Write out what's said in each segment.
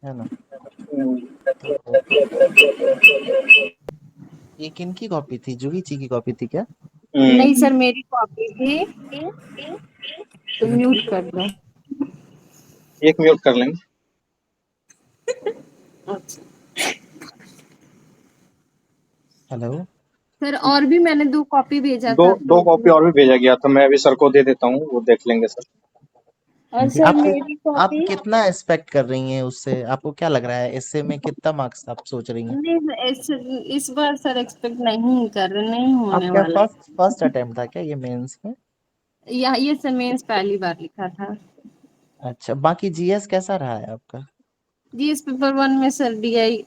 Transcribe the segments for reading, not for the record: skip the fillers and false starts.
है ना। हम्म, तो ये किनकी कॉपी थी, जूही जी की कॉपी थी क्या? नहीं हम्म, सर, मेरी कॉपी थी। तो म्यूट कर दो। एक म्यूट कर लेंगे। अच्छा हेलो। सर, और भी मैंने 2 कॉपी भेजा दो था दो तो कॉपी और भी भेजा गया था, मैं अभी सर को दे देता हूँ, वो देख लेंगे सर। और सर आप मेरी आप कॉपी। कितना एक्सपेक्ट कर रही हैं उससे, आपको क्या लग रहा है ऐसे में कितना मार्क्स आप सोच रही हैं? नहीं, इस बार सर एक्सपेक्ट नहीं कर रहे, नहीं होने आपका वाला। फर्स्ट फर्स्ट अटेम्प्ट था क्या ये मेंस में? या ये सर मेंस पहली बार लिखा था। अच्छा, बाकी जीएस कैसा रहा है आपका? जीएस पेपर 1 में सर डीआई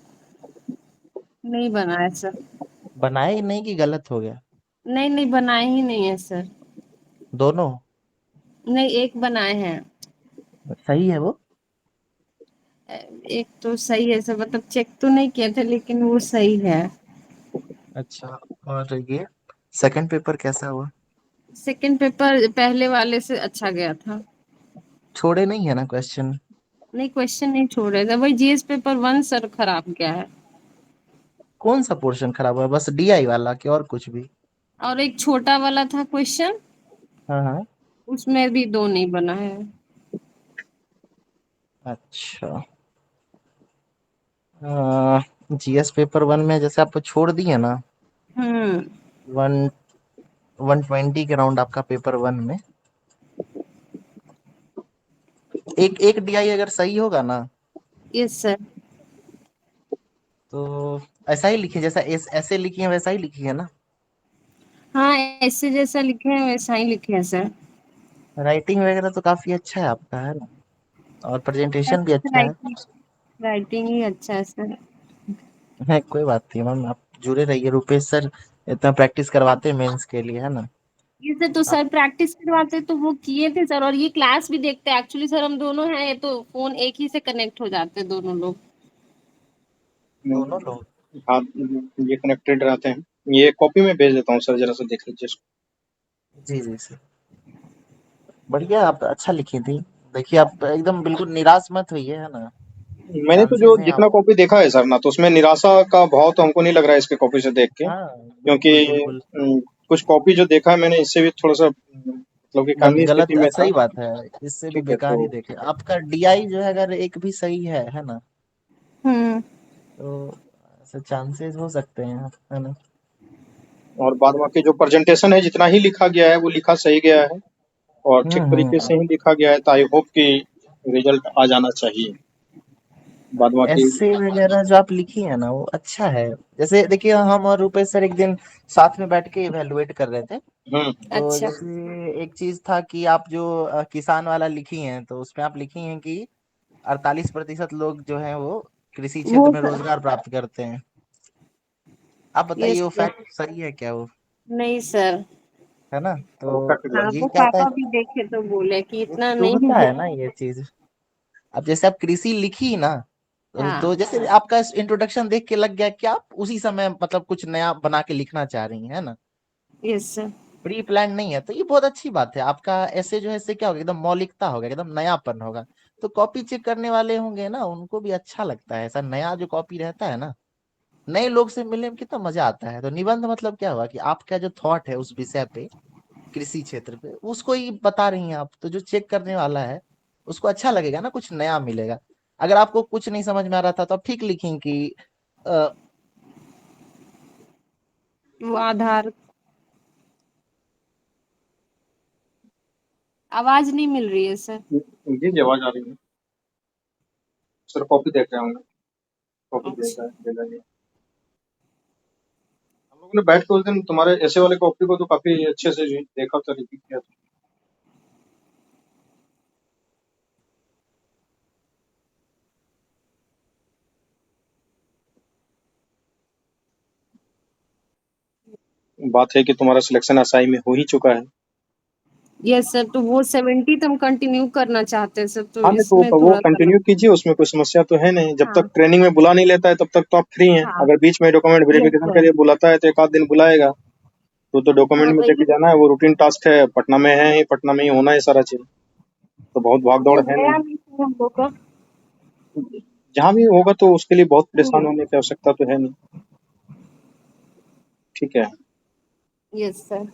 नहीं बना है सर। बनाए ही नहीं कि गलत हो गया? नहीं नहीं, बनाए ही नहीं है सर। दोनों? नहीं, एक बनाए हैं। सही है वो? एक तो सही है सर, मतलब चेक तो नहीं किया था लेकिन वो सही है। अच्छा। और ये सेकंड पेपर कैसा हुआ? सेकंड पेपर पहले वाले से अच्छा गया था। छोड़े नहीं है ना क्वेश्चन? नहीं, क्वेश्चन नहीं छोड़े थे, वही जीएस पेपर 1 सर खराब गया है। कौन सा पोर्शन खराब हुआ, बस डीआई वाला कि और कुछ भी? और एक छोटा वाला था क्वेश्चन, हाँ हाँ। उसमें भी 2 नहीं बना है। अच्छा। जीएस पेपर वन में जैसे आप छोड़ दिए ना, हम्म। 120 के राउंड आपका पेपर वन में, एक एक डीआई अगर सही होगा ना, यस सर। तो ऐसा ही लिखिए जैसा ऐसे लिखी है वैसा ही लिखी है ना। हाँ, ऐसे जैसा लिखे हैं वैसा ही लिखे हैं सर। राइटिंग वगैरह तो काफी अच्छा है आपका, है ना, और प्रेजेंटेशन भी अच्छा है। राइटिंग राइटिंग ही अच्छा है सर। है कोई बात नहीं मैम, आप जुड़े रहिए, रुपेश सर इतना प्रैक्टिस करवाते हैं मेंस के लिए, है ना। ये सर तो आप सर प्रैक्टिस करवाते तो वो किए थे सर, और ये क्लास भी देखते हैं एक्चुअली सर, हम दोनों हैं, ये तो फोन एक ही से कनेक्ट हो जाते हैं दोनों लोग। दोनों लोग? हाँ, ये कनेक्टेड रहते हैं। ये कॉपी में भेज देता हूँ सर, जरा सा देख लीजिए इसको। जी जी सर। बढ़िया, आप अच्छा लिखी थी। देखिए आप एकदम बिल्कुल निराश मत होइए, है ना। मैंने तो जो चांसेस हैं जितना आप। कॉपी देखा है सर ना, तो उसमें निराशा का भाव तो हमको नहीं लग रहा है इसके कॉपी से देख के, हाँ क्योंकि बिल्कुल बिल्कुल। कुछ कॉपी जो देखा है मैंने, इससे भी थोड़ा सा मतलब कि कामनी गलत, स्थिति में था। सही बात है। इससे भी ठीक है, बेकार तो ही देखे आपका डीआई जो है, अगर एक भी सही है ना, हम्म। तो ऐसे चांसेस हो सकते हैं, है ना। और बाद बाकी जो प्रेजेंटेशन है, जितना ही लिखा गया है वो लिखा सही गया है, और ठीक तरीके से हम्म। ही लिखा गया है, तो आई होप कि रिजल्ट आ जाना चाहिए। बाद बाकी ऐसे वगैरह जो आप लिखी है ना वो अच्छा है। जैसे देखिए हम और रुपेश सर एक दिन साथ में बैठ के इवेलुएट कर रहे थे। हम्म तो अच्छा। जैसे एक चीज था कि आप जो किसान वाला लिखी हैं, तो उसमें आप लिखी हैं कि 48% लोग जो हैं वो कृषि क्षेत्र वो में सर। रोजगार प्राप्त करते हैं। आप बताइए यस वो सर। फैक्ट सही है क्या वो? नहीं सर। है ना। तो वो कट गया। हाँ, ये वो क्या था, पापा भी देखे तो बोले कि ये इतना नहीं चुभता है। है ना ये चीज। अब जैसे आप कृषि लिखी ना, तो हाँ। जैसे आपका इंट्रोडक्शन देख के लग गया कि आप उसी समय मतलब कुछ नया बना के लिखना चाह रही हैं, है ना। Yes sir. प्री प्लान नहीं है, तो ये बहुत अच्छी बात है। आपका ऐसे जो है इससे क्या होगा, एकदम मौलिकता होगा, एकदम नयापन होगा। तो कॉपी चेक करने वाले होंगे ना, उनको भी अच्छा लगता है ऐसा नया जो कॉपी रहता है ना। नए लोग से मिलने में कितना मजा आता है। तो निबंध मतलब क्या हुआ कि आपका जो थॉट है उस विषय पे, कृषि क्षेत्र पे, उसको ही बता रही हैं आप, तो जो चेक करने वाला है उसको अच्छा लगेगा ना, कुछ नया मिलेगा। अगर आपको कुछ नहीं समझ में आ रहा था तो आप ठीक लिखें कि अ, वो आधार। आवाज नहीं मिल रही है सर। जी जी, आवाज आ रही है सर, कॉपी देख रहे होंगे। कॉपी अच्छा। भेजा भेजा गया। हम लोगों ने बैठ के उस दिन तुम्हारे ऐसे वाले कॉपी को तो काफी अच्छे से जी देखा था, रिव्यू किया था। बात है कि तुम्हारा सिलेक्शन असाई में हो ही चुका है। यस सर, तो वो 70 हम कंटिन्यू करना चाहते हैं सर, तो हाँ, नहीं इसमें तो वो थोड़ा सा। कंटिन्यू कीजिए, उसमें कोई समस्या तो है नहीं। जब तक हाँ। ट्रेनिंग में बुला नहीं लेता है तब तक तो आप फ्री हैं। हाँ। अगर बीच में डॉक्यूमेंट यस वेरिफिकेशन के सर। लिए बुलाता है तो एक आध दिन बुलाएगा। तो डॉक्यूमेंट हाँ, में वही लेके जाना है, वो रूटीन टास्क है, पटना में है ही, पटना में ही होना है सारा चीज। तो बहुत भाग दौड़ वो है गया नहीं। नहीं सर हम लोग का। जहाँ भी होगा तो उसके लिए बहुत परेशान होने की आवश्यकता तो है नहीं। ठीक है, यस सर।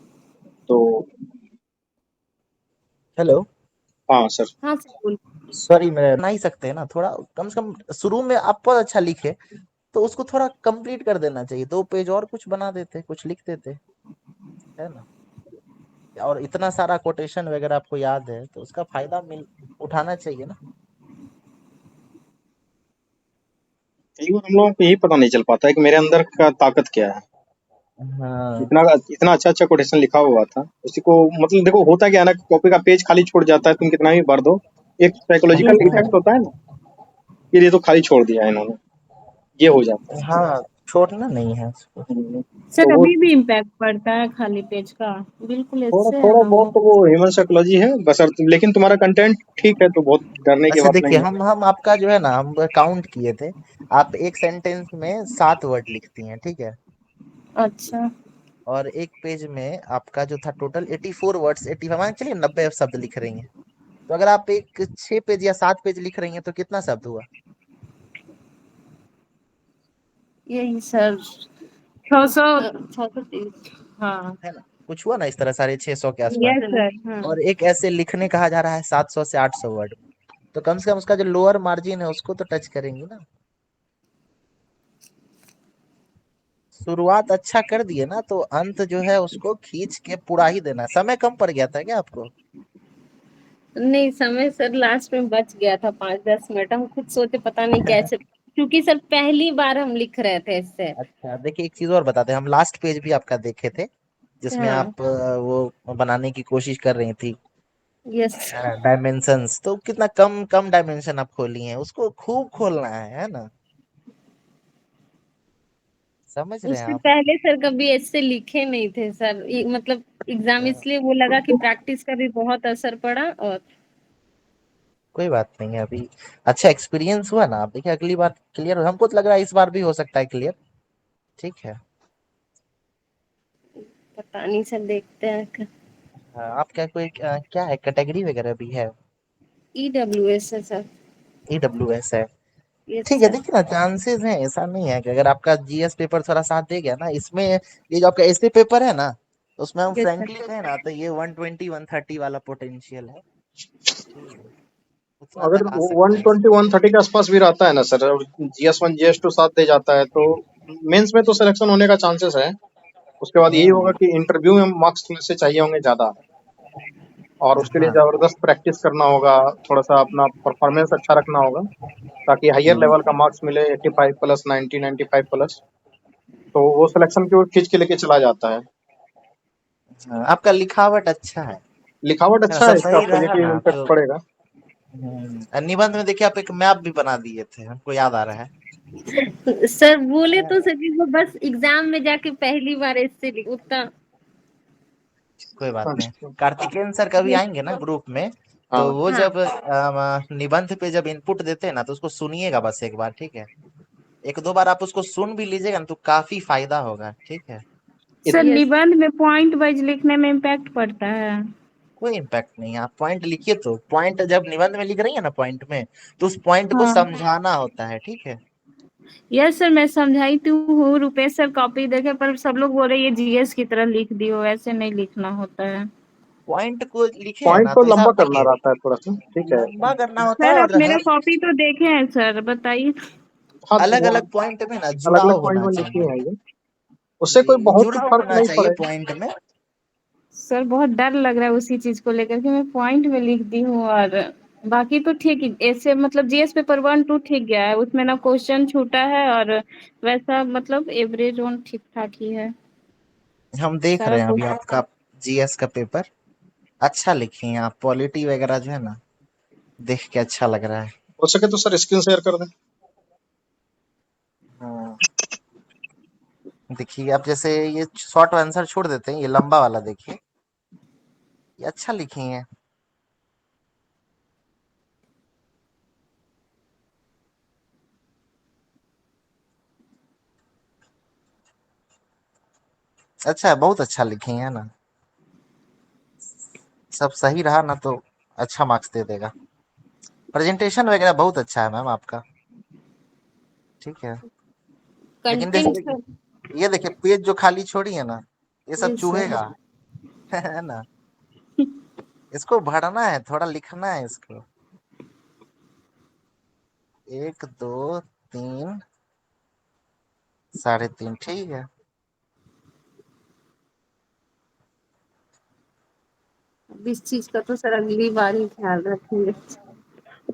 तो हेलो। हाँ सर। हाँ सर बोल। सॉरी, मैं बना ही सकते हैं ना, थोड़ा कम से कम शुरू में आप बहुत अच्छा लिखे, तो उसको थोड़ा कंप्लीट कर देना चाहिए, 2 पेज और कुछ बना देते, कुछ लिख देते, है ना। और इतना सारा कोटेशन वगैरह आपको याद है, तो उसका फायदा मिल उठाना चाहिए ना। कई बार हम लोगों को यही पता नहीं चल पाता है कि मेरे अंदर का ताकत क्या है। हाँ। इतना इतना अच्छा अच्छा कोटेशन लिखा हुआ था, उसी को मतलब देखो होता क्या है ना, कॉपी का पेज खाली छोड़ जाता है, तुम कितना भी भर दो, एक यस साइकोलॉजिकल सर। इफेक्ट होता है ना, कि ये तो खाली छोड़ दिया है इन्होंने, ये हो जाता है। हाँ, छोड़ना नहीं है उसको। तो सर वो अभी भी इम्पैक्ट पड़ता है खाली पेज का? बिल्कुल थोड़ा इससे है थोड़ा हम बहुत लोग। तो वो ह्यूमन साइकोलॉजी है बस, लेकिन तुम्हारा कंटेंट ठीक है तो बहुत डरने की अच्छा बात देखिए, नहीं है। हम आपका जो है ना, हम काउंट किए थे, आप एक सेंटेंस में 7 वर्ड लिखती हैं, ठीक है। अच्छा। और एक पेज में आपका जो था टोटल 84 वर्ड्स, 85 मान चलिए 90 शब्द लिख रही हैं। तो अगर आप एक 6 पेज या 7 पेज लिख रही हैं, तो कितना शब्द हुआ? यही सर 600। 630। हाँ। है ना, कुछ हुआ ना इस तरह, 650 के आसपास। Yes sir. हाँ। और एक ऐसे लिखने कहा जा रहा है 700 से 800 वर्ड, तो कम से कम उसका जो लोअर मार्जिन है उसको तो टच करेंगी ना। शुरुआत अच्छा कर दिए ना, तो अंत जो है उसको खींच के पूरा ही देना। समय कम पड़ गया था क्या आपको? नहीं, समय सर लास्ट में बच गया था 5-10 मिनट। हम खुद सोचे पता नहीं कैसे, क्योंकि सर पहली बार हम लिख रहे थे इससे। अच्छा देखिए, एक चीज और बताते हैं, हम लास्ट पेज भी आपका देखे थे, जिसमें हाँ। आप वो बनाने की कोशिश कर रही थी, यस। डायमेंशंस, तो कितना कम कम डायमेंशन आप खोली हैं, उसको खूब खोलना है ना। समझ रहे हैं उससे आप? पहले सर कभी ऐसे लिखे नहीं थे सर, मतलब एग्जाम, हाँ, इसलिए वो लगा कि प्रैक्टिस का भी बहुत असर पड़ा। और कोई बात नहीं है अभी, अच्छा एक्सपीरियंस हुआ ना। आप देखिए, अगली बार क्लियर हो, हमको तो लग रहा है इस बार भी हो सकता है क्लियर। ठीक है। पता नहीं सर, देखते हैं। हाँ, आपका कोई क्या है, कैटेगरी वगैरह भी है? EWS है सर। EWS है। यस ठीक है, सर। देखिए ना, चांसेस हैं, ऐसा नहीं है कि अगर आपका जीएस पेपर थोड़ा साथ दे गया ना इसमें, ये जो आपका एसए पेपर है ना, उसमें हम यस सर। फ्रैंकली कहें ना, तो ये 120 130 वाला पोटेंशियल है। ठीक है, उतना अगर तक आ सकता है। 120 130 के आसपास भी रहता है ना सर, और GS1 GS2 साथ दे जाता है, तो मेंस में तो सिलेक्शन होने का चांसेस है। उसके बाद यही होगा हम्म। कि इंटरव्यू में मार्क्स थोड़े से चाहिए होंगे ज्यादा, और उसके लिए हाँ। जबरदस्त प्रैक्टिस करना होगा, थोड़ा सा अपना परफॉर्मेंस अच्छा रखना होगा, ताकि हायर हम्म। लेवल का मार्क्स मिले, 85 प्लस, 90 95 प्लस, तो वो सिलेक्शन की ओर खींच के लेके चला जाता है। हाँ, आपका लिखावट अच्छा है लिखावट ना, अच्छा सब है, इसका सही रहा पॉजिटिव ना इम्पैक्ट तो। पड़ेगा। निबंध में देखिए, आप एक मैप भी बना दिए थे, हमको याद आ रहा है। सर बोले तो सर वो बस एग्जाम में जाके पहली बार इससे उतना। कोई बात नहीं, अच्छा। कार्तिकेयन सर कभी आएंगे ना ग्रुप में, तो हाँ। वो हाँ जब निबंध पे जब इनपुट देते हैं ना, तो उसको सुनिएगा बस एक बार, ठीक है। एक दो बार आप उसको सुन भी लीजिएगा ना, तो काफी फायदा होगा, ठीक है। सर, इत- यस निबंध में पॉइंट वाइज लिखने में इम्पैक्ट पड़ता है? कोई इम्पैक्ट नहीं है, आप पॉइंट लिखिए, तो पॉइंट जब निबंध में लिख रही है ना पॉइंट में, तो उस पॉइंट को हाँ। समझाना होता है, ठीक है। यस सर, मैं समझाई तो हूँ, रुपेश सर कॉपी देखे, पर सब लोग बोल रहे ये जीएस की तरह लिख दी हो, ऐसे नहीं लिखना होता है। पॉइंट को लिखे है पॉइंट ना, तो तो ऐसा लंबा आप करना देखिए, रहता है थोड़ा सा, ठीक है। लंबा करना होता है, सर आप और मेरा हर कॉपी तो देखे हैं सर, बताइए। हाँ, अलग अलग पॉइंट में ना अलग अलग जुड़ाव पॉइंट होना में लिखी चाहिए। है ये, उससे कोई जी, बहुत जुड़ाव फर्क होना नहीं चाहिए पड़ेगा। पॉइंट में। सर बहुत डर लग रहा है उसी चीज को लेकर के, मैं पॉइंट में लिख दी हूँ। और बाकी तो ठीक ही, ऐसे मतलब जीएस पेपर 1-2 ठीक गया है, उसमें ना क्वेश्चन छूटा है, और वैसा मतलब एवरेज वन ठीक ठाक ही है हम देख सारा रहे हैं अभी क्वेश्चन। आपका जीएस का पेपर, अच्छा लिखी हैं आप, पॉलिटी वगैरह जो है ना, देख के अच्छा लग रहा है। हो सके तो सर स्क्रीन शेयर कर दें। हाँ, देखिए आप जैसे ये शॉर्ट आंसर छोड़ देते हैं, ये लंबा वाला देखिए, ये अच्छा लिखी हैं। अच्छा है, बहुत अच्छा लिखी है ना, सब सही रहा ना तो अच्छा मार्क्स दे देगा। प्रेजेंटेशन वगैरह बहुत अच्छा है मैम आपका। ठीक है। लेकिन कंटेंट जैसे सर। ये देखिए पेज जो खाली छोड़ी है ना, ये सब यस चूहे सर। का है ना। इसको भरना है, थोड़ा लिखना है इसको। 1 2 3 3.5 ठीक है। अब इस चीज का तो सर अगली बार ही ख्याल रखेंगे।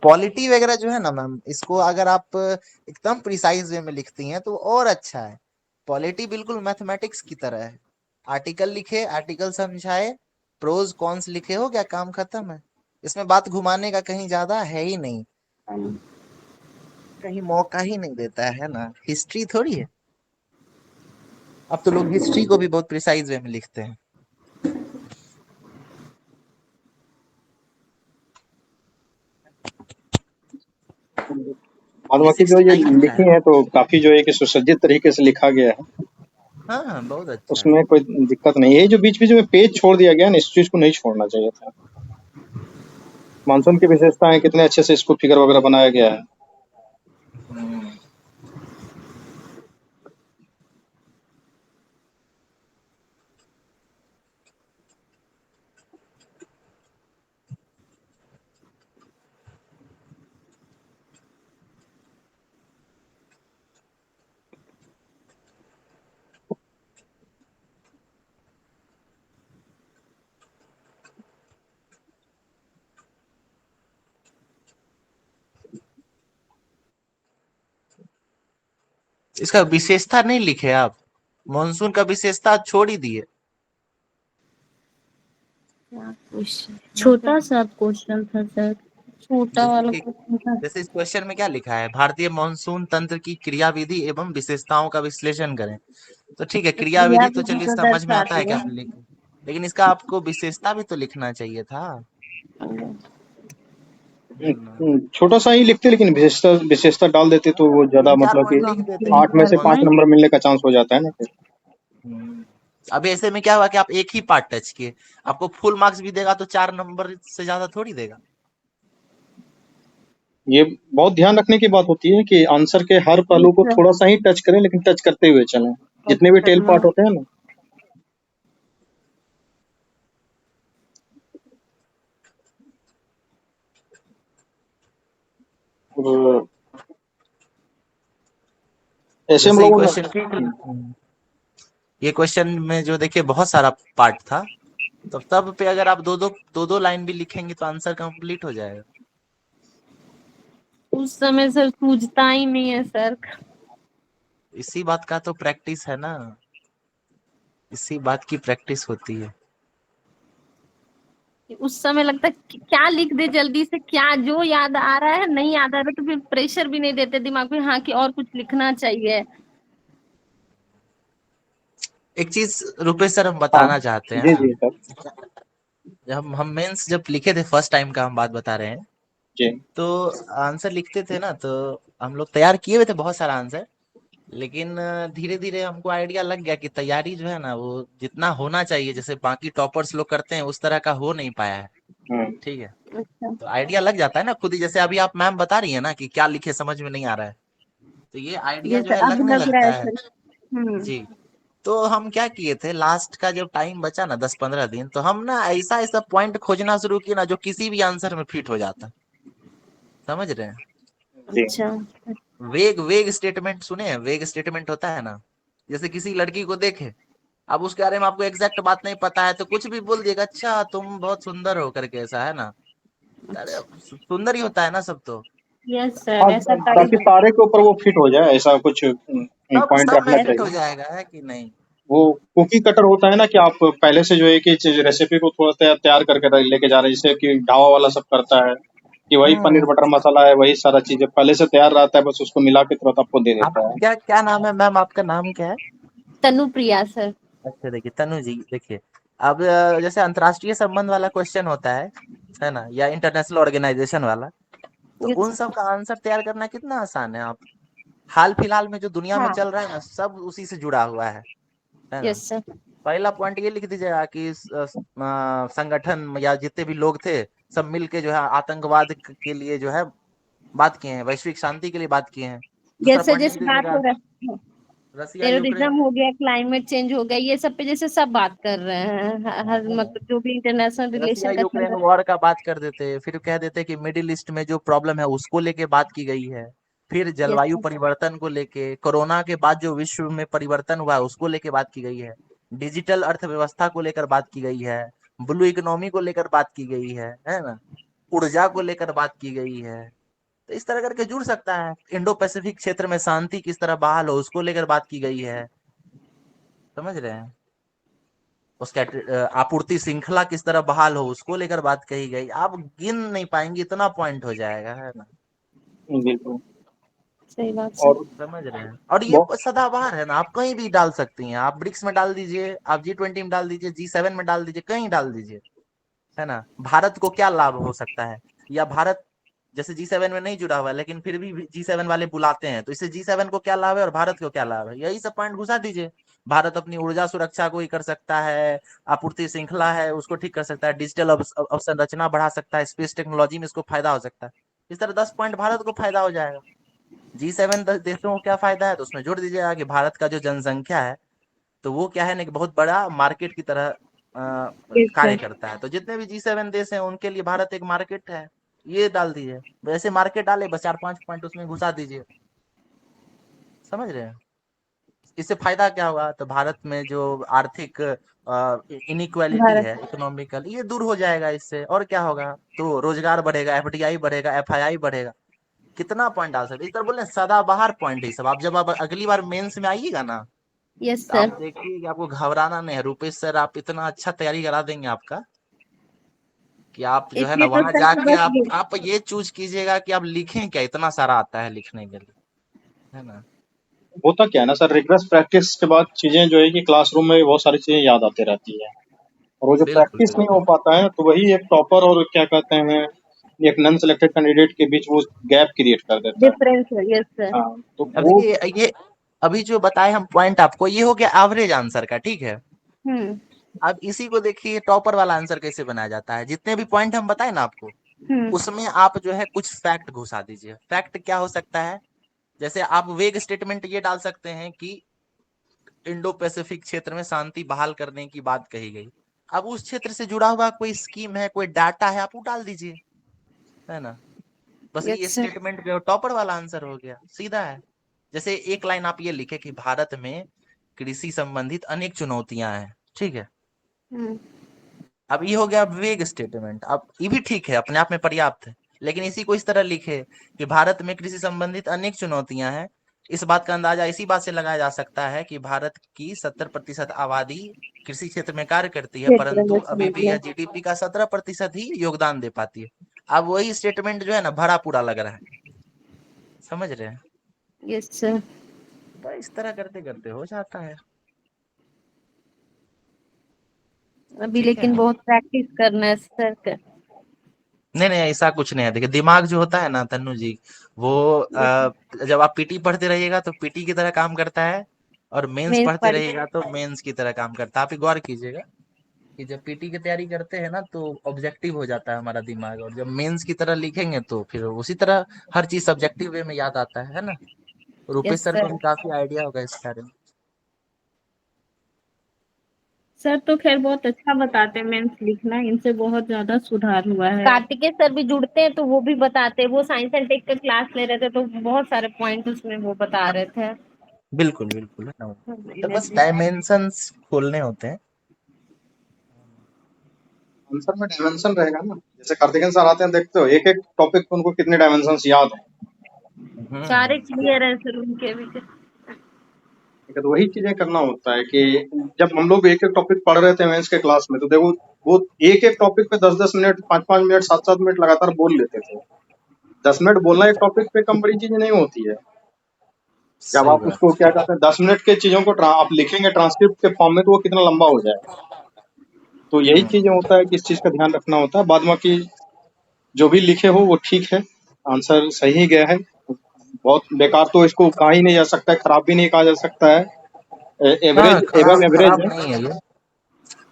पॉलिटी वगैरह जो है ना मैम, इसको अगर आप एकदम प्रिसाइज वे में लिखती हैं तो और अच्छा है। पॉलिटी बिल्कुल मैथमेटिक्स की तरह है। आर्टिकल लिखे, आर्टिकल समझाए, प्रोज कॉन्स लिखे, हो गया, काम खत्म है। इसमें बात घुमाने का कहीं ज्यादा है ही नहीं, कहीं मौका ही नहीं देता है ना। हिस्ट्री थोड़ी है। अब तो लोग हिस्ट्री को भी बहुत प्रिसाइज वे में लिखते हैं। बाद ये बाकी जो ये 69 अच्छा है। लिखी है तो काफी जो है कि सुसज्जित तरीके से लिखा गया है, हाँ हाँ, बहुत अच्छा है। उसमें कोई दिक्कत नहीं है। ये जो बीच बीच में पेज छोड़ दिया गया ना, इस चीज को नहीं छोड़ना चाहिए था। मानसून की विशेषता है, कितने अच्छे से इसको फिगर वगैरह बनाया गया है। हम्म। इसका विशेषता नहीं लिखे आप, मानसून का विशेषता छोड़ ही दिए। छोटा सा क्वेश्चन था सर, छोटा जैसे वाला कि क्वेश्चन था। जैसे इस क्वेश्चन में क्या लिखा है, भारतीय मानसून तंत्र की क्रियाविधि एवं विशेषताओं का विश्लेषण करें। तो ठीक है, तो क्रियाविधि तो क्रियाविधि चलिए को समझ में आता है दर्शाती कि है। आप लिखे, लेकिन इसका आपको विशेषता भी तो लिखना चाहिए था, है ना। छोटा सा ही लिखते, लेकिन विशेषता विशेषता डाल देते तो वो ज्यादा, 3 4 मतलब कि पॉइंट लिख देते 8 में से 5 पॉइंट। नंबर मिलने का चांस हो जाता है ना फिर। अब ऐसे में क्या हुआ कि आप एक ही पार्ट टच किए, आपको फुल मार्क्स भी देगा तो 4 नंबर से ज्यादा थोड़ी देगा। ये बहुत ध्यान रखने की बात होती है कि आंसर के हर पहलू को थोड़ा सा ही टच करें, लेकिन टच करते हुए चलें, जितने भी टेल पार्ट होते हैं ना। और ऐसे हम जैसे लोगों क्वेश्चन ने ये क्वेश्चन में जो देखिए बहुत सारा पार्ट था, तो तब पे अगर आप दो दो लाइन भी लिखेंगे तो आंसर कंप्लीट हो जाएगा। उस समय सर सूझता ही नहीं है सर। इसी बात का तो प्रैक्टिस है ना, इसी बात की प्रैक्टिस होती है। उस समय लगता है कि क्या लिख दे जल्दी से, क्या जो याद आ रहा है नहीं याद आ रहा, तो फिर प्रेशर भी नहीं देते दिमाग में, हाँ कि और कुछ लिखना चाहिए। एक चीज रुपेश सर हम हाँ बताना चाहते हैं जी ना, जी सर। जब हम मेंस जब लिखे थे फर्स्ट टाइम का हम बात बता रहे हैं, जी तो आंसर लिखते थे ना, तो हम लोग तैयार किए हुए थे बहुत सारा आंसर, लेकिन धीरे धीरे हमको आइडिया लग गया कि तैयारी जो है ना वो जितना होना चाहिए जैसे बाकी टॉपर्स लोग करते हैं उस तरह का हो नहीं पाया है। हम्म ठीक है, अच्छा। तो आइडिया लग जाता है ना खुद ही, जैसे अभी आप मैम बता रही है ना कि क्या लिखे समझ में नहीं आ रहा है, तो ये आइडिया ये जो सर है अब लगने लग रहा लगता है है। सर। जी, तो हम क्या किए थे, लास्ट का जब टाइम बचा ना 10 15 दिन, तो हम ना ऐसा ऐसा पॉइंट खोजना शुरू किए ना जो किसी भी आंसर में फिट हो जाता। समझ रहे हैं। जी अच्छा। वेग वेग स्टेटमेंट सुने हैं, वेग स्टेटमेंट होता है ना, जैसे किसी लड़की को देखे, अब उसके बारे में आपको एग्जैक्ट बात नहीं पता है तो कुछ भी बोल दिएगा, अच्छा तुम बहुत सुंदर हो करके, ऐसा है ना। अरे सुंदर ही होता है ना सब तो। यस हाँ, सर ऐसा ताकि टाइप। सारे के ऊपर वो फिट हो जाए, ऐसा कुछ सब पॉइंट सब में रखना फिट हो चाहिए। जाएगा, है कि नहीं। वो कुकी कटर होता है ना, कि आप पहले से जो है कि रेसिपी को थोड़ा तैयार करके लेके जा रहे हैं, जैसे कि ढाबा वाला सब करता है कि वही पनीर हम्म। बटर मसाला है, वही सारा चीजें पहले से तैयार रहता है, बस उसको मिला के तुरंत आपको दे आप देता है। क्या क्या नाम है मैम, आपका नाम क्या है। तनुप्रिया सर। अच्छा देखिए तनु जी, देखिए अब जैसे अंतर्राष्ट्रीय संबंध वाला क्वेश्चन होता है ना, या इंटरनेशनल ऑर्गेनाइजेशन वाला, तो यस उन सब का आंसर तैयार करना कितना आसान है। आप हाल फिलहाल में जो दुनिया में हाँ। चल रहा है ना, सब उसी से जुड़ा हुआ है ना। Yes sir. पहला पॉइंट ये लिख दीजिएगा कि संगठन या जितने भी लोग थे, सब मिल के जो है आतंकवाद के लिए जो है बात किए हैं, वैश्विक शांति के लिए बात किए हैं। दूसरा जैसे पॉइंट नहीं जैसे बात हो दीजिएगा। रहा है, रसिया यूक्रेन। टेररिज्म हो गया, क्लाइमेट चेंज हो गया, ये सब पे जैसे सब बात कर रहे हैं, हाँ, हर है ना। मतलब जो भी इंटरनेशनल रसिया रिलेशन का चल यूक्रेन रहा वॉर का बात कर देते, फिर कह देते कि मिडिल ईस्ट में जो प्रॉब्लम है उसको लेके बात की गई है। फिर है। यस जलवायु सर। परिवर्तन को लेके, कोरोना के बाद जो विश्व में परिवर्तन हुआ है उसको लेके बात की गई है। डिजिटल अर्थव्यवस्था को लेकर बात की गई है। ब्लू इकोनॉमी को लेकर बात की गई है ना। ऊर्जा को लेकर बात की गई है। तो इस तरह करके जुड़ सकता है। इंडो पैसिफिक क्षेत्र में शांति किस तरह बहाल हो उसको लेकर बात की गई है। समझ रहे हैं। उसका आपूर्ति श्रृंखला किस तरह बहाल हो उसको लेकर बात कही गई। आप गिन नहीं पाएंगे, इतना पॉइंट हो जाएगा, है ना। बिल्कुल। सही बात सर। और समझ रहे हैं। और ये बहुत सदाबहार है ना, आप कहीं भी डाल सकती हैं। आप ब्रिक्स में डाल दीजिए, आप G20 में डाल दीजिए, G7 में डाल दीजिए, कहीं डाल दीजिए, है ना। भारत को क्या लाभ हो सकता है, या भारत जैसे G7 में नहीं जुड़ा हुआ है लेकिन फिर भी G7 वाले बुलाते हैं, तो इससे G7 को क्या लाभ है और भारत को क्या लाभ है, यही सब पॉइंट घुसा दीजिए। भारत अपनी ऊर्जा सुरक्षा को ही कर सकता है, आपूर्ति श्रृंखला है उसको ठीक कर सकता है, डिजिटल अवसंरचना बढ़ा सकता है, स्पेस टेक्नोलॉजी में इसको फायदा हो सकता है। इस तरह 10 पॉइंट भारत को फायदा हो जाएगा। G7 देशों को क्या फायदा है, तो उसमें जोड़ दीजिएगा कि भारत का जो जनसंख्या है तो वो क्या है ना कि बहुत बड़ा मार्केट की तरह यस कार्य सर। करता है। तो जितने भी G7 देश हैं उनके लिए भारत एक मार्केट है। ये डाल दीजिए, वैसे मार्केट डाले, बस 4-5 पॉइंट उसमें घुसा दीजिए। समझ रहे हैं। इससे फायदा क्या होगा, तो भारत में जो आर्थिक इनइक्वालिटी भारत। है, इकोनॉमिकल, ये दूर हो जाएगा इससे। और क्या होगा, तो रोजगार बढ़ेगा, FDI बढ़ेगा, FII बढ़ेगा। कितना पॉइंट डाल सकते, इस तरह बोले सदाबहार पॉइंट है सब। आप जब आप अगली बार मेंस में आइएगा ना, यस तो आप सर। देखिए कि आपको घबराना नहीं है। रुपेश सर आप इतना अच्छा तैयारी करा देंगे आपका, कि आप जो है ना इसलिए तो वहां सर जाके बस ये। आप ये चूज कीजिएगा कि आप लिखें क्या, इतना सारा आता है लिखने के लिए, है ना। होता क्या है ना सर, रिग्रेस प्रैक्टिस के बाद चीजें जो है कि क्लासरूम में बहुत सारी चीजें याद आती रहती है, और वो जो बिल्कुल प्रैक्टिस नहीं हो बिल्कुल। पाता है तो वही एक टॉपर और क्या कहते हैं एक नॉन सिलेक्टेड कैंडिडेट के बीच वो गैप क्रिएट कर देता है। डिफरेंस है। Yes sir. हाँ तो अब वो देखिए ये अभी जो बताए हम पॉइंट आपको, ये हो गया एवरेज आंसर का, ठीक है। हम्म। अब इसी को देखिए टॉपर वाला आंसर कैसे बनाया जाता है। जितने भी पॉइंट हम बताए ना आपको, हम्म। उसमें आप जो है कुछ फैक्ट घुसा दीजिए। फैक्ट क्या हो सकता है, जैसे आप वेग स्टेटमेंट ये डाल सकते हैं कि इंडो पैसिफिक क्षेत्र में शांति बहाल करने की बात कही गई। अब उस क्षेत्र से जुड़ा हुआ कोई स्कीम है, कोई डाटा है, आप वो डाल दीजिए, है ना। बस यस ये सर। स्टेटमेंट जो टॉपर वाला आंसर हो गया, सीधा है। जैसे एक लाइन आप ये लिखे कि भारत में कृषि संबंधित अनेक चुनौतियां हैं, ठीक है। हम्म। अब ये हो गया वेग स्टेटमेंट। अब ये भी ठीक है, अपने आप में पर्याप्त है। लेकिन इसी को इस तरह लिखे कि भारत में कृषि संबंधित अनेक चुनौतियां हैं। इस बात का अंदाजा इसी बात से लगाया जा सकता है कि भारत की 70% आबादी कृषि क्षेत्र में कार्य करती है, क्षेत्र परंतु में अभी समझ भी गया। यह GDP का 17% ही योगदान दे पाती है। अब वही स्टेटमेंट जो है ना भरा पूरा लग रहा है। समझ रहे हैं। Yes sir. तो इस तरह करते करते हो जाता है। अभी ठीक है। लेकिन बहुत प्रैक्टिस करना है सर। नहीं नहीं, ऐसा कुछ नहीं है। देखिए दिमाग जो होता है ना तन्नू जी, वो जब आप पीटी पढ़ते रहिएगा तो पीटी की तरह काम करता है, और मेंस मेंस पढ़ते पढ़। रहिएगा तो मेंस की तरह काम करता है। आप एक गौर कीजिएगा कि जब पीटी की तैयारी करते हैं ना तो ऑब्जेक्टिव हो जाता है हमारा दिमाग, और जब मेंस की तरह लिखेंगे तो फिर उसी तरह हर चीज सब्जेक्टिव वे में याद आता है ना। रुपेश यस सर को सर। भी काफी आइडिया होगा इस बारे में। सर तो खैर बहुत अच्छा बताते हैं, मेंस लिखना इनसे बहुत ज्यादा सुधार हुआ है। कार्तिकेय सर भी जुड़ते हैं तो वो भी बताते हैं, वो साइंस एंड टेक का क्लास ले रहे थे तो बहुत सारे पॉइंट उसमें वो बता रहे थे। बिल्कुल बिल्कुल, है ना। तो बस एनर्जी। डायमेंशंस खोलने होते हैं। आंसर में डायमेंशन रहेगा ना, जैसे कार्तिकेयन सर आते हैं देखते हो एक एक टॉपिक पे उनको कितने डायमेंशन याद है। सारे हम्म। क्लियर है सर उनके भी। ठीक है, तो वही चीजें करना होता है कि जब हम लोग एक एक टॉपिक पढ़ रहे थे मेंस के क्लास में तो देखो वो एक एक टॉपिक पे 10-10 मिनट 5-5 मिनट 7-7 मिनट लगातार बोल लेते थे। 10 मिनट बोलना एक टॉपिक पे कम बड़ी चीज नहीं होती है। जब सही आप बात। उसको क्या कहते हैं 10 मिनट के चीजों को आप लिखेंगे ट्रांसक्रिप्ट के फॉर्म में तो वो कितना लंबा हो जाएगा। तो यही चीजें हम्म। होता है कि इस चीज का ध्यान रखना होता है। बाद बाकी जो भी लिखे हो वो ठीक है, आंसर सही गया है। बहुत बेकार तो इसको कहा ही नहीं जा सकता है, खराब भी नहीं कहा जा सकता है। हाँ, एवरेज एवं खराब एवरेज खराब है। नहीं है ये।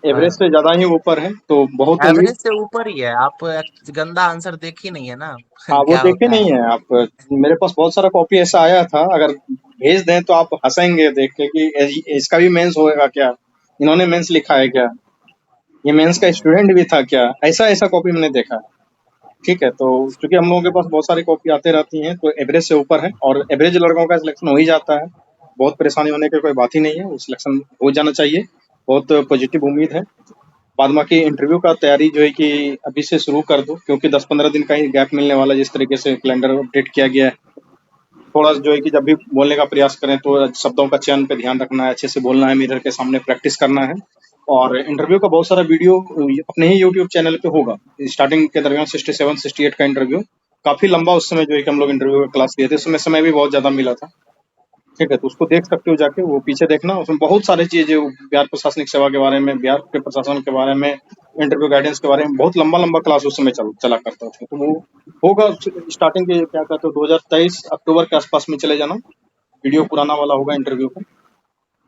एवरेज से ज्यादा ही ऊपर है, तो बहुत उम्मीद। एवरेज से ऊपर ही है। आप गंदा आंसर देख ही नहीं है ना हाँ, वो क्या देखे होता है। नहीं है आप। मेरे पास बहुत सारा कॉपी ऐसा आया था, अगर भेज दें तो आप हंसेंगे देख के कि इसका भी मेंस होएगा क्या, इन्होंने मेंस लिखा है क्या, ये मेंस का हम्म, स्टूडेंट भी था क्या, ऐसा ऐसा कॉपी मैंने देखा है। ठीक है, तो चूंकि हम लोगों के पास बहुत सारी कॉपी आते रहती हैं, तो एवरेज से ऊपर है, और एवरेज लड़कों का सिलेक्शन हो ही जाता है। बहुत परेशानी होने की कोई बात ही नहीं है, वो सिलेक्शन हो जाना चाहिए। बहुत पॉजिटिव उम्मीद है। बाद बाकी इंटरव्यू का तैयारी जो है कि अभी से शुरू कर दो, क्योंकि 10-15 दिन का ही गैप मिलने वाला है, जिस तरीके से कैलेंडर अपडेट किया गया है। थोड़ा जो है कि जब भी बोलने का प्रयास करें तो शब्दों का चयन पे ध्यान रखना है, अच्छे से बोलना है, मिरर के सामने प्रैक्टिस करना है। और इंटरव्यू का बहुत सारा वीडियो अपने ही यूट्यूब चैनल पे होगा। स्टार्टिंग के दरमियान 67-68 का इंटरव्यू काफी लंबा, उस समय जो है कि हम लोग इंटरव्यू का क्लास लिए थे, उसमें समय भी बहुत ज्यादा मिला था। ठीक है, तो उसको देख सकते हो जाके, वो पीछे देखना, उसमें बहुत सारी चीजें, बिहार प्रशासनिक सेवा के बारे में, बिहार के प्रशासन के बारे में, इंटरव्यू गाइडेंस के बारे में बहुत लंबा लंबा क्लास उस समय चला करता था। तो वो होगा स्टार्टिंग के, क्या कहते हो, 2023 अक्टूबर के आसपास में चले जाना। वीडियो पुराना वाला होगा इंटरव्यू का।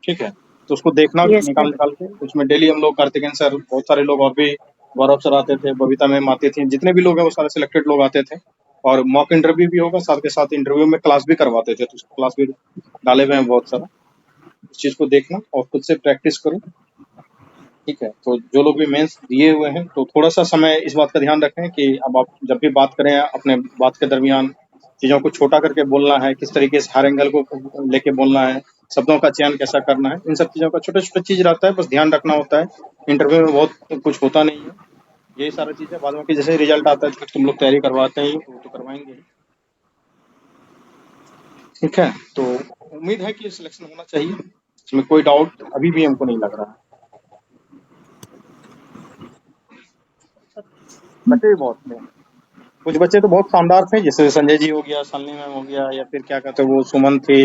ठीक है, तो उसको देखना यस निकाल सर। निकाल के। उसमें डेली हम लोग, कार्तिकेयन सर, बहुत सारे लोग और भी, गौरव सर आते थे, बबीता मैम आती थी, जितने भी लोग हैं वो सारे सिलेक्टेड लोग आते थे। और मॉक इंटरव्यू भी होगा, साथ के साथ इंटरव्यू में क्लास भी करवाते थे, तो क्लास भी डाले हुए हैं बहुत सारा। उस चीज को देखना और खुद से प्रैक्टिस करो। ठीक है, तो जो लोग भी मेंस दिए हुए हैं, तो थोड़ा सा समय इस बात का ध्यान रखें कि अब आप जब भी बात करें, अपने बात के दरमियान चीजों को छोटा करके बोलना है, किस तरीके से हर एंगल को लेके बोलना है, शब्दों का चयन कैसा करना है, इन सब चीजों का छोटे छोटे चीज रहता है, बस ध्यान रखना होता है। इंटरव्यू में बहुत कुछ होता नहीं है, यही सारा चीजें। बाद में कि जैसे रिजल्ट आता है तो तुम लोग तैयारी करवाते ही, वो तो करवाएंगे ही। ठीक है, तो उम्मीद है कि सिलेक्शन होना चाहिए, इसमें कोई डाउट अभी भी हमको नहीं लग रहा है। बचे भी बहुत थे, कुछ बच्चे तो बहुत शानदार थे, जैसे संजय जी हो गया, शालिनी मैम हो गया, या फिर क्या कहते हैं वो सुमन थी।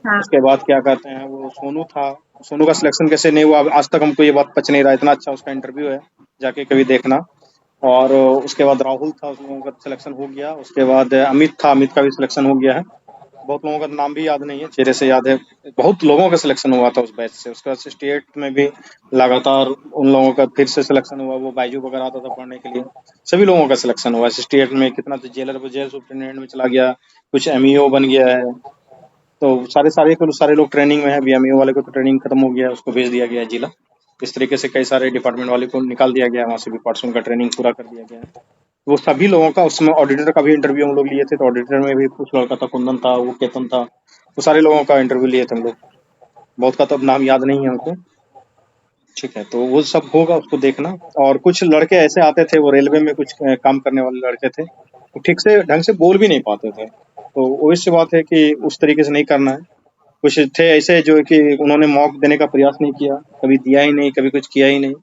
हाँ। उसके बाद क्या कहते हैं वो सोनू था। सोनू का सिलेक्शन कैसे नहीं हुआ, आज तक हमको ये बात पच नहीं रहा, इतना अच्छा उसका इंटरव्यू है, जाके कभी देखना। और उसके बाद राहुल था, उस लोगों का सिलेक्शन हो गया। उसके बाद अमित था, अमित का भी सिलेक्शन हो गया है। बहुत लोगों का नाम भी याद नहीं है, चेहरे से याद है। बहुत लोगों का सिलेक्शन हुआ था उस बैच से। उसके बाद 68 में भी लगातार उन लोगों का फिर से सिलेक्शन हुआ, वो बायजू वगैरह आता था पढ़ने के लिए। सभी लोगों का सिलेक्शन हुआ 68 में। कितना तो जेलर जेल सुप्रिटेंडेंट में चला गया, कुछ एमईओ बन गया है। तो सारे सारे के सारे लोग ट्रेनिंग में है। अभी एमईओ वाले को तो ट्रेनिंग खत्म हो गया है, उसको भेज दिया गया है जिला। इस तरीके से कई सारे डिपार्टमेंट वाले को निकाल दिया गया है, वहाँ से भी पार्ट्स उनका ट्रेनिंग पूरा कर दिया गया है। वो सभी लोगों का, उसमें ऑडिटर का भी इंटरव्यू हम लोग लिए थे, तो ऑडिटर में भी कुछ लड़का था, कुंदन था, वो केतन था, वो सारे लोगों का इंटरव्यू लिए थे हम लोग। बहुत का तो अब नाम याद नहीं है हमको। ठीक है, तो वो सब होगा, उसको देखना। और कुछ लड़के ऐसे आते थे, वो रेलवे में कुछ काम करने वाले लड़के थे, वो ठीक से ढंग से बोल भी नहीं पाते थे, तो वही सी बात है कि उस तरीके से नहीं करना है। कुछ थे ऐसे जो कि उन्होंने मॉक देने का प्रयास नहीं किया, कभी दिया ही नहीं, कभी कुछ किया ही नहीं।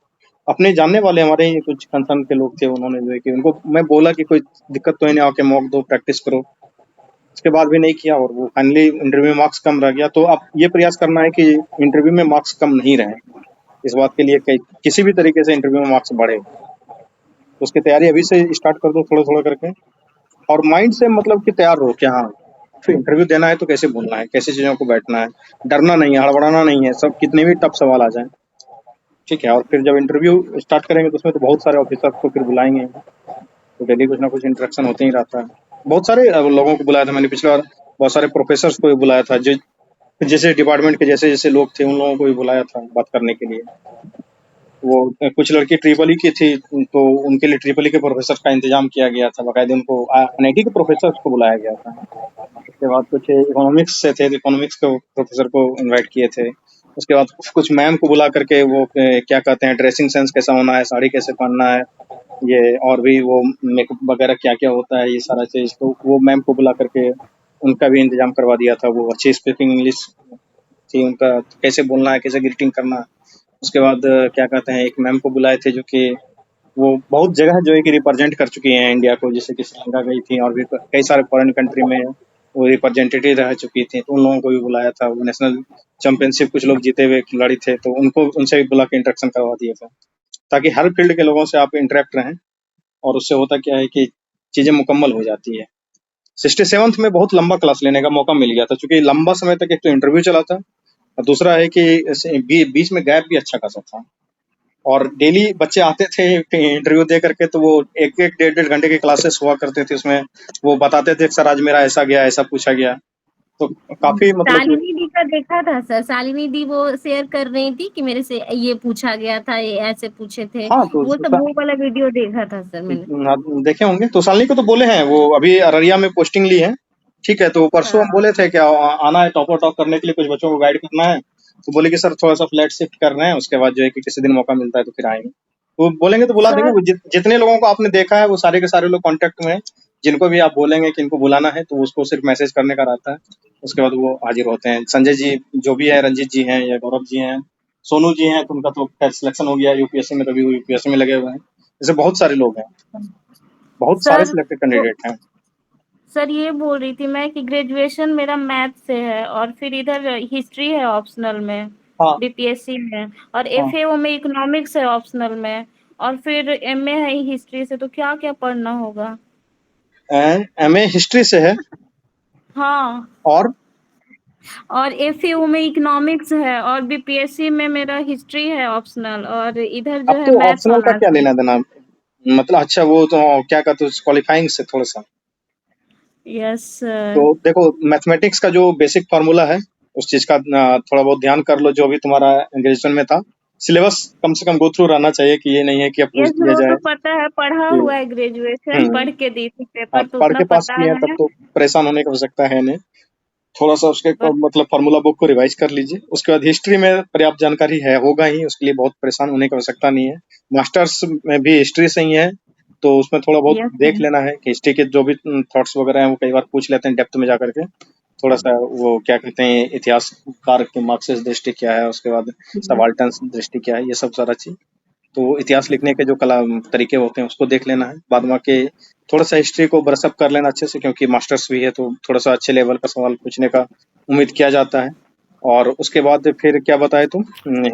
अपने जानने वाले हमारे ही कुछ कंसर्न के लोग थे, उन्होंने जो है कि उनको मैं बोला कि कोई दिक्कत तो है नहीं, आके मॉक दो, प्रैक्टिस करो। उसके बाद भी नहीं किया, और वो फाइनली इंटरव्यू में मार्क्स कम रह गया। तो अब ये प्रयास करना है कि इंटरव्यू में मार्क्स कम नहीं रहे। इस बात के लिए किसी भी तरीके से इंटरव्यू में मार्क्स बढ़े, तो उसकी तैयारी अभी से स्टार्ट कर दो, थोड़ा थोड़ा करके। और माइंड से मतलब कि तैयार रहो कि हाँ, फिर इंटरव्यू देना है तो कैसे बोलना है, कैसे चीजों को बैठना है। डरना नहीं है, हड़बड़ाना नहीं है, सब कितने भी टफ सवाल आ जाए। ठीक है, और फिर जब इंटरव्यू स्टार्ट करेंगे तो उसमें तो बहुत सारे ऑफिसर्स को फिर बुलाएंगे, तो डेली कुछ ना कुछ इंटरेक्शन होते ही रहता है। बहुत सारे लोगों को बुलाया था मैंने पिछले बार, बहुत सारे प्रोफेसर को भी बुलाया था, जो जैसे डिपार्टमेंट के जैसे जैसे लोग थे, उन लोगों को भी बुलाया था बात करने के लिए। वो कुछ लड़की ट्रिपल ई की थी, तो उनके लिए ट्रिपल ई के प्रोफेसर का इंतजाम किया गया था, बाकायदे उनको एनआईटी के प्रोफेसर को बुलाया गया था। उसके बाद कुछ इकोनॉमिक्स से थे, तो इकोनॉमिक्स के प्रोफेसर को इनवाइट किए थे। उसके बाद कुछ मैम को बुला करके वो क्या कहते हैं, ड्रेसिंग सेंस कैसा होना है, साड़ी कैसे पहनना है, ये और भी वो मेकअप वगैरह क्या क्या होता है, ये सारा चीज, तो वो मैम को बुला करके उनका भी इंतजाम करवा दिया था। वो अच्छी स्पीकिंग इंग्लिश थी उनका, कैसे बोलना है, कैसे ग्रीटिंग करना है। उसके बाद क्या कहते हैं, एक मैम को बुलाए थे जो कि वो बहुत जगह जो है कि रिप्रेजेंट कर चुकी हैं इंडिया को, जैसे कि श्रीलंका गई थी, और भी कई सारे फॉरेन कंट्री में वो रिप्रेजेंटेटिव रह चुकी थी, तो उन लोगों को भी बुलाया था। वो नेशनल चैंपियनशिप कुछ लोग जीते हुए खिलाड़ी थे, तो उनको उनसे भी बुला के इंटरेक्शन करवा दिया था, ताकि हर फील्ड के लोगों से आप इंटरेक्ट रहें। और उससे होता क्या है कि चीजें मुकम्मल हो जाती है। 67th में बहुत लंबा क्लास लेने का मौका मिल गया था, क्योंकि लंबा समय तक एक तो इंटरव्यू चला था, और दूसरा है कि बीच में गैप भी अच्छा खासा था। और डेली बच्चे आते थे इंटरव्यू दे करके, तो वो 1-1 डेढ़-डेढ़ घंटे की क्लासेस हुआ करते थे, उसमें वो बताते थे सर आज मेरा ऐसा गया, ऐसा पूछा गया। तो काफ़ी मतलब कि शालिनी दी का देखा था सर, शालिनी दी वो शेयर कर रही थी कि मेरे से ये पूछा गया था, ये ऐसे पूछे थे, हाँ, तो वो सब वो वाला वीडियो देखा था सर मैंने। देखे होंगे। तो शालिनी को तो बोले हैं, वो अभी अररिया में पोस्टिंग ली है, ठीक है। तो परसों हम हाँ बोले थे कि आना है टॉप करने के लिए, कुछ बच्चों को गाइड करना है। तो बोले कि सर थोड़ा सा फ्लैट शिफ्ट कर रहे हैं, उसके बाद जो है कि किसी दिन मौका मिलता है तो फिर आएंगे। तो बोलेंगे तो बुला देंगे। सर। वो जितने लोगों को आपने देखा है वो सारे के सारे लोग कांटेक्ट में हैं। जिनको भी आप बोलेंगे कि इनको बुलाना है तो उसको सिर्फ मैसेज करने का रहता है, उसके बाद वो हाजिर होते हैं। संजय जी जो भी है, रंजीत जी हैं या गौरव जी हैं, सोनू जी हैं, तो उनका तो खैर सिलेक्शन हो गया यूपीएससी में, तभी वो यूपीएससी में लगे हुए हैं। ऐसे बहुत सारे लोग हैं, बहुत सारे सर सिलेक्टेड वो कैंडिडेट हैं। सर ये बोल रही थी मैं कि ग्रेजुएशन मेरा मैथ से है और फिर इधर हिस्ट्री है ऑप्शनल में, हाँ, बीपीएससी में, और हाँ। एफएओ में इकोनॉमिक्स है ऑप्शनल में, और फिर एमए है हिस्ट्री से, तो क्या क्या पढ़ना होगा? एमए हिस्ट्री से है, हाँ, और और एफएओ में इकोनॉमिक्स है और बीपीएससी में मेरा हिस्ट्री है ऑप्शनल, और इधर जो है आपको मैथ्स ऑप्शनल का ऑनर्स क्या है। लेना देना? मतलब अच्छा, वो तो क्या कहते हैं क्वालिफाइंग से थोड़ा सा। यस तो सर। देखो, मैथमेटिक्स का जो बेसिक फार्मूला है उस चीज का थोड़ा बहुत ध्यान कर लो, जो भी तुम्हारा ग्रेजुएशन में था। सिलेबस कम से कम गो थ्रू रहना चाहिए, कि ये नहीं है कि अब पूछ यस दिया वो तो जाए पता है, पढ़ा कि हुआ है, ग्रेजुएशन हम्म पढ़ के दी थी पेपर, आप तो पढ़ उतना के पास पता किए हैं तब है। तो परेशान होने की आवश्यकता है नहीं। थोड़ा सा उसके पर मतलब फार्मूला बुक को रिवाइज कर लीजिए। उसके बाद हिस्ट्री में पर्याप्त जानकारी है होगा ही, उसके लिए बहुत परेशान होने की आवश्यकता नहीं है। मास्टर्स में भी हिस्ट्री से ही है, तो उसमें थोड़ा बहुत यस देख सर। लेना है कि हिस्ट्री के जो भी थॉट्स वगैरह हैं वो कई बार पूछ लेते हैं डेप्थ में जा करके। थोड़ा सा वो क्या कहते हैं, इतिहासकार के मार्क्सिस्ट दृष्टि क्या है, उसके बाद सबाल्टन दृष्टि क्या है, ये सब सारा चीज। तो इतिहास लिखने के जो कला तरीके होते हैं उसको देख लेना है। बाद में के थोड़ा सा हिस्ट्री को ब्रशअप कर लेना अच्छे से, क्योंकि मास्टर्स भी है तो थोड़ा सा अच्छे लेवल का सवाल पूछने का उम्मीद किया जाता है। और उसके बाद फिर क्या बताए तुम,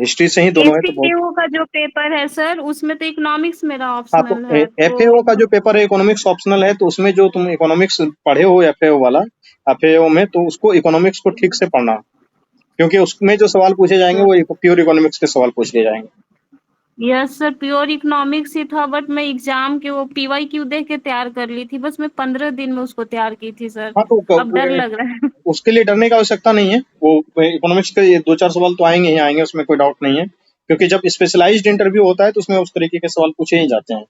हिस्ट्री से ही दोनों है तो बहुत। एफएओ का जो पेपर है सर, उसमें तो इकोनॉमिक्स मेरा हाँ, तो ऑप्शनल है, एफएओ का तो जो पेपर है इकोनॉमिक्स ऑप्शनल है, तो उसमें जो तुम इकोनॉमिक्स पढ़े हो एफएओ वाला, एफएओ में तो उसको इकोनॉमिक्स को ठीक से पढ़ना, क्योंकि उसमें जो सवाल पूछे जाएंगे वो प्योर इकोनॉमिक्स के सवाल पूछ लिए जाएंगे। यस सर, प्योर इकोनॉमिक्स ही था, बट मैं एग्जाम के वो पीवाई क्यू देख के तैयार कर ली थी, बस मैं 15 दिन में उसको तैयार की थी सर। हाँ, तो अब डर लग रहा है। उसके लिए डरने की आवश्यकता नहीं है। वो इकोनॉमिक्स के ये 2-4 सवाल तो आएंगे ही आएंगे, उसमें कोई डाउट नहीं है। क्योंकि जब स्पेशलाइज्ड इंटरव्यू होता है तो उसमें उस तरीके के सवाल पूछे ही जाते हैं।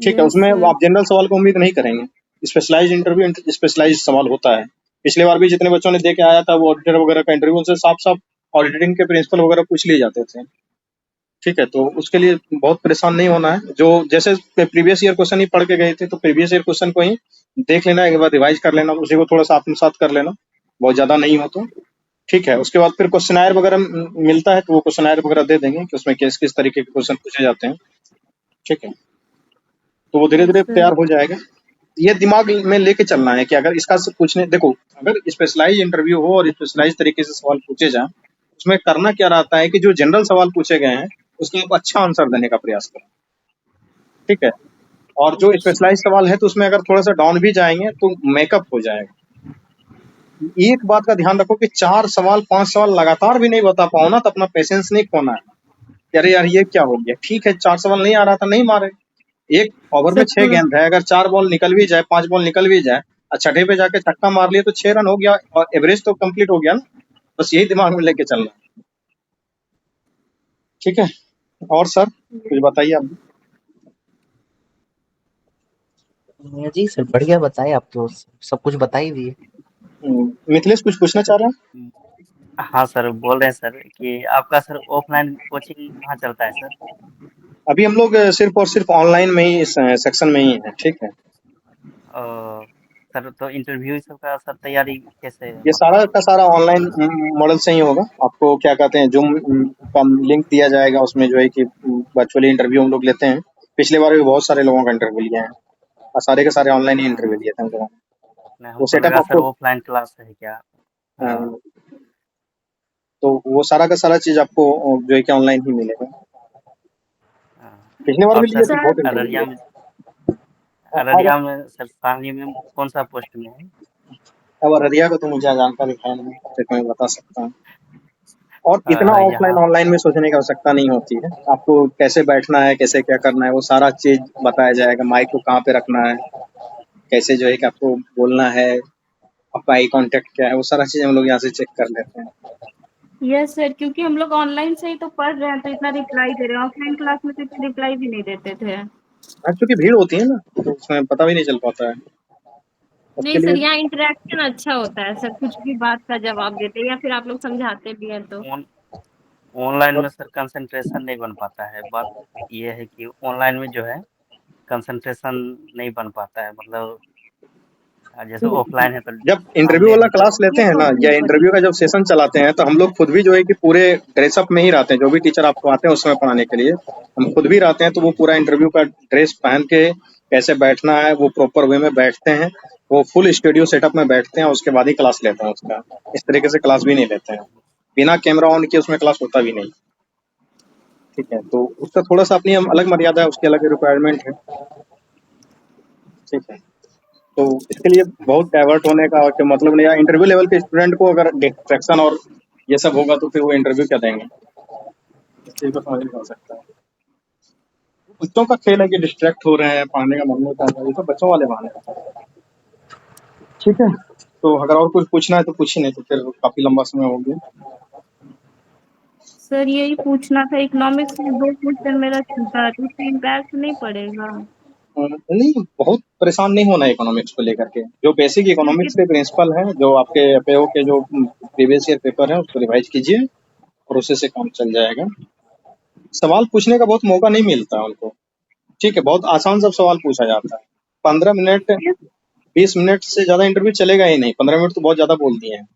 ठीक है, यस उसमें सर। आप जनरल सवाल को उम्मीद नहीं करेंगे। स्पेशलाइज्ड इंटरव्यू स्पेशलाइज्ड सवाल होता है। पिछले बार भी जितने बच्चों ने दे के आया था वो ऑडिटर वगैरह का इंटरव्यू, उनसे साफ साफ ऑडिटिंग के प्रिंसिपल वगैरह पूछ लिए जाते थे। ठीक है, तो उसके लिए बहुत परेशान नहीं होना है। जो जैसे प्रीवियस ईयर क्वेश्चन ही पढ़ के गए थे, तो प्रीवियस ईयर क्वेश्चन को ही देख लेना, एक बार रिवाइज कर लेना, उसी को थोड़ा सा आत्मसात कर लेना, बहुत ज्यादा नहीं हो तो। ठीक है, उसके बाद फिर क्वेश्चनायर वगैरह मिलता है, तो वो क्वेश्चनायर वगैरह दे देंगे कि उसमें किस किस तरीके के क्वेश्चन पूछे जाते हैं। ठीक है, तो वो धीरे धीरे यस सर। तैयार हो जाएगा। ये दिमाग में लेके चलना है कि अगर इसका से पूछने, देखो, अगर स्पेशलाइज इंटरव्यू हो और स्पेशलाइज तरीके से सवाल पूछे जाए, उसमें करना क्या रहता है कि जो जनरल सवाल पूछे गए हैं उसका आप अच्छा आंसर देने का प्रयास करें। ठीक है, और जो अच्छा स्पेशलाइज सवाल है तो उसमें अगर थोड़ा सा डाउन भी जाएंगे तो मेकअप हो जाएगा। एक बात का ध्यान रखो कि 4 सवाल 5 सवाल लगातार भी नहीं बता पाओ ना, तो अपना पेशेंस नहीं खोना है कि अरे यार ये क्या हो गया। ठीक है, 4 सवाल नहीं आ रहा था, नहीं मारे। एक ओवर में सर 6 गेंद है, अगर 4 बॉल निकल भी जाए, 5 बॉल निकल भी जाए, और छठे पे जाके छक्का मार लिया तो 6 रन हो गया, और एवरेज तो कंप्लीट हो गया ना। बस यही दिमाग में लेके चलना। ठीक है, और सर कुछ बताइए आप भी। जी सर, बढ़िया बताए, आप तो सब कुछ बता ही दिए। मिथिलेश कुछ पूछना चाह रहा है? हाँ सर, बोल रहे हैं सर कि आपका सर ऑफलाइन कोचिंग कहाँ चलता है सर? अभी हम लोग सिर्फ और सिर्फ ऑनलाइन में ही इस सेक्शन में ही है। ठीक है, सर तो इंटरव्यू सब का सर तैयारी कैसे ये होता सारा है? का सारा ऑनलाइन मॉडल से ही होगा। आपको क्या कहते हैं, जूम का लिंक दिया जाएगा, उसमें जो है कि वर्चुअली इंटरव्यू हम लोग लेते हैं। पिछले बार भी बहुत सारे लोगों का इंटरव्यू लिया है, और सारे के सारे ऑनलाइन ही इंटरव्यू लिए थे हम लोगों ने। नहीं, वो हमको सेटअप लगा सर आपको ऑफलाइन क्लास है क्या? अ, हाँ, तो वो सारा का सारा चीज आपको जो है कि ऑनलाइन ही मिलेगा। हाँ। पिछले बार और भी लिए सर थे, सर बहुत इंटरव्यू अररिया लिए में थे। अब अररिया में सर पानी में कौन सा पोस्ट में है? अब अररिया को तो मुझे जानकारी है नहीं, तो मैं बता सकता हूँ। और इतना ऑफलाइन यहाँ ऑनलाइन में सोचने की आवश्यकता नहीं होती है। आपको कैसे बैठना है, कैसे क्या करना है, वो सारा चीज बताया जाएगा। माइक को कहाँ पे रखना है, कैसे जो है कि आपको बोलना है, आपका आई कांटेक्ट क्या है, वो सारा चीज हम लोग यहाँ से चेक कर लेते हैं। यस सर, क्योंकि हम लोग ऑनलाइन से ही तो पढ़ रहे हैं तो इतना रिप्लाई दे रहे हैं, ऑफलाइन क्लास में तो इतना रिप्लाई भी नहीं देते थे। क्योंकि भीड़ होती है ना, तो उसमें पता भी नहीं चल पाता है उसके नहीं लिए। सर, यहाँ इंटरेक्शन अच्छा होता है सर, कुछ भी बात का जवाब देते हैं या फिर आप लोग समझाते भी हैं तो। ऑनलाइन में सर कंसंट्रेशन नहीं बन पाता है। बात ये है कि ऑनलाइन में जो है कंसंट्रेशन नहीं बन पाता है, मतलब जैसे ऑफलाइन है तो जब इंटरव्यू सामने वाला मतलब क्लास लेते ये हैं तो ना, या इंटरव्यू का जब सेशन चलाते हैं, तो हम लोग खुद भी जो है कि पूरे ड्रेसअप में ही रहते हैं। जो भी टीचर आपको आते हैं उस समय पढ़ाने के लिए, हम खुद भी रहते हैं। तो वो पूरा इंटरव्यू का ड्रेस पहन के कैसे बैठना है, वो प्रॉपर वे में बैठते हैं। वो फुल स्टूडियो सेटअप में बैठते हैं, उसके बाद ही क्लास लेते हैं उसका। इस तरीके से क्लास भी नहीं लेते हैं। बिना कैमरा ऑन किए उसमें क्लास होता भी नहीं। ठीक है, तो उसका थोड़ा सा अपनी अलग मर्यादा है, उसकी अलग रिक्वायरमेंट है। ठीक है, तो इसके लिए बहुत डाइवर्ट होने का और मतलब नहीं है। इंटरव्यू लेवल के स्टूडेंट को अगर डिस्ट्रैक्शन और ये सब होगा तो फिर वो इंटरव्यू क्या देंगे, इस चीज को समझ नहीं आ सकता है। बच्चों का खेल है कि डिस्ट्रैक्ट हो रहे हैं, पढ़ने का मन नहीं कर रहा है, ये सब बच्चों वाले बहाने हैं। ठीक है, तो अगर और कुछ पूछना है तो पूछिए, नहीं तो फिर काफी लंबा समय हो गया। सर यही पूछना था, इकोनॉमिक्स में 2 क्वेश्चन मेरा छूटा है तो उससे इम्पैक्ट नहीं पड़ेगा? नहीं, बहुत परेशान नहीं होना है इकोनॉमिक्स को लेकर के। जो बेसिक इकोनॉमिक्स के प्रिंसिपल हैं, जो आपके एफएओ के जो प्रीवियस ईयर पेपर है, उसको रिवाइज कीजिए और उसी से काम चल जाएगा। सवाल पूछने का बहुत मौका नहीं मिलता है उनको। ठीक है, बहुत आसान सब सवाल पूछा जाता है। 15 मिनट 20 मिनट से ज्यादा इंटरव्यू चलेगा ही नहीं। 15 मिनट तो बहुत ज्यादा बोल दिए हैं।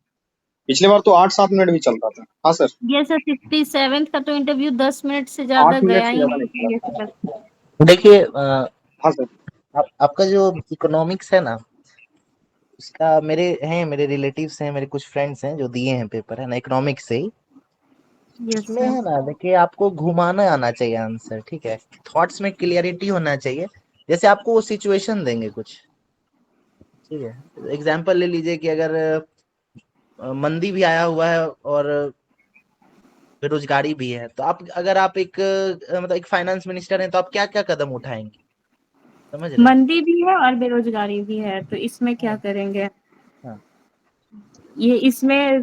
पिछले बार तो 8-7 मिनट भी चलता था। हाँ सर, ये सर 67 का तो इंटरव्यू 10 मिनट से 8 ज्यादा मिनट गया से ही ज्यादा नहीं नहीं था ये चला था। सब। देखिए हाँ सर। आपका जो इकोनॉमिक्स है ना, उसका मेरे रिलेटिव्स हैं, मेरे कुछ फ्रेंड्स हैं जो दिए हैं पेपर, है ना, इकोनॉमिक्स से ही। यस उसमें सर। है ना, देखिए आपको घुमाना आना चाहिए आंसर, ठीक है। थॉट्स में क्लियरिटी होना चाहिए। जैसे आपको वो सिचुएशन देंगे कुछ, ठीक है। एग्जाम्पल ले लीजिए कि अगर मंदी भी आया हुआ है और बेरोजगारी भी है, तो आप अगर आप एक मतलब एक फाइनेंस मिनिस्टर हैं, तो आप क्या क्या कदम उठाएंगे, समझ रहे हैं? मंदी भी है और बेरोजगारी भी है तो इसमें क्या हाँ करेंगे? हाँ। ये इसमें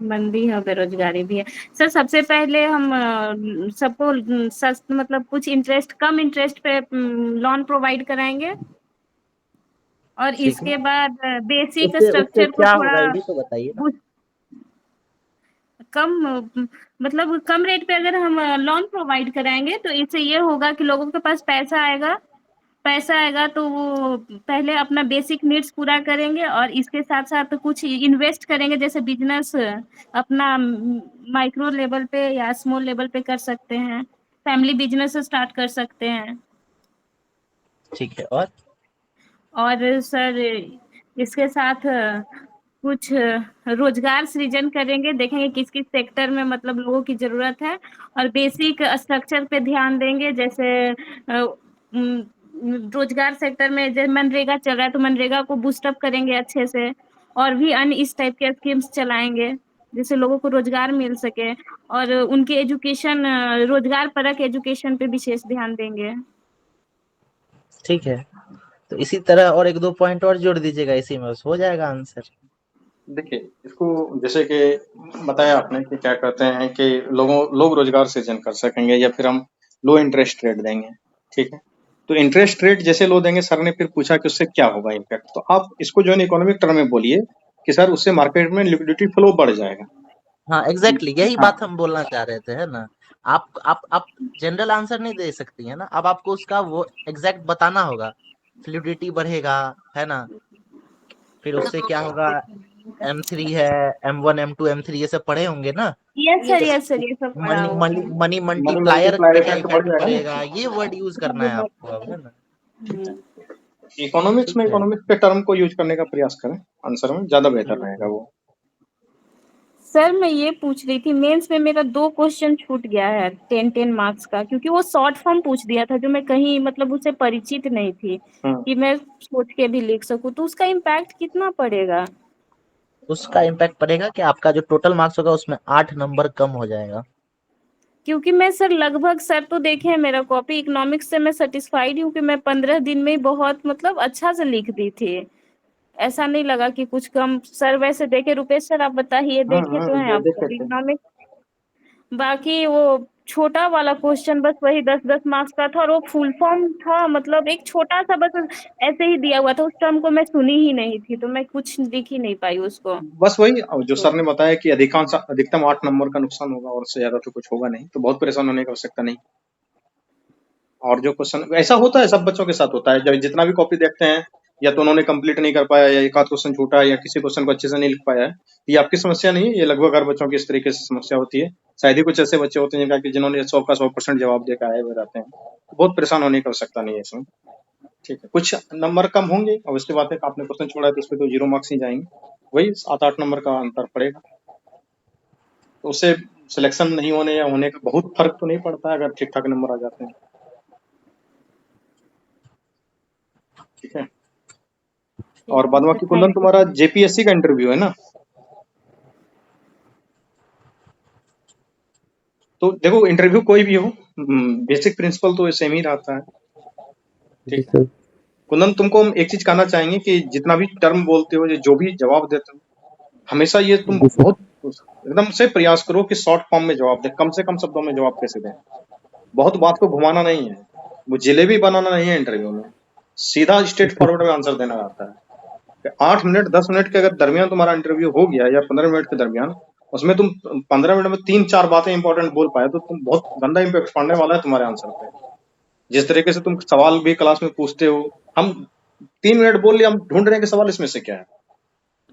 मंदी है बेरोजगारी भी है। सर सबसे पहले हम सबको मतलब कुछ इंटरेस्ट कम इंटरेस्ट पे लोन प्रोवाइड कराएंगे और ठीक है, इसके बाद बेसिक उससे उससे स्ट्रक्चर को क्या होगा थोड़ा ये भी तो बताइए ना। कम मतलब कम रेट पे अगर हम लोन प्रोवाइड कराएंगे तो इससे ये होगा कि लोगों के पास पैसा आएगा तो वो पहले अपना बेसिक नीड्स पूरा करेंगे और इसके साथ साथ कुछ इन्वेस्ट करेंगे, जैसे बिजनेस अपना माइक्रो लेवल पे या स्मॉल लेवल पे कर सकते हैं, फैमिली बिजनेस स्टार्ट कर सकते हैं। ठीक है, और सर इसके साथ कुछ रोजगार सृजन करेंगे, देखेंगे किस किस सेक्टर में मतलब लोगों की जरूरत है और बेसिक स्ट्रक्चर पे ध्यान देंगे। जैसे रोजगार सेक्टर में जैसे मनरेगा चल रहा है तो मनरेगा को बूस्टअप करेंगे अच्छे से और भी अन्य इस टाइप के स्कीम्स चलाएंगे जिससे लोगों को रोजगार मिल सके और उनके एजुकेशन रोजगार परक एजुकेशन पे विशेष ध्यान देंगे। ठीक है। तो इसी तरह और एक दो पॉइंट और जोड़ दीजिएगा, इसी में बस हो जाएगा आंसर। देखिए, इसको जैसे कि बताया आपने कि क्या कहते हैं कि लोग रोजगार सृजन कर सकेंगे, या फिर हम लो इंटरेस्ट रेट देंगे। ठीक है, तो इंटरेस्ट रेट जैसे लो देंगे, सर ने फिर पूछा कि उससे क्या होगा इम्पैक्ट। तो आप इसको जो है इकोनॉमिक टर्म में बोलिए कि सर उससे मार्केट में लिक्विडिटी फ्लो बढ़ जाएगा। हाँ एग्जैक्टली, यही हाँ, बात हम बोलना चाह रहे थे, है ना। आप जनरल आंसर नहीं दे सकती है ना, अब आपको उसका वो एग्जैक्ट बताना होगा। फ्लूइडिटी बढ़ेगा, है ना, फिर उससे क्या होगा। M3 है, M1 M2 M3 ये सब पढ़े होंगे ना। यस सर ये सब पढ़ा मनी हुआ मनी है। मनी मनी मल्टीप्लायर मल्टीप्लायर का इफेक्ट बढ़ इफेक्ट जाएगा बढ़ेगा, ना। ये वर्ड यूज करना है आपको अब, है ना। इकोनॉमिक्स ठीक में है। इकोनॉमिक्स के टर्म को यूज करने का प्रयास करें, आंसर में ज्यादा बेहतर रहेगा वो। सर मैं ये पूछ रही थी, मेंस में मेरा 2 क्वेश्चन छूट गया है 10 मार्क्स का, क्योंकि वो शॉर्ट फॉर्म पूछ दिया था जो मैं कहीं मतलब उससे परिचित नहीं थी हम्म। कि मैं सोच के भी लिख सकूं, तो उसका इम्पैक्ट कितना पड़ेगा? उसका इम्पैक्ट पड़ेगा कि आपका जो टोटल मार्क्स होगा उसमें 8 नंबर कम हो जाएगा। क्योंकि मैं सर लगभग सर तो देखे हैं मेरा कॉपी, इकोनॉमिक्स से मैं सेटिस्फाइड हूँ कि मैं 15 दिन में ही बहुत मतलब अच्छा से लिख दी थी। ऐसा नहीं लगा कि कुछ कम। सर वैसे देखे, रुपेश सर आप बताइए, देखे तो हैं आप देखे सर थे। इकोनॉमिक्स? बाकी वो छोटा वाला क्वेश्चन बस वही 10-10 मार्क्स का था, और वो फुल फॉर्म था, मतलब एक छोटा सा बस ऐसे ही दिया हुआ था। उस टर्म को मैं सुनी ही नहीं थी, तो मैं कुछ लिख ही नहीं पाई उसको। बस वही जो तो सर ने बताया कि अधिकतम 8 नंबर का नुकसान होगा और उससे ज्यादा तो कुछ होगा नहीं, तो बहुत परेशान होने की आवश्यकता नहीं। और जो क्वेश्चन ऐसा होता है, सब बच्चों के साथ होता है, जब जितना भी कॉपी देखते हैं, या तो उन्होंने कंप्लीट नहीं कर पाया, या एक आध क्वेश्चन छूटा है, या किसी क्वेश्चन को अच्छे से नहीं लिख पाया है। ये आपकी समस्या नहीं है, ये लगभग हर बच्चों की इस तरीके से समस्या होती है। शायद ही कुछ ऐसे बच्चे होते हैं जिनका कि जिन्होंने 100 का 100% जवाब दे के आए हुए रहते हैं। बहुत परेशान होने की आवश्यकता नहीं है इसमें। ठीक है, कुछ नंबर कम होंगे, और उसके बाद आपने क्वेश्चन छोड़ा है तो उसमें तो 0 मार्क्स ही जाएंगे, वही 7-8 नंबर का अंतर पड़ेगा। तो उससे सिलेक्शन नहीं होने या होने का बहुत फर्क तो नहीं पड़ता है, अगर ठीक ठाक नंबर आ जाते हैं। ठीक है। और बाद सर बाकी कुंदन, थैंक यू तुम्हारा सर। जेपीएससी का इंटरव्यू है ना? तो देखो, इंटरव्यू कोई भी हो, बेसिक प्रिंसिपल तो सेम ही रहता है। जी ठीक है सर। कुंदन, तुमको हम एक चीज कहना चाहेंगे कि जितना भी टर्म बोलते हो, जो भी जवाब देते हो, हमेशा ये तुम जी सर। बहुत एकदम से प्रयास करो कि शॉर्ट फॉर्म में जवाब दे, कम से कम शब्दों में जवाब कैसे दें। बहुत बात को घुमाना नहीं है, वो जिलेबी बनाना नहीं है इंटरव्यू में, सीधा स्ट्रेट ओके फॉरवर्ड में आंसर देना रहता है। 8 मिनट 10 मिनट के अगर दरमियान तुम्हारा इंटरव्यू हो गया, या 15 मिनट के दरमियान, उसमें तुम 15 मिनट में 3-4 बातें इंपॉर्टेंट बोल पाए, तो तुम बहुत गंदा इम्पैक्ट पड़ने वाला है तुम्हारे आंसर पे। जिस तरीके से तुम सवाल भी क्लास में पूछते हो, हम 3 मिनट बोल लिया, हम ढूंढ रहे हैं कि सवाल इसमें से क्या है।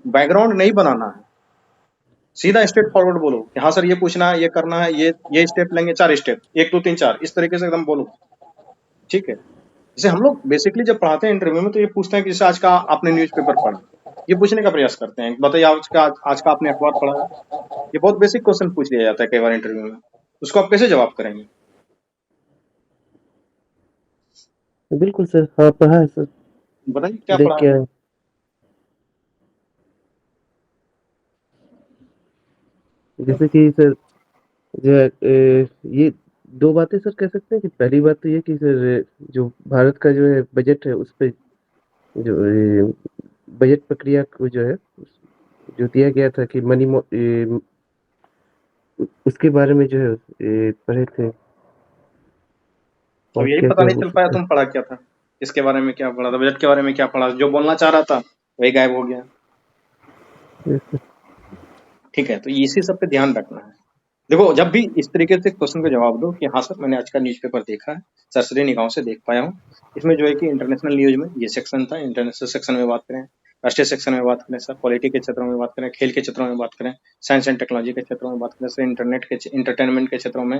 बैकग्राउंड नहीं बनाना है, सीधा स्ट्रेट फॉरवर्ड बोलो कि हाँ सर ये पूछना है, ये करना है, ये स्टेप लेंगे, 4 स्टेप, 1 2 3 4, इस तरीके से एकदम बोलो। ठीक है। जैसे हम लोग बेसिकली जब पढ़ाते हैं इंटरव्यू में, तो ये पूछते हैं कि जैसे आज का आपने न्यूज़पेपर पढ़ा, ये पूछने का प्रयास करते हैं, बताइए आज का आपने अखबार पढ़ा है। ये बहुत बेसिक क्वेश्चन पूछ लिया जाता है कई बार इंटरव्यू में, उसको आप कैसे जवाब करेंगे? बिल्कुल सर, हाँ पढ़ा है सर, बताइए क्या देख पढ़ा के है? आए। जैसे कि सर जो है ये दो बातें सर कह सकते हैं कि पहली बात तो ये कि सर जो भारत का जो है बजट है उस पे जो बजट प्रक्रिया को जो है जो दिया गया था कि उसके बारे में जो है पढ़े थे। अब और यही क्या पता क्या नहीं बोल चल पाया सकते तुम पढ़ा क्या था, इसके बारे में क्या पढ़ा था, बजट के बारे में क्या पढ़ा, जो बोलना चाह रहा था वही गायब हो गया। हैं। ठीक है, तो इसी सब पे ध्यान रखना है। देखो, जब भी इस तरीके से क्वेश्चन का जवाब दो कि हाँ सर मैंने आज का न्यूज़पेपर देखा है, सरसरी निगाहों से देख पाया हूँ, इसमें जो है कि इंटरनेशनल न्यूज में ये सेक्शन था, इंटरनेशनल सेक्शन में बात करें, राष्ट्रीय सेक्शन में बात करें सर, पॉलिटी के क्षेत्रों में बात करें, खेल के क्षेत्रों में बात करें, साइंस एंड टेक्नोलॉजी के क्षेत्रों में बात करें सर, इंटरनेट के इंटरटेनमेंट के क्षेत्रों में।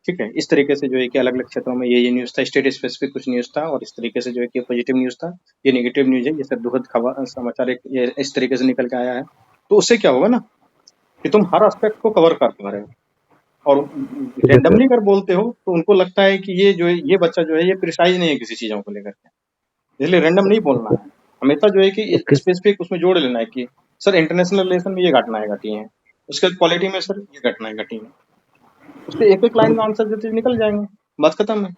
ठीक है, इस तरीके से जो है कि अलग अलग क्षेत्रों में ये न्यूज था, स्टेट स्पेसिफिक कुछ न्यूज था, और इस तरीके से जो है कि पॉजिटिव न्यूज था, ये नेगेटिव न्यूज है, ये सर दुखद खबर समाचार ये इस तरीके से निकल के आया है। तो उससे क्या होगा ना कि तुम हर एस्पेक्ट को कवर कर पा रहे हो। और ठीक है सर। रैंडमली अगर बोलते हो तो उनको लगता है कि ये जो है, ये बच्चा जो है ये प्रिसाइज नहीं है किसी चीजों को लेकर के, इसलिए रैंडम नहीं बोलना है। हमेशा जो है कि ओके स्पेसिफिक उसमें जोड़ लेना है कि सर इंटरनेशनल रिलेशन में ये घटनाएं घटी हैं, उसके बाद पॉलिटी में सर ये घटनाएं घटी हैं, उसके एक एक लाइन में आंसर देते निकल जाएंगे, बात खत्म है।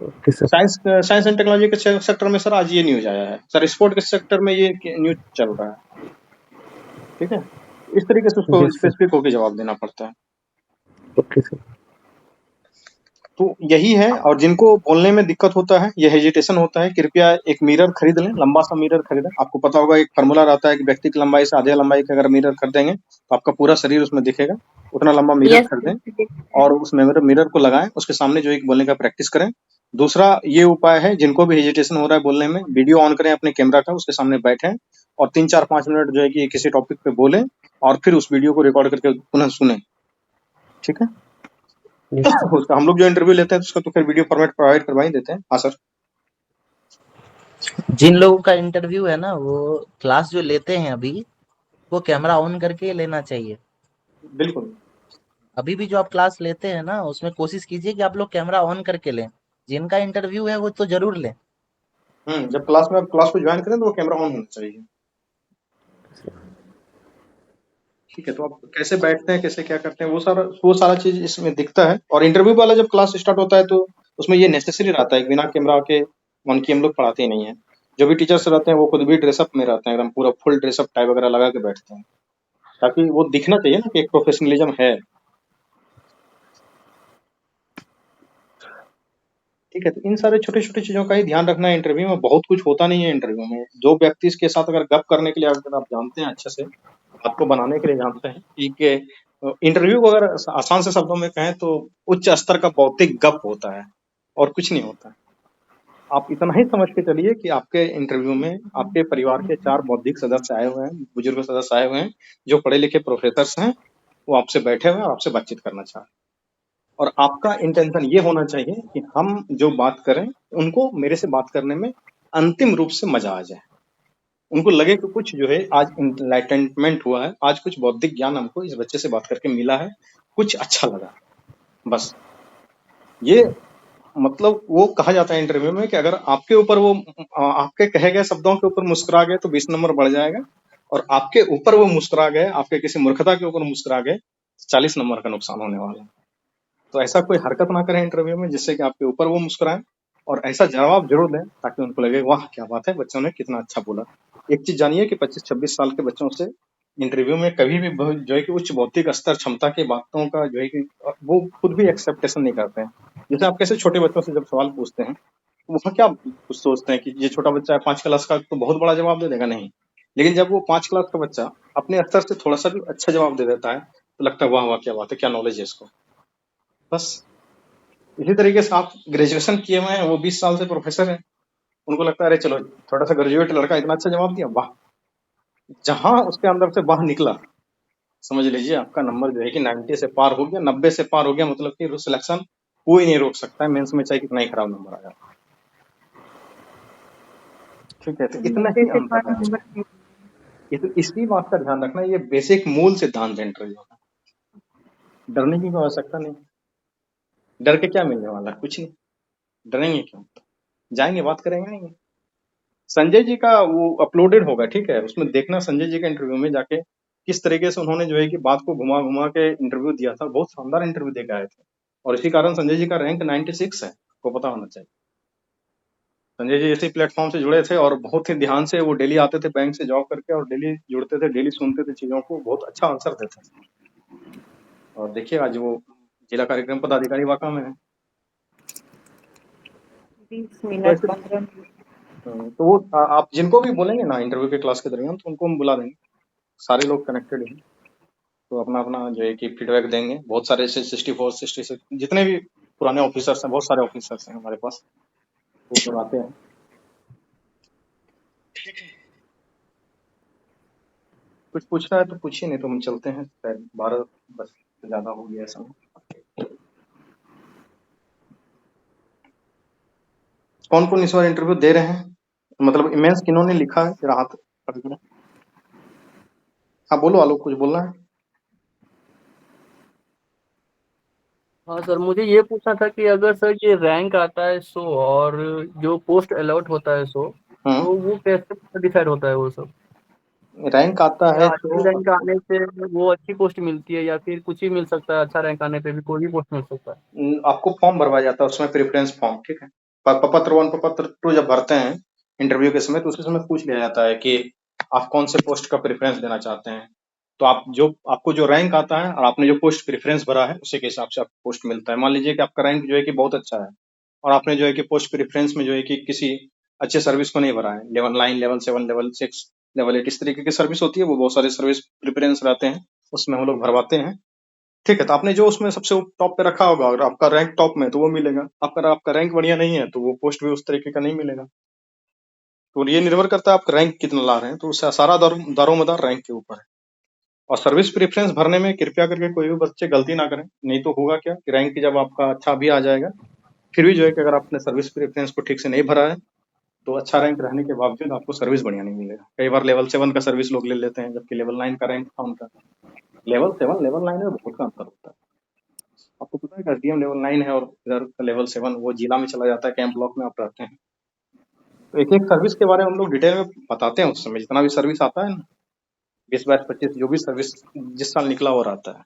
Okay sir. Science and technology के सेक्टर में सर आज ये न्यूज आया है, सर स्पोर्ट के सेक्टर में ये न्यूज चल रहा है। ठीक है, इस तरीके से उसको जी सर। स्पेसिफिक होकर जवाब देना पड़ता है। Okay sir. तो यही है, और जिनको बोलने में दिक्कत होता है, ये हेजिटेशन होता है, कृपया एक मिरर खरीद लें, लंबा सा मिरर खरीदें। आपको पता होगा एक फार्मूला रहता है कि व्यक्ति की लंबाई से आधे लंबाई का अगर मिरर खरीदेंगे तो आपका पूरा शरीर उसमें दिखेगा, उतना लंबा मिरर यस खरीदें सर। और उस मिरर को लगाएं, उसके सामने जो है कि बोलने का प्रैक्टिस करें। दूसरा ये उपाय है, जिनको भी हेजिटेशन हो रहा है बोलने में, वीडियो ऑन करें अपने कैमरा का, उसके सामने बैठें और 3 4 5 मिनट जो है कि किसी टॉपिक पे बोलें, और फिर उस वीडियो को रिकॉर्ड करके पुनः सुने। ठीक है। Yes sir. उसका हम लोग जो इंटरव्यू लेते हैं तो उसका तो फिर वीडियो फॉर्मेट प्रोवाइड करवा ही देते हैं। हाँ सर। जिन लोगों का इंटरव्यू है ना, वो क्लास जो लेते हैं अभी, वो कैमरा ऑन करके लेना चाहिए। बिल्कुल। अभी भी जो आप क्लास लेते हैं ना, उसमें कोशिश कीजिए कि आप लोग कैमरा ऑन करके लें। जिनका इंटरव्यू है वो तो जरूर लें। जब क्लास में आप क्लास को ज्वाइन करें तो वो कैमरा ऑन होना चाहिए। ठीक है, तो आप कैसे बैठते हैं, कैसे क्या करते हैं, वो सारा चीज इसमें दिखता है। और इंटरव्यू वाला जब क्लास स्टार्ट होता है तो उसमें ये नेसेसरी रहता है कि बिना कैमरा के ऑन की हम लोग पढ़ाते ही नहीं है। जो भी टीचर्स रहते हैं वो खुद भी ड्रेसअप में रहते हैं, एकदम पूरा फुल ड्रेसअप टाई वगैरह लगा के बैठते हैं, ताकि वो दिखना चाहिए ना कि एक प्रोफेशनलिज्म है। ठीक है, तो इन सारे छोटे छोटे चीजों का ही ध्यान रखना है। इंटरव्यू में बहुत कुछ होता नहीं है। इंटरव्यू में जो व्यक्ति इसके साथ अगर गप करने के लिए अगर आप जानते हैं अच्छे से, बात को बनाने के लिए जानते हैं, कि इंटरव्यू को अगर आसान से शब्दों में कहें तो उच्च स्तर का बौद्धिक गप होता है और कुछ नहीं होता है। आप इतना ही समझ के चलिए कि आपके इंटरव्यू में आपके परिवार के 4 बौद्धिक सदस्य आए हुए हैं, बुजुर्ग सदस्य आए हुए हैं, जो पढ़े लिखे प्रोफेसर्स हैं। वो आपसे बैठे हुए हैं और आपसे बातचीत करना चाह रहे हैं। और आपका इंटेंशन ये होना चाहिए कि हम जो बात करें उनको मेरे से बात करने में अंतिम रूप से मजा आ जाए। उनको लगे कि कुछ जो है आज इनलाइटमेंट हुआ है, आज कुछ बौद्धिक ज्ञान हमको इस बच्चे से बात करके मिला है, कुछ अच्छा लगा। बस ये मतलब वो कहा जाता है इंटरव्यू में कि अगर आपके ऊपर वो आपके कहे गए शब्दों के ऊपर मुस्कुरा गए तो 20 नंबर बढ़ जाएगा, और आपके ऊपर वो मुस्कुरा गए, आपके किसी मूर्खता के ऊपर मुस्कुरा गए, 40 नंबर का नुकसान होने वाला है। तो ऐसा कोई हरकत ना करें इंटरव्यू में जिससे कि आपके ऊपर वो मुस्कुराए, और ऐसा जवाब जरूर दें ताकि उनको लगे वाह क्या बात है, बच्चों ने कितना अच्छा बोला। एक चीज जानिए कि 25-26 साल के बच्चों से इंटरव्यू में कभी भी जो है कि उच्च बौद्धिक स्तर क्षमता की बातों का जो है कि वो खुद भी एक्सेप्टेशन नहीं करते हैं। जैसे आप कैसे छोटे बच्चों से जब सवाल पूछते हैं तो वहाँ क्या कुछ सोचते हैं कि ये छोटा बच्चा है 5 क्लास का तो बहुत बड़ा जवाब दे देगा, नहीं। लेकिन जब वो 5 क्लास का बच्चा अपने स्तर से थोड़ा सा भी अच्छा जवाब दे देता है तो लगता है वाह वाह क्या बात है, क्या नॉलेज है इसको। बस इसी तरीके से आप ग्रेजुएशन किए हुए हैं, वो 20 साल से प्रोफेसर है, उनको लगता है अरे चलो थोड़ा सा ग्रेजुएट लड़का इतना अच्छा जवाब दिया, वाह। जहां उसके अंदर से वाह निकला, समझ लीजिए आपका नंबर जो है कि 90 से पार हो गया, 90 से पार हो गया, मतलब कि सिलेक्शन कोई नहीं रोक सकता है, मेंस में चाहे कितना ही खराब नंबर आया। ठीक है, तो इतना 90 ही से अंतर 5 है। नंबर। ये तो इसी बात का ध्यान रखना, ये बेसिक मूल सिद्धांत है इंटरव्यू का। डरने की कोई आवश्यकता नहीं। डर के क्या मिलने वाला है, कुछ नहीं। डरेंगे क्यों, जाएंगे बात करेंगे आएंगे। संजय जी का वो अपलोडेड होगा, ठीक है, उसमें देखना संजय जी का इंटरव्यू में जाके किस तरीके से उन्होंने जो है कि बात को घुमा घुमा के इंटरव्यू दिया था। बहुत शानदार इंटरव्यू दे के आए थे, और इसी कारण संजय जी का रैंक 96 है, को पता होना चाहिए। संजय जी इसी प्लेटफॉर्म से जुड़े थे और बहुत ही ध्यान से वो डेली आते थे बैंक से जॉब करके, और डेली जुड़ते थे, डेली सुनते थे चीजों को, बहुत अच्छा आंसर देते थे। और देखिए आज वो जिला कार्यक्रम पदाधिकारी वाका में है। 20 तो मिनट ऐसे 15 मिनट। तो वो आप जिनको भी बोलेंगे ना इंटरव्यू के क्लास के दरमियान तो उनको हम बुला देंगे, सारे लोग कनेक्टेड हैं। तो अपना अपना जो है कि फीडबैक देंगे। बहुत सारे 64 66 जितने भी पुराने ऑफिसर्स हैं, बहुत सारे ऑफिसर्स हैं हमारे पास, वो सब आते हैं। ठीक है, कुछ पूछना है तो पूछिए, नहीं तो हम चलते हैं, शायद 12 बस से ज्यादा हो गया समय। कौन कौन इस बार इंटरव्यू दे रहे हैं, मतलब इमेंस किन्होंने लिखा है, जरा हाथ पकड़ के। हाँ बोलो आलोक, कुछ बोलना है। हाँ सर, मुझे ये पूछना था कि अगर सर ये रैंक आता है सो और जो पोस्ट अलॉट होता है सो, तो वो कैसे डिसाइड होता है वो सब? रैंक आता या है अच्छी तो रैंक आने से वो अच्छी पोस्ट मिलती है, या फिर कुछ ही मिल सकता है, अच्छा रैंक आने पे भी कोई भी पोस्ट मिल सकता है? आपको फॉर्म भरवाया जाता है, उसमें प्रेफरेंस फॉर्म, ठीक है। प्रपत्र 1 प्रपत्र 2 जब भरते हैं इंटरव्यू के समय, तो उसी समय पूछ लिया जाता है कि आप कौन से पोस्ट का प्रेफरेंस देना चाहते हैं। तो आपको जो रैंक आता है और आपने जो पोस्ट प्रेफरेंस भरा है उसी के हिसाब से आपको पोस्ट मिलता है। मान लीजिए कि आपका रैंक जो है कि बहुत अच्छा है और आपने जो है कि पोस्ट प्रेफरेंस में जो है कि किसी अच्छे सर्विस को नहीं भरा है, लेवल 9, लेवल 7, लेवल 6, लेवल 8, इस तरीके की सर्विस होती है, वो बहुत सारे सर्विस प्रेफरेंस रहते हैं, उसमें हम लोग भरवाते हैं। ठीक है, तो आपने जो उसमें सबसे टॉप पे रखा होगा, अगर आपका रैंक टॉप में है तो वो मिलेगा, अगर आपका रैंक बढ़िया नहीं है तो वो पोस्ट भी उस तरीके का नहीं मिलेगा। तो ये निर्भर करता है आप रैंक कितना ला रहे हैं, तो उससे सारा दारोमदार रैंक के ऊपर है। और सर्विस प्रेफरेंस भरने में कृपया करके कोई भी बच्चे गलती ना करें, नहीं तो होगा क्या कि रैंक जब आपका अच्छा भी आ जाएगा, फिर भी जो है कि अगर आपने सर्विस प्रेफरेंस को ठीक से नहीं भरा है तो अच्छा रैंक रहने के बावजूद आपको सर्विस बढ़िया नहीं मिलेगा। कई बार लेवल 7 का सर्विस लोग ले लेते हैं जबकि लेवल 9 का रैंक था उनका। लेवल 7 लेवल 9 में बहुत का अंतर होता है। आपको पता है कि एसडीएम लेवल 9 है और इधर का लेवल 7 वो जिला में चला जाता है, कैंप ब्लॉक में आप रहते हैं। तो एक एक सर्विस के बारे में हम लोग डिटेल में बताते हैं उस समय, जितना भी सर्विस आता है ना 20, 22, 25 जो भी सर्विस जिस साल निकला वो रहता है।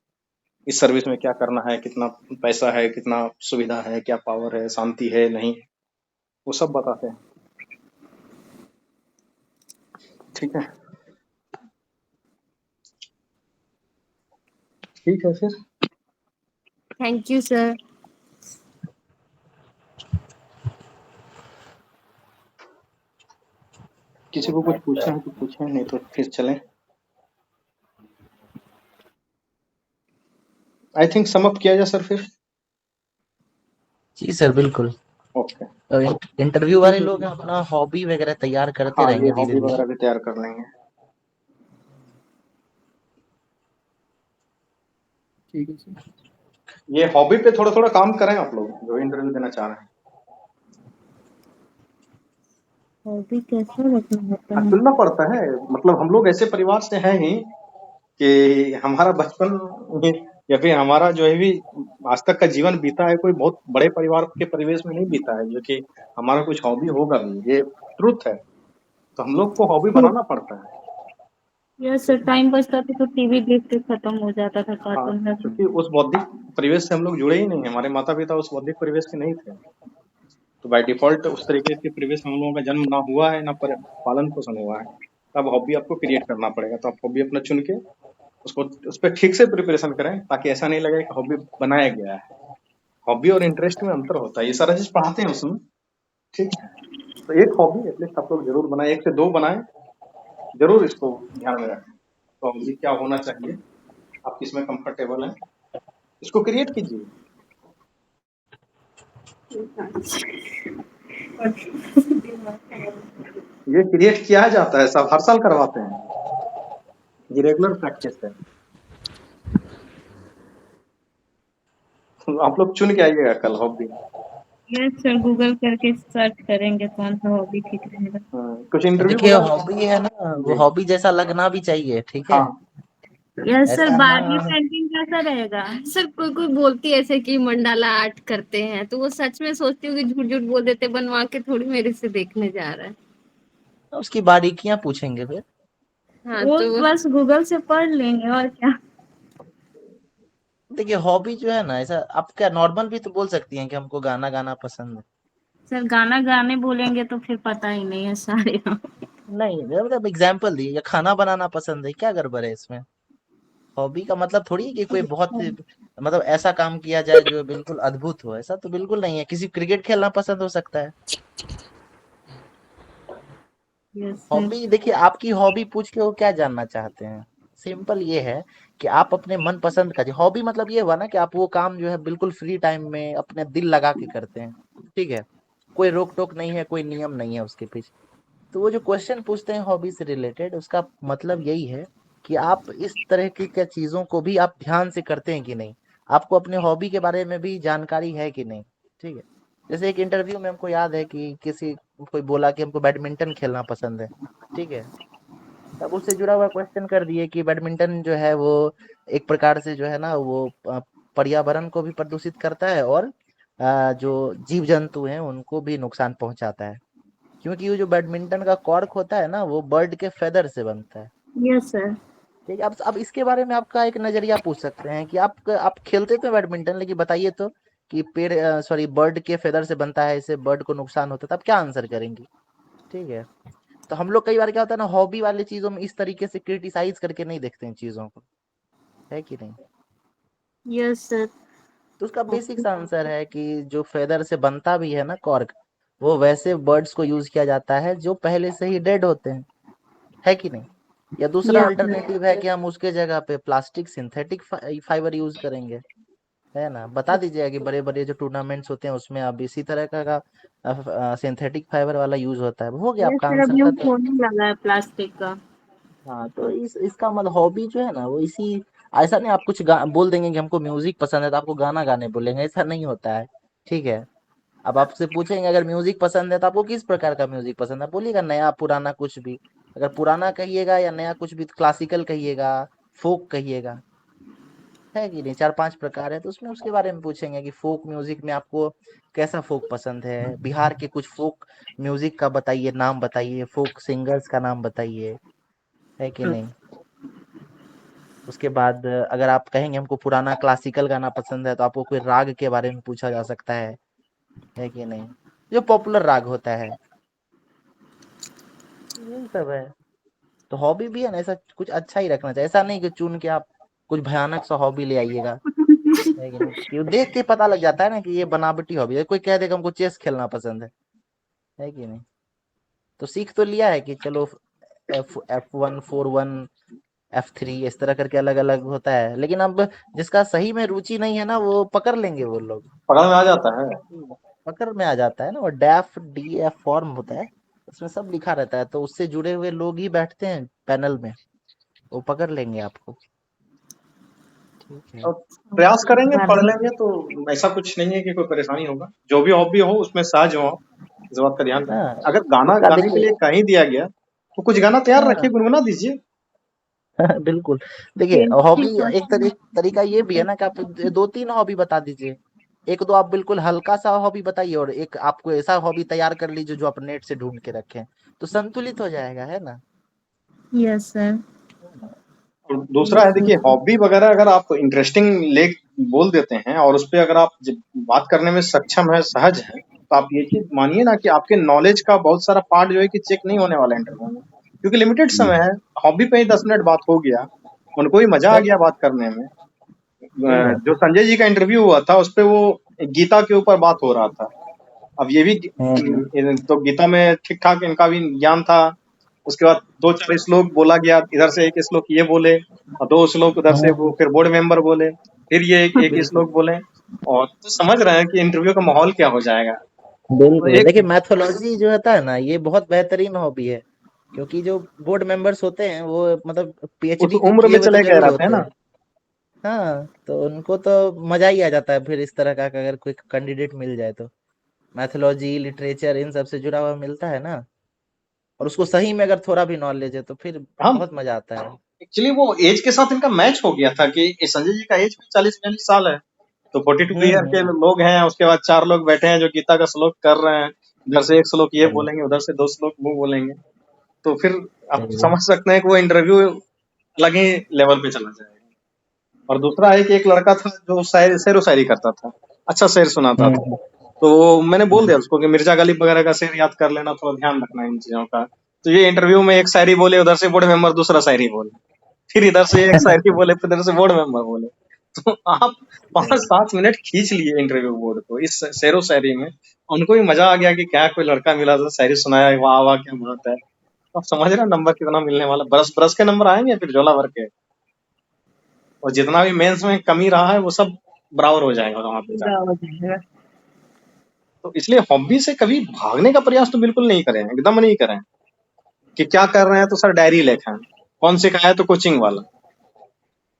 इस सर्विस में क्या करना है, कितना पैसा है, कितना सुविधा है, क्या पावर है, शांति है नहीं, वो सब बताते हैं। ठीक है, ठीक है फिर। Thank you sir. किसी को कुछ पूछना है तो पूछें, नहीं तो फिर चलें। आई थिंक सम अप किया जाए सर फिर। जी सर बिल्कुल। ओके, इंटरव्यू वाले लोग हैं, अपना हॉबी वगैरह तैयार करते हाँ ये रहेंगे धीरे हॉबी धीरे। वगैरह भी तैयार कर लेंगे। ठीक है सर। ये हॉबी पे थोड़ा थोड़ा काम करें आप लोग जो इंटरव्यू देना चाह रहे हैं। हॉबी कैसे रखना होता है? चुनना पड़ता है, मतलब हम लोग ऐसे परिवार से हैं ही कि हमारा बचपन या फिर हमारा जो है भी आज तक का जीवन बीता है कोई बहुत बड़े परिवार के परिवेश में नहीं बीता है, जो कि हमारा कुछ हॉबी होगा भी, ये ट्रुथ है। तो हम लोग को हॉबी बनाना पड़ता है। यस सर, टाइम बचता था तो टीवी देख के खत्म हो जाता था, हाँ, कार्टून में। क्योंकि उस बौद्धिक परिवेश से हम लोग जुड़े ही नहीं, हमारे माता पिता उस बौद्धिक परिवेश के नहीं थे, तो बाय डिफॉल्ट उस तरीके के परिवेश में हम लोगों का जन्म ना हुआ है, ना पालन पोषण हुआ है। तब हॉबी आपको क्रिएट करना पड़ेगा, तो आप हॉबी अपना चुन के उसको उस पर ठीक से प्रिपरेशन करें, ताकि ऐसा नहीं लगे कि हॉबी बनाया गया है। हॉबी और इंटरेस्ट में अंतर होता है, ये सारा चीज पढ़ाते हैं उसमें। ठीक है, तो एक हॉबी एटलीस्ट आप लोग जरूर बनाए, 1 से 2 बनाए, जरूर इसको ध्यान में रखें। तो हॉबी क्या होना चाहिए, आप किसमें कंफर्टेबल हैं, इसको क्रिएट कीजिए। ये क्रिएट किया जाता है, सब हर साल करवाते हैं, ये रेगुलर प्रैक्टिस है। आप लोग चुन के आइएगा कल हॉबी। यस सर, गूगल करके सर्च करेंगे कौन सा हॉबी ठीक रहेगा। कुछ इंटरव्यू देखिए वगैरह। हॉबी है ना, वो जी, हॉबी जैसा लगना भी चाहिए, ठीक है। हाँ, यस सर, ऐसा ना, बारबी पेंटिंग कैसा रहेगा? सर कोई कोई बोलती है ऐसे कि मंडाला आर्ट करते हैं, तो वो सच में सोचती हूँ कि झूठ झूठ बोल देते, बनवा के थोड़ी मेरे से देखने जा रहा है। उसकी बारीकियां पूछेंगे फिर। हाँ, वो तो बस गूगल से पढ़ लेंगे और क्या। देखिए हॉबी जो है ना, ऐसा आप क्या नॉर्मल भी तो बोल सकती हैं कि हमको गाना गाना पसंद है। सर गाना गाने बोलेंगे तो फिर पता ही नहीं है सारे। नहीं मतलब एग्जाम्पल दिए, या खाना बनाना पसंद है, क्या गड़बड़ है इसमें। हॉबी का मतलब थोड़ी है कि कोई बहुत मतलब ऐसा काम किया जाए जो बिल्कुल अद्भुत हो, ऐसा तो बिल्कुल नहीं है। किसी क्रिकेट खेलना पसंद हो सकता है। Yes sir. हॉबी देखिए, आपकी हॉबी पूछ के वो क्या जानना चाहते हैं। सिंपल ये है कि आप अपने मन पसंद का, हॉबी मतलब ये हुआ ना कि आप वो काम जो है बिल्कुल फ्री टाइम में अपने दिल लगा के करते हैं, ठीक है। कोई रोक टोक नहीं है, कोई नियम नहीं है उसके पीछे। तो वो जो क्वेश्चन पूछते हैं हॉबी से रिलेटेड, उसका मतलब यही है कि आप इस तरह की क्या चीजों को भी आप ध्यान से करते हैं कि नहीं, आपको अपने हॉबी के बारे में भी जानकारी है कि नहीं, ठीक है। जैसे एक इंटरव्यू में हमको याद है कि किसी कोई बोला कि हमको बैडमिंटन खेलना पसंद है, ठीक है। तब उससे जुड़ा हुआ क्वेश्चन कर दिए कि बैडमिंटन जो है वो एक प्रकार से जो है ना वो पर्यावरण को भी प्रदूषित करता है, और जो जीव जंतु हैं उनको भी नुकसान पहुंचाता है, क्योंकि वो जो बैडमिंटन का कॉर्क होता है ना, वो बर्ड के फेदर से बनता है। Yes sir. ठीक है, अब इसके बारे में आपका एक नजरिया पूछ सकते हैं कि आप खेलते तो बैडमिंटन, लेकिन बताइए तो कि पेड़ सॉरी बर्ड के फेदर से बनता है, इससे बर्ड को नुकसान होता है, तो आप क्या आंसर करेंगी। ठीक है, तो हम लोग कई बार क्या होता है ना, हॉबी वाली चीजों में इस तरीके से क्रिटिसाइज करके नहीं देखते हैं चीजों को, है कि नहीं। Yes sir. तो उसका बेसिक आंसर है कि जो फेदर से बनता भी है ना कॉर्क, वो वैसे बर्ड्स को यूज किया जाता है जो पहले से ही डेड होते हैं, है कि नहीं। या दूसरा यस सर। अल्टरनेटिव है कि हम उसके जगह पे प्लास्टिक सिंथेटिक फाइबर यूज करेंगे, है ना। बता दीजिएगा कि बड़े बड़े जो टूर्नामेंट्स होते हैं उसमें अब इसी तरह का सिंथेटिक फाइबर वाला यूज होता है। हो गया यस आपका सर, आंसर अभी हम खत्म। होने लगा है प्लास्टिक का। हाँ, तो इसका मतलब हॉबी जो है ना वो इसी, ऐसा नहीं आप कुछ बोल देंगे कि हमको म्यूजिक पसंद है तो आपको गाना गाने बोलेंगे, ऐसा नहीं होता है, ठीक है। अब आपसे पूछेंगे अगर म्यूजिक पसंद है तो आपको किस प्रकार का म्यूजिक पसंद है, बोलिएगा नया पुराना कुछ भी। अगर पुराना कहिएगा या नया कुछ भी, क्लासिकल कहिएगा, फोक कहिएगा, है कि नहीं। 4-5 प्रकार है, तो उसमें उसके बारे में पूछेंगे कि फोक म्यूजिक में आपको कैसा फोक पसंद है, बिहार के कुछ फोक म्यूजिक का बताइए, नाम बताइए, फोक सिंगर्स का नाम बताइए, है कि नहीं। उसके बाद अगर आप कहेंगे हमको पुराना क्लासिकल गाना पसंद है तो आपको कोई राग के बारे में पूछा जा सकता है कि नहीं, जो पॉपुलर राग होता है, यही सब है। तो हॉबी भी है ना, ऐसा कुछ अच्छा ही रखना चाहिए, ऐसा नहीं कि चुन के आप कुछ भयानक सा हॉबी ले आइएगा, है कि नहीं, कि देख के पता लग जाता है ना कि ये बनावटी हॉबी है। कोई कह देगा हमको चेस खेलना पसंद है कि नहीं, तो सीख तो लिया है कि चलो F1 4-1 F3 इस तरह करके अलग अलग होता है, लेकिन अब जिसका सही में रुचि नहीं है ना वो पकड़ लेंगे वो लोग, पकड़ में आ जाता है। पकड़ में आ जाता है ना, और डैफ DF फॉर्म होता है, उसमें सब लिखा रहता है, तो उससे जुड़े हुए लोग ही बैठते हैं पैनल में, वो पकड़ लेंगे आपको। ठीक है। और प्रयास करेंगे, पढ़ लेंगे तो ऐसा कुछ नहीं है कि कोई परेशानी होगा। जो भी हॉबी हो उसमें सहज हो, इस बात का ध्यान रखें। हाँ, अगर गाना उसका गाने के लिए देखिए, कहीं दिया गया तो कुछ गाना तैयार हाँ रखिए, गुनगुना दीजिए। बिल्कुल। देखिए हॉबी एक तरीका ये भी है ना कि आप 2-3 हॉबी बता दीजिए, एक दो आप बिल्कुल हल्का सा हॉबी बताइए और एक आपको ऐसा हॉबी तैयार कर लीजिए जो आप नेट से ढूंढ के रखें, तो संतुलित हो जाएगा, है ना। Yes sir. और दूसरा है, देखिए हॉबी वगैरह अगर आप इंटरेस्टिंग ले बोल देते हैं और उस पर अगर आप बात करने में सक्षम है, सहज है, तो आप ये चीज मानिए ना कि आपके नॉलेज का बहुत सारा पार्ट जो है कि चेक नहीं होने वाला इंटरव्यू में, क्योंकि लिमिटेड समय है। हॉबी पे ही 10 मिनट बात हो गया, उनको भी मजा आ सही गया बात करने में। सही बात जो संजय जी का इंटरव्यू हुआ था उस पे वो गीता के ऊपर बात हो रहा था। अब ये भी तो गीता में ठीक ठाक इनका भी ज्ञान था। उसके बाद 2-4 श्लोक बोला गया, इधर से एक श्लोक ये बोले और 2 श्लोक उधर से वो फिर बोर्ड मेंबर बोले, फिर ये एक बिल्कुल श्लोक बोले। और तो समझ रहे हैं कि इंटरव्यू का माहौल क्या हो जाएगा। तो बिल्कुल। एक देखिए मैथोलॉजी जो होता है ना ये बहुत बेहतरीन हॉबी है, क्योंकि जो बोर्ड मेंबर्स होते हैं वो मतलब उस PhD उम्र किए में हुए तो चले गए जरूर रहते हैं होते ना। हैं। हाँ, तो उनको तो मजा ही आ जाता है फिर इस तरह का अगर कोई कैंडिडेट मिल जाए तो, मैथोलॉजी लिटरेचर इन सब से जुड़ा हुआ मिलता है ना, और उसको सही में अगर थोड़ा भी नॉलेज है तो फिर हम बहुत मजा आता है। एक्चुअली वो एज के साथ इनका मैच हो गया था कि संजय जी का एज भी 40-42 साल है, तो 42 ईयर के हम्म। लोग हैं। उसके बाद 4 लोग बैठे हैं जो गीता का श्लोक कर रहे हैं, इधर से एक श्लोक ये सही बोलेंगे, उधर से 2 श्लोक वो बोलेंगे। तो फिर आप सही है। समझ सकते हैं कि वो इंटरव्यू अलग ही लेवल पे चला जाएगा। और दूसरा है कि एक लड़का था जो शेर व शायरी करता था, अच्छा शेर सुनाता था। हम्म तो मैंने बोल दिया उसको कि मिर्जा गालिब वगैरह का शेर याद कर लेना, थोड़ा ध्यान रखना इन चीजों का। तो ये इंटरव्यू में एक शायरी बोले, उधर से बोर्ड मेंबर दूसरा शायरी बोले, फिर इधर से एक शायरी बोले, फिर इधर से बोर्ड मेंबर बोले। तो आप 5-7 मिनट खींच लिए इंटरव्यू बोर्ड को इस शेर व शायरी में। उनको भी मजा आ गया कि क्या कोई लड़का मिला था, शायरी सुनाया, वाह वाह क्या बात है। तो आप समझ रहे हैं नंबर कितना मिलने वाला, बरस बरस के नंबर आएंगे फिर झोला भर के। और जितना भी मेंस में कमी रहा है वो सब बराबर हो जाएगा वहां पे जाकर। तो इसलिए हॉबी से कभी भागने का प्रयास तो बिल्कुल नहीं करें, एकदम नहीं करें कि क्या कर रहे हैं तो सर डायरी लिखें, कौन सिखाया तो कोचिंग वाला।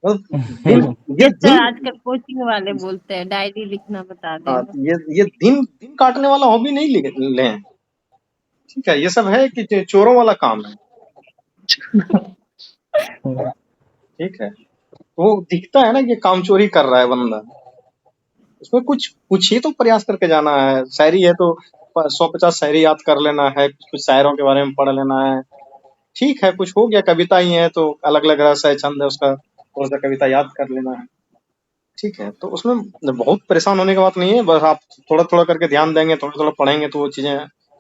मतलब दिन ये यस सर, दिन आजकल कोचिंग वाले बोलते हैं डायरी लिखना बता हाँ, देंगे। ये दिन दिन काटने वाला हॉबी नहीं लें। ठीक है, ये सब है कि चोरों वाला काम है। ठीक है, तो वो दिखता है ना कि काम चोरी कर रहा है बंदा, उसमें कुछ ही तो प्रयास करके जाना है। शायरी है तो 100-50 शायरी याद कर लेना है, कुछ शायरों के बारे में पढ़ लेना है। ठीक है, कुछ हो गया, कविता ही है तो अलग अलग रस है, छंद है उसका, थोड़ा सा कविता याद कर लेना है। ठीक है, तो उसमें बहुत परेशान होने की बात नहीं है, बस आप थोड़ा थोड़ा करके ध्यान देंगे, थोड़ा थोड़ा पढ़ेंगे तो वो चीजें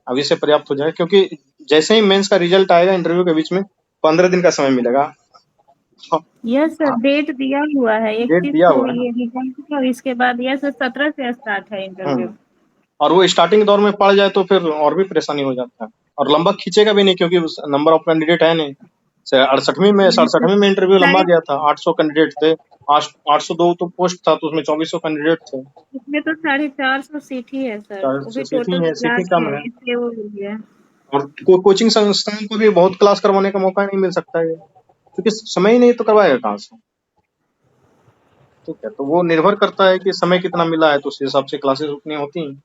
अभी से पर्याप्त हो जाए। क्योंकि जैसे ही मेंस का रिजल्ट आएगा इंटरव्यू के बीच में 15 दिन का समय मिलेगा। यस सर, डेट दिया हुआ है डेट 31 दिया को हुआ है। ये रिजल्ट का, और इसके बाद यस सर 17 से स्टार्ट है इंटरव्यू। हम्म, और वो स्टार्टिंग दौर में पड़ जाए तो फिर और भी परेशानी हो जाता है, और लंबा खींचेगा भी नहीं क्योंकि नंबर ऑफ कैंडिडेट है नहीं। 67वीं में इंटरव्यू लंबा सारे गया था, 800 कैंडिडेट थे, 802 तो पोस्ट था, तो उसमें 2400 कैंडिडेट थे। इसमें तो 450 सीट ही है सर, वो भी सीटिंग टोटल है, क्लास सीटिंग कम है है। इसलिए वो हो गया। और कोचिंग संस्थान को भी बहुत क्लास करवाने का मौका नहीं मिल सकता है, क्योंकि समय ही नहीं तो करवाएगा कहाँ से। ठीक है, तो वो निर्भर करता है कि समय कितना मिला है, तो उस हिसाब से क्लासेस उतनी होती हैं।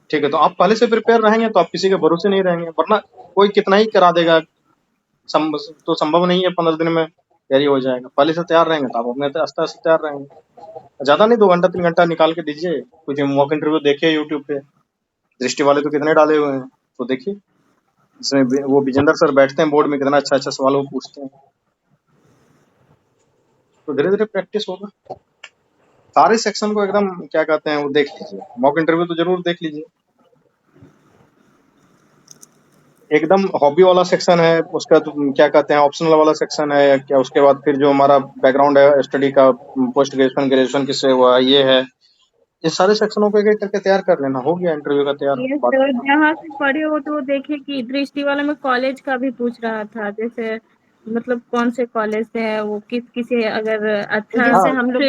ठीक है, तो आप पहले से प्रिपेयर रहेंगे तो आप किसी के भरोसे नहीं रहेंगे, वरना कोई कितना ही करा देगा, तो संभव नहीं है 15 दिन में तैयारी हो जाएगा। पहले से तैयार रहेंगे तो आप अपने आस्ते आस्ते तैयार रहेंगे। ज्यादा नहीं, 2 घंटा 3 घंटा निकाल के दीजिए, कुछ मॉक इंटरव्यू देखिए यूट्यूब पे, दृष्टि वाले तो कितने डाले हुए हैं, तो देखिए। इसमें वो विजेंद्र सर बैठते हैं बोर्ड में, कितना अच्छा अच्छा सवाल वो पूछते हैं। तो धीरे धीरे प्रैक्टिस होगा। सारे सेक्शन को एकदम क्या कहते हैं वो देख लीजिए, मॉक इंटरव्यू तो जरूर देख लीजिए। एकदम हॉबी वाला सेक्शन है, उसका तो क्या कहते हैं ऑप्शनल वाला सेक्शन है क्या, उसके बाद फिर जो हमारा बैकग्राउंड है स्टडी का, पोस्ट ग्रेजुएशन ग्रेजुएशन किससे हुआ ये है, ये सारे सेक्शनों को एक एक करके तैयार कर लेना, हो गया इंटरव्यू का तैयार। ये सर जहाँ से पढ़े हो तो देखिए कि दृष्टि वाले में कॉलेज का भी पूछ रहा था, जैसे मतलब कौन से कॉलेज से है वो, किसी अगर अच्छा जैसे हम लोग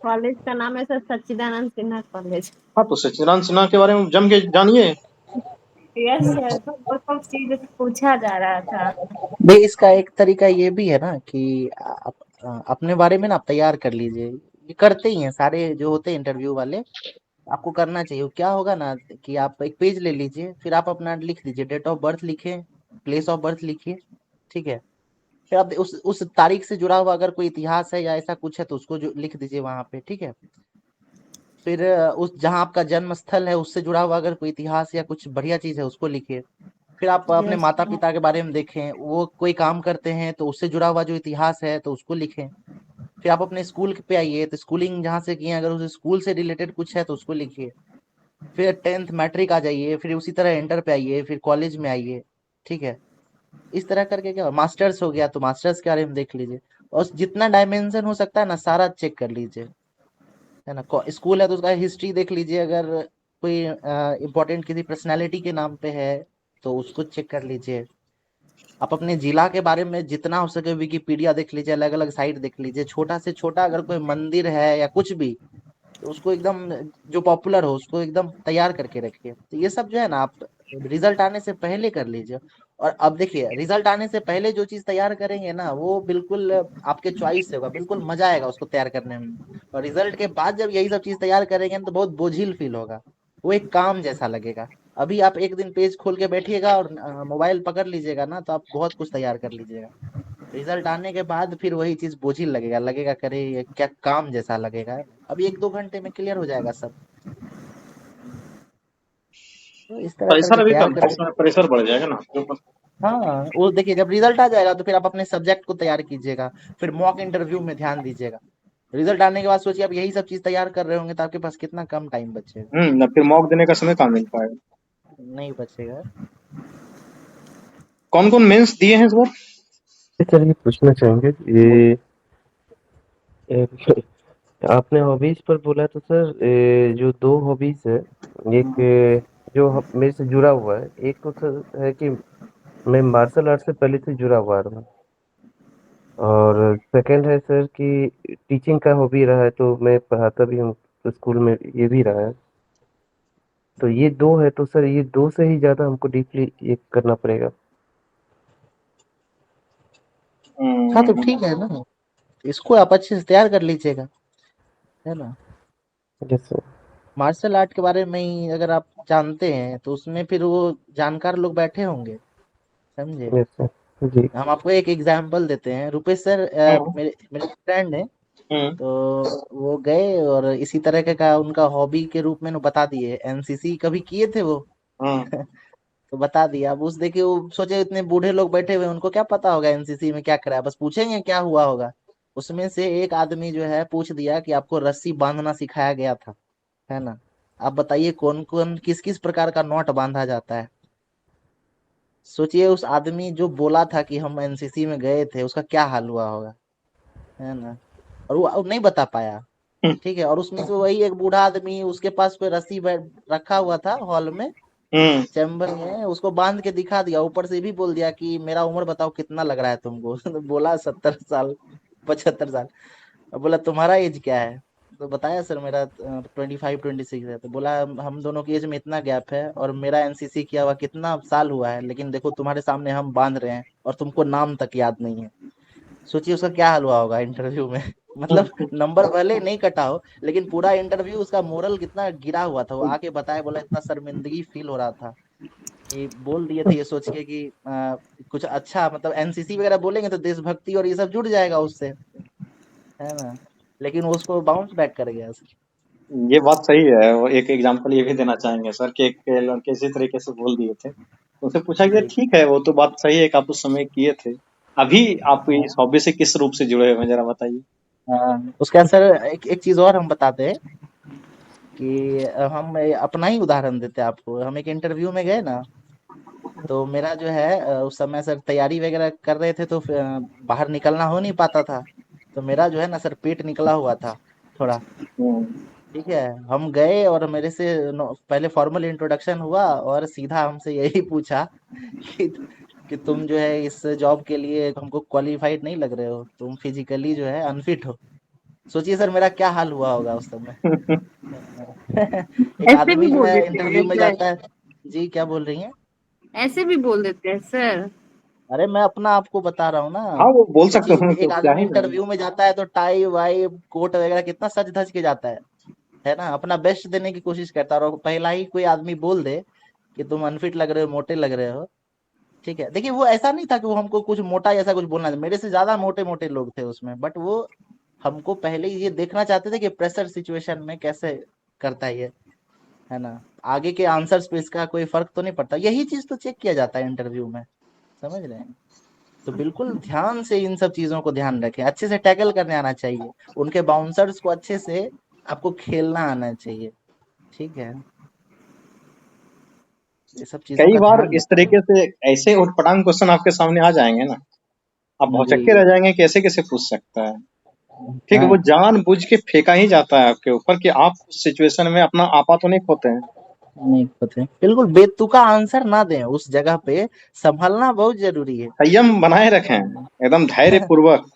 कॉलेज का नाम है सर सच्चिदानंद सिन्हा कॉलेज। हाँ तो सच्चिदानंद सिन्हा के बारे में जम के जानिए। यस सर, तो वो सब चीज पूछा जा रहा था। भाई इसका एक तरीका ये भी है ना कि आप अपने बारे में ना आप तैयार कर लीजिए, ये करते ही हैं सारे जो होते हैं इंटरव्यू वाले, आपको करना चाहिए। क्या होगा ना कि आप एक पेज ले लीजिए, फिर आप अपना लिख दीजिए, डेट ऑफ बर्थ लिखिए, प्लेस ऑफ बर्थ लिखिए, ठीक है। फिर आप उस तारीख से जुड़ा हुआ अगर कोई इतिहास है या ऐसा कुछ है तो उसको जो लिख दीजिए वहां पे, ठीक है। फिर उस जहाँ आपका जन्म स्थल है उससे जुड़ा हुआ अगर कोई इतिहास या कुछ बढ़िया चीज है उसको लिखिए। फिर आप अपने Yes, माता sir. पिता के बारे में देखें, वो कोई काम करते हैं तो उससे जुड़ा हुआ जो इतिहास है तो उसको लिखें। फिर आप अपने स्कूल पे आइए तो स्कूलिंग जहाँ से किए अगर उस स्कूल से रिलेटेड कुछ है तो उसको लिखिए। फिर 10th मैट्रिक आ जाइए, फिर उसी तरह इंटर पे आइए, फिर कॉलेज में आइए, ठीक है। इस तरह करके क्या मास्टर्स हो गया तो मास्टर्स के बारे में देख लीजिए, और जितना डायमेंशन हो सकता है ना सारा चेक कर लीजिए, है ना। स्कूल है तो उसका हिस्ट्री देख लीजिए, अगर कोई इम्पोर्टेंट किसी पर्सनालिटी के नाम पे है तो उसको चेक कर लीजिए। आप अपने जिला के बारे में जितना हो सके विकिपीडिया देख लीजिए, अलग अलग साइट देख लीजिए, छोटा से छोटा अगर कोई मंदिर है या कुछ भी तो उसको एकदम जो पॉपुलर हो उसको एकदम तैयार करके रखिए। तो ये सब जो है ना आप रिजल्ट आने से पहले कर लीजिए। और अब देखिए रिजल्ट आने से पहले जो चीज तैयार करेंगे ना वो बिल्कुल आपके चॉइस से होगा, बिल्कुल मजा आएगा उसको तैयार करने में। और रिजल्ट के बाद जब यही सब चीज तैयार करेंगे ना तो बहुत बोझिल फील होगा, वो एक काम जैसा लगेगा। अभी आप एक दिन पेज खोल के बैठिएगा और मोबाइल पकड़ लीजिएगा ना तो आप बहुत कुछ तैयार कर लीजिएगा। रिजल्ट आने के बाद फिर वही चीज बोझिल लगेगा, लगेगा करे ये क्या काम जैसा लगेगा। अभी 1-2 घंटे में क्लियर हो जाएगा सब, तो इस तरह करके प्रेशर अभी तैयार कम, कर। प्रेशर बढ़ जाएगा ना आपके ऊपर। हाँ वो देखिए जब रिजल्ट आ जाएगा तो फिर आप अपने सब्जेक्ट को तैयार कीजिएगा, फिर मॉक इंटरव्यू में ध्यान दीजिएगा। रिजल्ट आने के बाद सोचिए आप यही सब चीज तैयार कर रहे होंगे तो आपके पास कितना कम टाइम बचेगा। ना फिर मॉक देने का समय कहाँ मिल पाएगा। नहीं बचेगा। कौन कौन मेंस दिए हैं इस बार? चलिए पूछना चाहेंगे ये आपने हॉबीज पर बोला तो सर जो 2 हॉबीज है, एक जो मेरे से जुड़ा हुआ है, एक तो सर है कि मैं मार्शल आर्ट से पहले से जुड़ा हुआ था, और सेकंड है सर कि टीचिंग का हॉबी रहा है, तो मैं पढ़ाता भी हूँ तो स्कूल में ये भी रहा है। तो ये 2 है तो सर ये 2 से ही ज्यादा हमको डीपली ये करना पड़ेगा। हाँ तो ठीक है ना, इसको आप अच्छे से तैयार कर लीजिएगा, है ना। Yes sir. मार्शल आर्ट के बारे में ही अगर आप जानते हैं तो उसमें फिर वो जानकार लोग बैठे होंगे, समझे। यस सर जी। हम आपको एक एग्जांपल देते हैं, रुपेश सर मेरे मेरे फ्रेंड है, तो वो गए और इसी तरह का उनका हॉबी के रूप में बता दिए, एनसीसी कभी किए थे वो तो बता दिया। अब उस देखिए वो सोचे इतने बूढ़े लोग बैठे हुए हैं, उनको क्या पता होगा एनसीसी में क्या करा है, बस पूछेंगे क्या हुआ होगा। उसमें से एक आदमी जो है पूछ दिया कि आपको रस्सी बांधना सिखाया गया था, है ना। आप बताइए कौन कौन किस किस प्रकार का नॉट बांधा जाता है। सोचिए उस आदमी जो बोला था कि हम एनसीसी में गए थे उसका क्या हाल हुआ होगा, है ना। और वो नहीं बता पाया, ठीक है। और उसमें से वही एक बूढ़ा आदमी, उसके पास कोई रस्सी रखा हुआ था हॉल में, चैम्बर में, उसको बांध के दिखा दिया, ऊपर से भी बोल दिया कि मेरा उम्र बताओ कितना लग रहा है तुमको। तो बोला 70 साल 75 साल। अब बोला तुम्हारा एज क्या है, तो बताया सर मेरा 25-26 है। तो बोला हम दोनों की एज में इतना गैप है और मेरा एनसीसी किया हुआ कितना साल हुआ है, लेकिन देखो तुम्हारे सामने हम बांध रहे हैं और तुमको नाम तक याद नहीं है। सोचिए उसका क्या हाल हुआ होगा इंटरव्यू में। मतलब नंबर भले नहीं कटा हो लेकिन पूरा इंटरव्यू उसका मोरल कितना गिरा हुआ था। वो आके बताया, बोला इतना शर्मिंदगी फील हो रहा था कि बोल दिए थे ये सोच के कि कुछ अच्छा, मतलब एनसीसी वगैरह बोलेंगे तो देशभक्ति और ये सब जुड़ जाएगा उससे, है ना। लेकिन वो उसको बाउंस बैक कर गया सर। ये बात सही है। वो एक एग्जांपल ये भी देना चाहेंगे सर कि एक लड़के इसी तरीके से बोल दिए थे, उनसे पूछा गया ठीक है वो तो बात सही है कि आप उस समय किए थे, अभी आप इस हॉबी से किस रूप से जुड़े हुए हैं जरा बताइए। उसका सर एक चीज और हम बताते हैं कि हम अपना ही उदाहरण देते हैं आपको। हम एक इंटरव्यू में गए ना, तो मेरा जो है उस समय सर तैयारी वगैरह कर रहे थे, तो बाहर निकलना हो नहीं पाता था। तो मेरा जो है ना सर पेट निकला हुआ था थोड़ा। ठीक है, हम गए और मेरे से पहले फॉर्मल इंट्रोडक्शन हुआ और सीधा हमसे यही पूछा कि कि तुम जो है इस जॉब के लिए हमको क्वालिफाइड नहीं लग रहे हो, तुम फिजिकली जो है अनफिट हो। सोचिए सर मेरा क्या हाल हुआ होगा उस समय। एक ऐसे भी आदमी जो बोल है देते इंटरव्यू हैं में क्या? जाता है। जी क्या बोल रही हैं? ऐसे भी बोल देते हैं सर? अरे मैं अपना आपको बता रहा हूँ ना। हाँ, वो बोल सकते सोचिए हो कि तो एक क्या आदमी ही बोलेंगे। इंटरव्यू में जाता है तो टाई वाई कोट वगैरह कितना सज धज के जाता है ना, अपना बेस्ट देने की कोशिश करता है। और पहला ही कोई आदमी बोल दे कि तुम अनफिट लग रहे हो, मोटे लग रहे हो। ठीक है, देखिए वो ऐसा नहीं था कि वो हमको कुछ मोटा ऐसा कुछ बोलना था, मेरे से ज्यादा मोटे मोटे लोग थे उसमें, बट वो हमको पहले ही ये देखना चाहते थे कि प्रेशर सिचुएशन में कैसे करता है ये, है ना। आगे के आंसर्स पे इसका कोई फर्क तो नहीं पड़ता, यही चीज तो चेक किया जाता है इंटरव्यू में, समझ रहे हैं। तो बिल्कुल ध्यान से इन सब चीजों को ध्यान रखें, अच्छे से टैकल करने आना चाहिए, उनके बाउंसर्स को अच्छे से आपको खेलना आना चाहिए। ठीक है, ये सब चीजों कई का बार ध्यान इस तरीके रखिए। से ऐसे उटपटांग क्वेश्चन आपके सामने आ जाएंगे ना, आप जी भौचक्के रह जाएंगे, कैसे कैसे पूछ सकता है। ठीक है, वो हाँ, जानबूझ के फेंका ही जाता है आपके ऊपर कि आप उस सिचुएशन में अपना आपा तो नहीं खोते हैं। नहीं पता, बिल्कुल बेतुका आंसर ना दें उस जगह पे, संभलना बहुत जरूरी है। संयम बनाए रखें, एकदम धैर्य पूर्वक।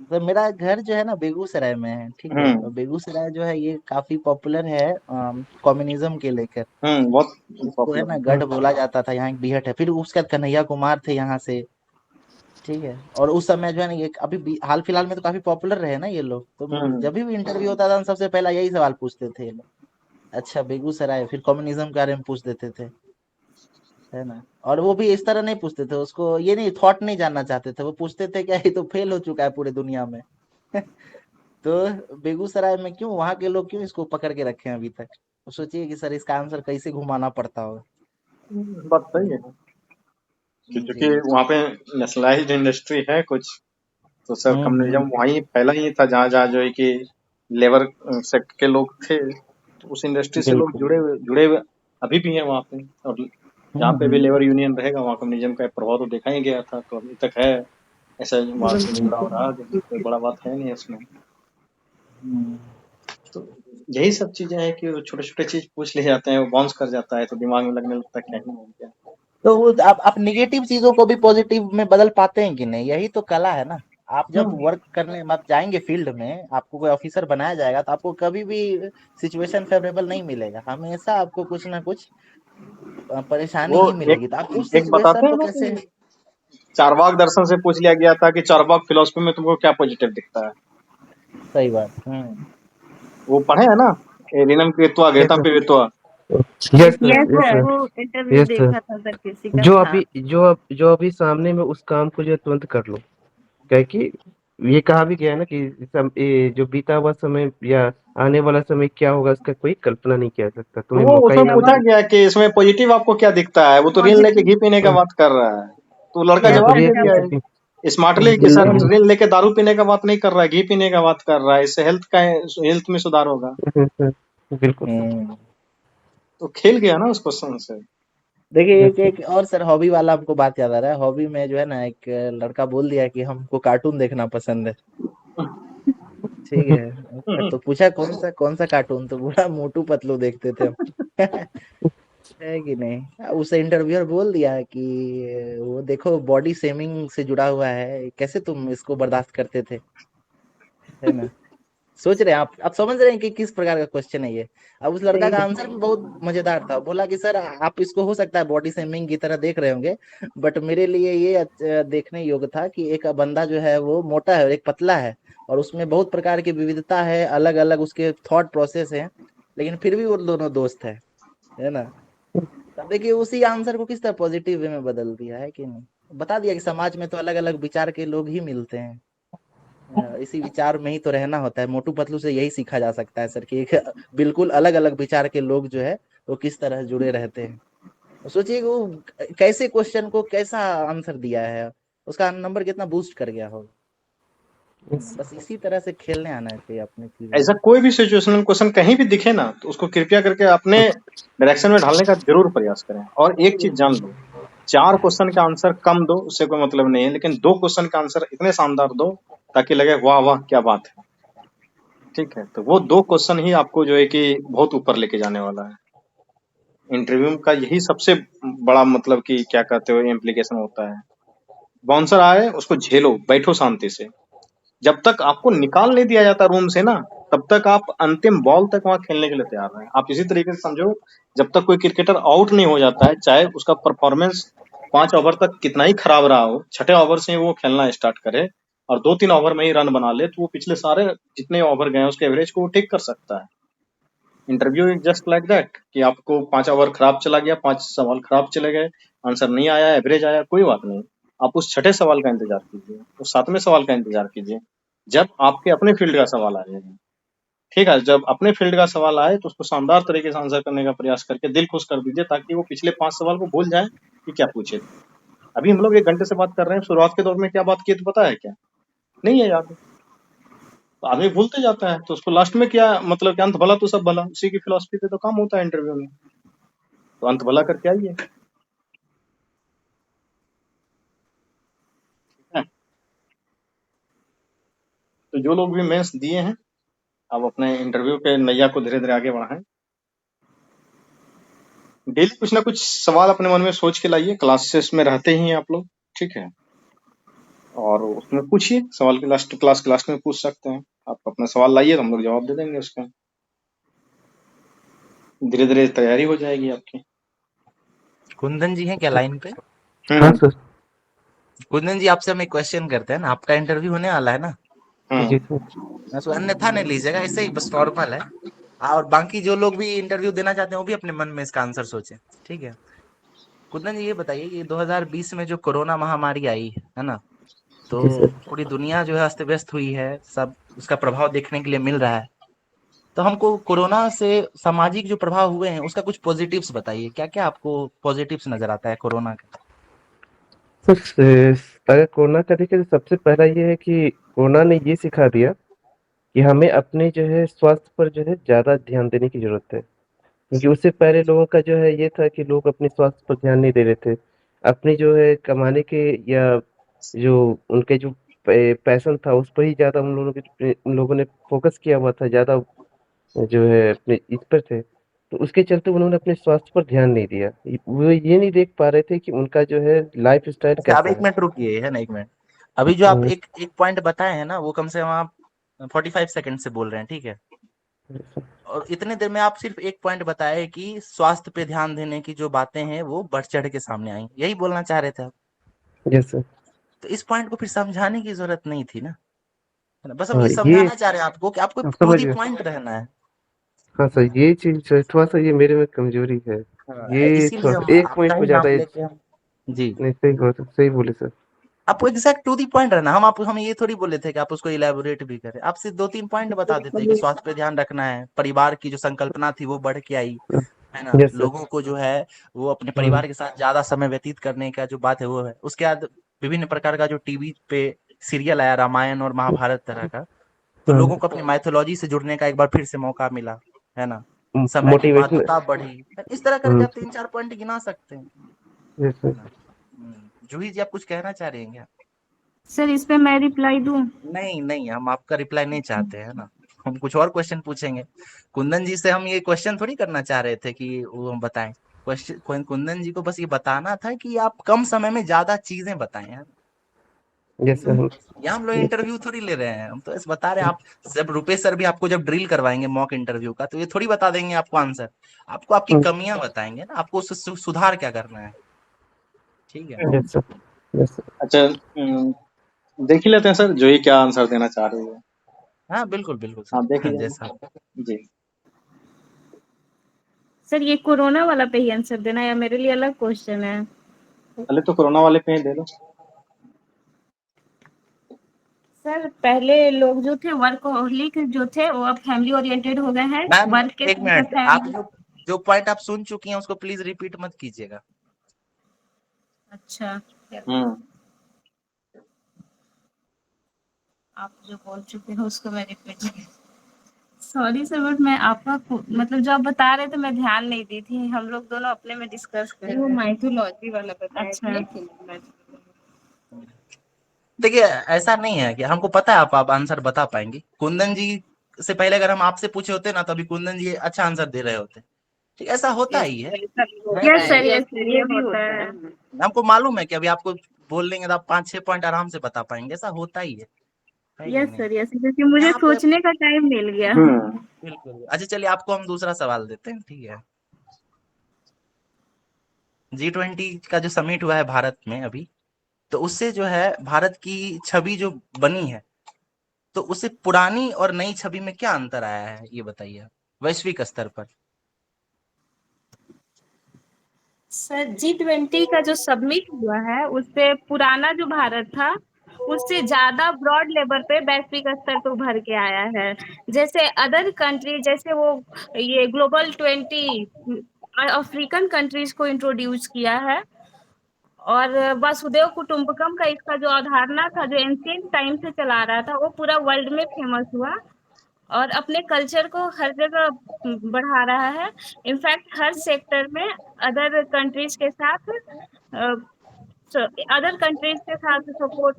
तो मेरा घर जो है ना बेगूसराय में है, ठीक है, और बेगूसराय जो है ये काफी पॉपुलर है कम्युनिज्म के लेकर। बहुत इसको है ना पॉपुलर। गढ़ बोला जाता था, यहाँ एक बीहट है, फिर उसके बाद कन्हैया कुमार थे यहाँ से। ठीक है, और उस समय जो है ना ये अभी हाल फिलहाल में तो काफी पॉपुलर रहे ना ये लोग, तो जब भी इंटरव्यू होता था सबसे पहला यही सवाल पूछते थे ये लोग। अच्छा बेगूसराय, फिर कम्युनिज्म के बारे में पूछ देते थे, है ना। और वो भी इस तरह नहीं पूछते थे, उसको ये नहीं थॉट नहीं जानना चाहते थे, वो पूछते थे क्या ये तो फेल हो चुका है पूरे दुनिया में। तो बेगूसराय में क्यों, वहां के लोग क्यों इसको पकड़ के रखे हैं अभी तक। तो सोचिए कि सर इसका आंसर कैसे घुमाना पड़ता होगा। बात सही है कि जी। क्योंकि वहाँ पे नेशनलाइज्ड इंडस्ट्री है कुछ, तो सर कम्युनिज्म हम्म। वहीं पहला ही था जहाँ जहाँ जो है कि लेबर सेक्टर के लोग थे, तो उस इंडस्ट्री से लोग बिल्कुल। जुड़े हुए अभी भी हैं वहाँ पे। और जहाँ पे भी हम्म। लेबर यूनियन रहेगा वहाँ कम्युनिज्म का प्रभाव तो देखा ही गया था, तो अभी तक है। ऐसा वहाँ से जुड़ाव रहा, कोई बड़ा बात है नहीं इसमें। हम्म। तो यही सब चीजें हैं कि छोटे छोटे चीज पूछ ले जाते हैं, वो बाउंस कर जाता है, तो दिमाग में लगने लगता है क्या ही हो गया। तो वो आप नेगेटिव चीजों को भी पॉजिटिव में बदल पाते हैं कि नहीं, यही तो कला है ना। आप जब हम्म, वर्क करने आप जाएंगे फील्ड में, आपको कोई ऑफिसर बनाया जाएगा तो आपको कभी भी सिचुएशन फेवरेबल नहीं मिलेगा, हमेशा आपको कुछ ना कुछ परेशानी वो ही एक मिलेगी। तो आप उस एक बताते सिचुएशन हैं को ना कैसे। कि चार्वाक दर्शन से पूछ लिया गया था कि चार्वाक फिलोसफी में तुमको क्या पॉजिटिव दिखता है। सही बात। वो पढ़े है ना, एलिनम कृत्वा घृतम पिबत्वा। Yes sir, yes yes sir, sir, वो इंटरव्यू यस सर। देखा था सर, किसी का जो था। अभी सामने में उस काम को जो है तुरंत कर लो, क्या है कि ये कहा भी गया है ना कि ये जो बीता हुआ समय या आने वाला समय क्या होगा इसका कोई कल्पना नहीं किया जा सकता, तुम्हें वो मौका ही उसमें ना पूछा मिले। गया कि इसमें पॉजिटिव आपको क्या दिखता है, वो तो ऋण लेके पॉजिटिव। घी पीने का हाँ, बात कर रहा है। तो लड़का हाँ, यस तो जवाब सर, दे क्या दिया बोल? है स्मार्टली कि सर ऋण लेके दारू पीने का बात नहीं कर रहा है, घी पीने का बात कर रहा है, इससे हेल्थ में सुधार होगा। बिल्कुल सर। हम्म। तो खेल गया ना उस क्वेश्चन से। देखिए यस एक सर। एक और सर हॉबी वाला हमको बात याद आ रहा है। हॉबी में जो है ना एक लड़का बोल दिया कि हमको कार्टून देखना पसंद है। ठीक है, तो पूछा कौन सा कार्टून, तो बोला मोटू पतलू देखते थे हम। है कि नहीं। उसे इंटरव्यूअर बोल दिया कि वो देखो बॉडी शेमिंग से जुड़ा हुआ है, कैसे तुम इसको बर्दाश्त करते थे, है ना। सोच रहे हैं आप समझ रहे हैं कि किस प्रकार का क्वेश्चन है ये। अब उस लड़का का आंसर भी बहुत मजेदार था, बोला कि सर आप इसको हो सकता है बॉडी शेमिंग की तरह देख रहे होंगे, बट मेरे लिए ये देखने योग्य था कि एक बंदा जो है वो मोटा है और एक पतला है, और उसमें बहुत प्रकार की विविधता है, अलग अलग उसके थॉट प्रोसेस है, लेकिन फिर भी वो दोनों दोस्त है ना। तब देखिए उसी आंसर को किस तरह पॉजिटिव वे में बदल दिया है कि नहीं, बता दिया कि समाज में तो अलग अलग विचार के लोग ही मिलते हैं। इसी विचार में ही तो रहना होता है। मोटू पतलू से यही सीखा जा सकता है सर कि एक बिल्कुल अलग अलग विचार के लोग जो है वो किस तरह जुड़े रहते हैं। तो सोचिए कि वो कैसे क्वेश्चन को कैसा आंसर दिया है, उसका नंबर कितना बूस्ट कर गया होगा। बस इसी तरह से खेलने आना चाहिए अपनी चीजों ऐसा को। कोई भी सिचुएशनल क्वेश्चन कहीं भी दिखे ना, तो उसको कृपया करके अपने डायरेक्शन में ढालने का जरूर प्रयास करें। और एक चीज जान लो, 4 क्वेश्चन का आंसर कम दो, उससे कोई मतलब नहीं है, लेकिन 2 क्वेश्चन का आंसर इतने शानदार दो ताकि लगे वाह वाह क्या बात है। ठीक है, तो वो 2 क्वेश्चन ही आपको जो है कि बहुत ऊपर लेके जाने वाला है। इंटरव्यू का यही सबसे बड़ा मतलब कि क्या कहते हो इम्प्लीकेशन होता है। बाउंसर आए उसको झेलो, बैठो शांति से। जब तक आपको निकाल नहीं दिया जाता रूम से ना, तब तक आप अंतिम बॉल तक वहां खेलने के लिए तैयार हैं। आप इसी तरीके से समझो, जब तक कोई क्रिकेटर आउट नहीं हो जाता है, चाहे उसका परफॉर्मेंस 5 ओवर तक कितना ही खराब रहा हो, 6ठे ओवर से ही वो खेलना स्टार्ट करे और 2-3 ओवर में ही रन बना ले, तो वो पिछले सारे जितने ओवर गए उसके एवरेज को वो ठीक कर सकता है। Interview is just like that कि आपको 5 ओवर खराब चला गया, 5 सवाल खराब चले गए, आंसर नहीं आया, एवरेज आया, कोई बात नहीं। आप उस 6ठे सवाल का इंतजार कीजिए, उस 7वें सवाल का इंतजार कीजिए, जब आपके अपने फील्ड का सवाल आएगा। ठीक है, जब अपने फील्ड का सवाल आए तो उसको शानदार तरीके से आंसर करने का प्रयास करके दिल खुश कर दीजिए, ताकि वो पिछले 5 सवाल को भूल जाए कि क्या पूछे थे। अभी हम लोग 1 घंटे से बात कर रहे हैं, शुरुआत के दौर में क्या बात की तो पता है क्या? नहीं है याद। तो आदमी भूलते जाता है, तो उसको लास्ट में क्या मतलब कि अंत भला तो सब भला, उसी की फिलॉसफी पे तो काम होता है इंटरव्यू में। तो अंत भला करके आइए। ठीक है, तो जो लोग भी मेंस दिए हैं, आप अपने इंटरव्यू के नैया को धीरे धीरे आगे बढ़ाएं। डेली कुछ ना कुछ सवाल अपने मन में सोच के लाइए, क्लासेस में रहते ही हैं आप लोग। ठीक है, और उसमें पूछिए सवाल के क्लास में पूछ सकते हैं। आप अपना सवाल लाइए तो हम लोग जवाब दे देंगे उसका। धीरे धीरे तैयारी हो जाएगी आपकी। कुंदन जी हैं क्या लाइन पे? हाँ हम्म सर। कुंदन जी, आपसे हम एक क्वेश्चन करते हैं ना, आपका इंटरव्यू होने वाला है ना, जी हम्म सर। तो अन्यथा नहीं लीजिएगा, ऐसे ही बस नॉर्मल है। और बाकी जो लोग भी इंटरव्यू देना चाहते हैं वो भी अपने मन में इसका आंसर सोचें। ठीक है, कुंदन जी ये बताइए कि 2020 में जो कोरोना महामारी आई है ना, तो जी सर। पूरी दुनिया जो है अस्त व्यस्त हुई है, सब उसका प्रभाव देखने के लिए मिल रहा है। तो हमको कोरोना से सामाजिक जो प्रभाव हुए हैं उसका कुछ पॉजिटिव्स बताइए, क्या क्या आपको पॉजिटिव्स नजर आता है कोरोना का? सर अगर कोरोना का देखें तो सबसे पहला ये है कि कोरोना ने ये सिखा दिया कि हमें अपने जो है स्वास्थ्य पर जो है ज़्यादा ध्यान देने की ज़रूरत है। क्योंकि उससे पहले लोगों का जो है ये था कि लोग अपने स्वास्थ्य पर ध्यान नहीं दे रहे थे। अपनी जो है कमाने के या जो उनके जो पैशन था उस पर ही ज़्यादा उन लोगों ने फ़ोकस किया हुआ था, ज़्यादा जो है अपने इस पर थे। तो उसके चलते उन्होंने अपने स्वास्थ्य पर ध्यान नहीं दिया। वो ये नहीं देख पा रहे थे कि उनका जो है लाइफ़स्टाइल अच्छा, अब कैसा एक है। मिनट रुकिए, है ना, एक मिनट। अभी जो आप हुँ, एक एक पॉइंट बताए हैं ना, वो कम से कम आप 45 सेकंड से बोल रहे हैं, ठीक है? और इतने देर में आप सिर्फ एक पॉइंट बताए कि स्वास्थ्य पे ध्यान देने की जो बातें हैं वो बढ़ चढ़ के सामने आई, यही बोलना चाह रहे थे आप? Yes sir. तो इस पॉइंट को फिर समझाने की जरूरत नहीं थी ना, है ना? बस हम हाँ, ये ये समझाना चाह रहे हैं आपको कि आपको टू समझ दी गया। पॉइंट रहना है। हाँ सर, ये चीज़ थोड़ा-सा ये मेरे में कमज़ोरी है। हाँ, ये इसीलिए हम थोड़ा-सा 1 आपका पॉइंट ही में ज़्यादा नाम ये लेके हम, जी, नहीं सही बोले सर। आपको एग्जैक्ट टू दी पॉइंट रहना। हम ये थोड़ी बोले थे कि आप उसको इलेबोरेट भी करें, आप सिर्फ 2-3 पॉइंट बता देते कि स्वास्थ्य पे ध्यान रखना है, परिवार की जो संकल्पना थी वो बढ़ के आई, है ना? Yes sir. लोगों को जो है वो अपने हुँ, परिवार के साथ ज्यादा समय व्यतीत करने का जो बात है वो है। उसके बाद विभिन्न प्रकार का जो टीवी पे सीरियल आया, रामायण और महाभारत तरह का, तो हाँ, लोगों को अपनी माइथोलॉजी से जुड़ने का एक बार फिर से मौका मिला, है ना? समय की मोटिवेशन। महत्वता बढ़ी। इस तरह करके हुँ, आप 3-4 पॉइंट गिना सकते हैं, यस है सर। ना? जूही जी, आप कुछ कहना चाह रही हैं क्या? सर इस पे मैं रिप्लाई दूं? नहीं नहीं, हम आपका रिप्लाई नहीं चाहते हैं ना, हम कुछ और क्वेश्चन पूछेंगे। कुंदन जी से हम ये क्वेश्चन थोड़ी करना चाह रहे थे कि वो हम बताएं। क्वेश्चन कुंदन जी को बस ये बताना था कि आप कम समय में ज्यादा चीजें बताएं यार। Yes sir. यहाँ हम लोग यस इंटरव्यू थोड़ी ले रहे हैं, हम तो ऐसे बता रहे हैं। आप जब रुपेश सर भी आपको जब ड्रिल करवाएंगे मॉक इंटरव्यू का, तो ये थोड़ी बता देंगे आपको आंसर, आपको आपकी कमियां बताएंगे ना, आपको उससे सुधार क्या करना है। ठीक है, यस सर। Yes sir. अच्छा, देख ही लेते हैं सर जो ही क्या आंसर देना चाह रही है। हाँ बिल्कुल बिल्कुल हाँ देख सर, जैसा लीजिए जी। सर ये कोरोना वाला पे ही आंसर देना या मेरे लिए अलग क्वेश्चन है? पहले तो कोरोना वाले पे ही दे दो। सर पहले लोग जो थे वर्कहोलिक जो थे वो अब फैमिली ओरिएंटेड हो गए हैं, मैम वर्क के एक साथ मिनट, आप फैमिली। जो पॉइंट आप सुन चुकी हैं उसको प्लीज रिपीट मत कीजिएगा। अच्छा, हम्म आप जो बोल चुके हैं उसको मैं रिपीट सॉरी सर, बट मैं आपका मतलब जो आप बता रहे थे मैं ध्यान नहीं दी थी, हम लोग दोनों अपने में डिस्कस कर रहे वो थे। माइथोलॉजी वाला बताया अच्छा। था। देखिए ऐसा नहीं है कि हमको पता है आप आंसर बता पाएंगे। कुंदन जी से पहले अगर हम आपसे पूछे होते ना तो अभी कुंदन जी अच्छा आंसर दे रहे होते। ठीक, ऐसा होता ही है। नहीं यस नहीं, सर, यस सर, ये भी होता है। हमको मालूम है कि अभी आपको बोल देंगे तो आप 5-6 पॉइंट आराम से बता पाएंगे, ऐसा होता ही है कि यस नहीं? सर, यस, क्योंकि मुझे यहाँ पे सोचने का टाइम मिल गया। बिल्कुल। अच्छा चलिए आपको हम दूसरा सवाल देते हैं, ठीक है। G20 का जो समिट हुआ है भारत में अभी, तो उससे जो है भारत की छवि जो बनी है, तो उससे पुरानी और नई छवि में क्या अंतर आया है ये बताइए आप, वैश्विक स्तर पर। सर G20 का जो सबमिट हुआ है उससे पुराना जो भारत था उससे ज्यादा ब्रॉड लेवल पे वैश्विक स्तर पे उभर के आया है। जैसे अदर कंट्री, जैसे वो ये ग्लोबल 20 अफ्रीकन कंट्रीज को इंट्रोड्यूस किया है, और वसुदेव कुटुंबकम का इसका जो अवधारणा था जो एंशियंट टाइम से चला रहा था वो पूरा वर्ल्ड में फेमस हुआ और अपने कल्चर को हर जगह बढ़ा रहा है। इनफैक्ट हर सेक्टर में अदर कंट्रीज के साथ सपोर्ट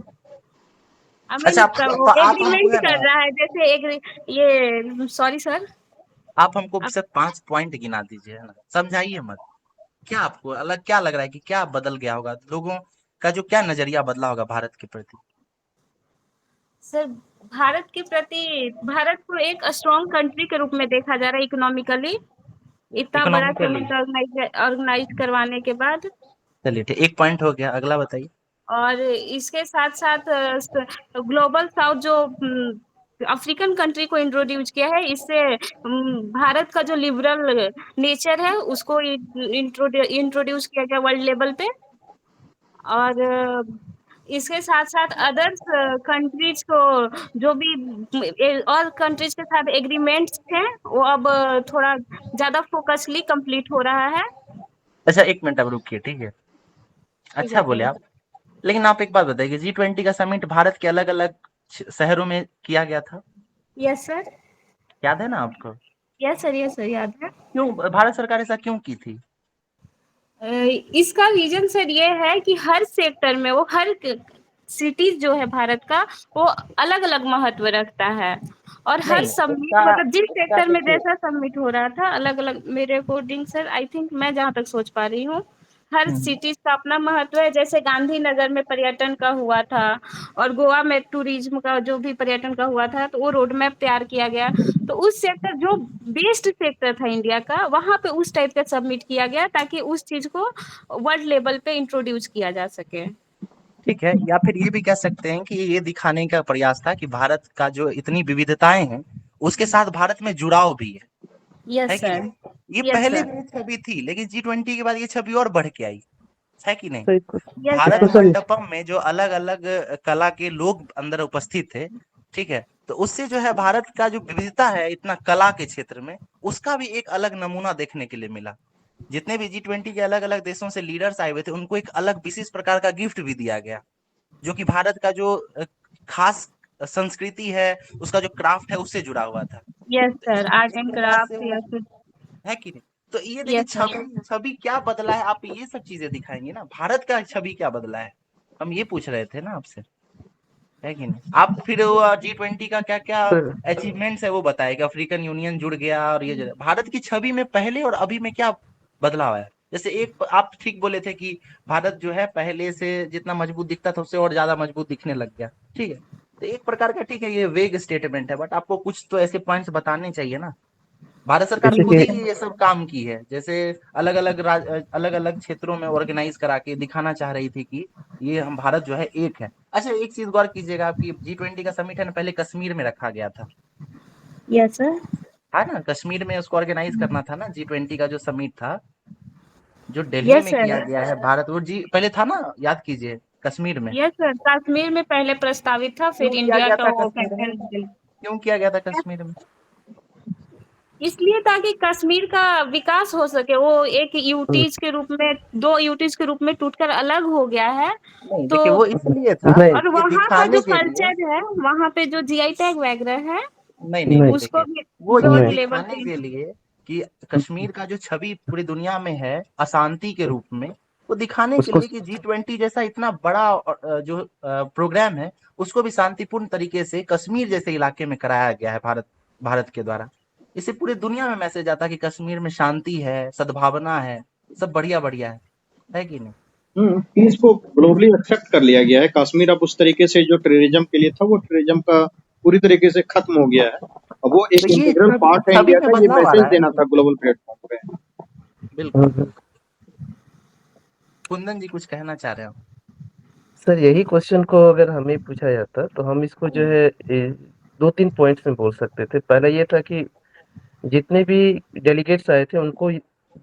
आई मीन अच्छा आप हमको एग्रीमेंट है ना, कर रहा है। जैसे ये सॉरी सर, आप हमको सिर्फ 5 पॉइंट गिना दीजिए, है ना, समझाइए मत। क्या आपको अलग क्या लग रहा है कि क्या बदल गया होगा, लोगों का जो क्या नजरिया बदला होगा भारत के प्रति? सर भारत के प्रति, भारत को एक स्ट्रॉन्ग कंट्री के रूप में देखा जा रहा है इकोनॉमिकली, इतना बड़ा इकोनॉमिकली? समिट ऑर्गेनाइज करवाने के बाद। चलिए ठीक, 1 पॉइंट हो गया, अगला बताइए। और इसके साथ साथ ग्लोबल साउथ जो अफ्रीकन कंट्री को इंट्रोड्यूस किया है, इससे भारत का जो लिबरल नेचर है उसको इंट्रोड्यूस किया गया वर्ल्ड लेवल पे। और इसके साथ साथ अदर्स कंट्रीज को जो भी और कंट्रीज के साथ एग्रीमेंट्स थे वो अब थोड़ा ज्यादा फोकसली कंप्लीट हो रहा है। अच्छा 1 मिनट अब रुकिए, ठीक है। ठीक अच्छा है बोले सर। आप। लेकिन आप एक बात बताइए, G20 का समिट भारत के अलग अलग शहरों में किया गया था, यस सर, याद है ना आपको? यस सर, यस सर, याद है। क्यों भारत सरकार ऐसा क्यों की थी? इसका रीजन सर ये है कि हर सेक्टर में वो हर सिटीज जो है भारत का वो अलग अलग महत्व रखता है, और हर नहीं सबमिट उसका मतलब जिस उसका सेक्टर में देखिए, जैसा सबमिट हो रहा था अलग अलग, मेरे अकॉर्डिंग सर आई थिंक मैं जहाँ तक सोच पा रही हूँ हर सिटीज का अपना महत्व है। जैसे गांधीनगर में पर्यटन का हुआ था और गोवा में टूरिज्म का जो भी पर्यटन का हुआ था तो वो रोड मैप तैयार किया गया, तो उस सेक्टर जो बेस्ट सेक्टर था इंडिया का वहां पे उस टाइप का सबमिट किया गया ताकि उस चीज को वर्ल्ड लेवल पे इंट्रोड्यूस किया जा सके। ठीक है, या फिर ये भी कह सकते हैं कि ये दिखाने का प्रयास था कि भारत का जो इतनी विविधताएं हैं उसके साथ भारत में जुड़ाव भी है यस कि सर, नहीं? ये यस पहले सर, भी एक छवि थी लेकिन G20 के बाद ये छवि और बढ़ के आई, है कि नहीं? सही यस भारत इसको सर, सर मंडपम में जो अलग अलग कला के लोग अंदर उपस्थित थे, ठीक है, तो उससे जो है भारत का जो विविधता है इतना कला के क्षेत्र में, उसका भी एक अलग नमूना देखने के लिए मिला। जितने भी G20 के अलग अलग देशों से लीडर्स आए हुए थे उनको एक अलग विशेष प्रकार का गिफ्ट भी दिया गया, जो कि भारत का जो खास संस्कृति है, उसका जो क्राफ्ट है उससे जुड़ा हुआ था। यस तो सर, आर्ट एक एंड प्रकार से क्राफ्ट वो, या फिर है कि नहीं? तो ये देखिए यस सर। छवि छवि क्या बदला है, आप ये सब चीजें दिखाएंगे ना, भारत का छवि क्या बदला है, हम ये पूछ रहे थे ना आपसे, है कि नहीं? आप फिर वो G20 का क्या क्या सर अचीवमेंट्स है वो बताए कि अफ्रीकन यूनियन जुड़ गया और ये भारत की छवि में पहले और अभी में क्या बदलाव है। जैसे एक आप ठीक बोले थे कि भारत जो है पहले से जितना मजबूत दिखता था उससे और ज्यादा मजबूत दिखने लग गया, ठीक है, तो एक प्रकार का ठीक है ये वेग स्टेटमेंट है, बट आपको कुछ तो ऐसे पॉइंट्स बताने चाहिए ना। भारत सरकार जैसे खुद कि ही ये सब काम की है, जैसे अलग अलग अलग क्षेत्रों में ऑर्गेनाइज करा के दिखाना चाह रही थी कि ये हम भारत जो है एक है। अच्छा एक चीज गौर कीजिएगा, आपकी G20 का समिट है ना पहले कश्मीर में रखा गया था, यस सर, है ना, कश्मीर में उसको ऑर्गेनाइज करना था ना, G20 का जो समिट था जो दिल्ली यस में सर, किया गया है भारत, वो जी पहले था ना, याद कीजिए, कश्मीर में। यस सर, कश्मीर में पहले प्रस्तावित था क्यों फिर किया इंडिया गया का था वो कश्मीर में? कैप्टन। क्यों किया गया था कश्मीर में? इसलिए ताकि कश्मीर का विकास हो सके। वो एक हम्म, यूटीज के रूप में, 2 यूटीज के रूप में टूटकर अलग हो गया है। नहीं तो देखिए, वो इसलिए था नहीं और ये वहाँ का दिखाने जो के लिए। कल्चर है, वहाँ पे जो जीआई टैग वगैरह है, नहीं नहीं नहीं, नहीं उसको देखिए भी वो ये वर्ल्ड नहीं लेवल दिखाने पे। के लिए कि कश्मीर का जो छवि पूरी दुनिया में है अशांति के रूप में, वो दिखाने के उसको लिए कि G20 जैसा इतना बड़ा जो प्रोग्राम है, उसको भी शांतिपूर्ण तरीके से कश्मीर जैसे इलाके में कराया गया है भारत के द्वारा। इससे पूरी दुनिया में मैसेज आता है कि कश्मीर में शांति है, सद्भावना है, सब बढ़िया बढ़िया है कि नहीं? पीस को ग्लोबली एक्सेप्ट कर लिया गया है। कश्मीर अब उस तरीके से जो टेररिज्म के लिए था, वो टेररिज्म का पूरी तरीके से खत्म हो गया है। अब वो तो एक ये इंटीग्रल पार्ट है छवि इंडिया में का। ये बदलाव आ मैसेज रहा है देना ना। था ग्लोबल प्लेटफॉर्म पे। बिल्कुल बिल्कुल। कुंदन जी कुछ कहना चाह रहे हो? सर यही क्वेश्चन को अगर हमें पूछा जाता तो हम इसको जो है 2-3 पॉइंट्स में बोल सकते थे। पहला ये था कि जितने भी डेलीगेट्स आए थे उनको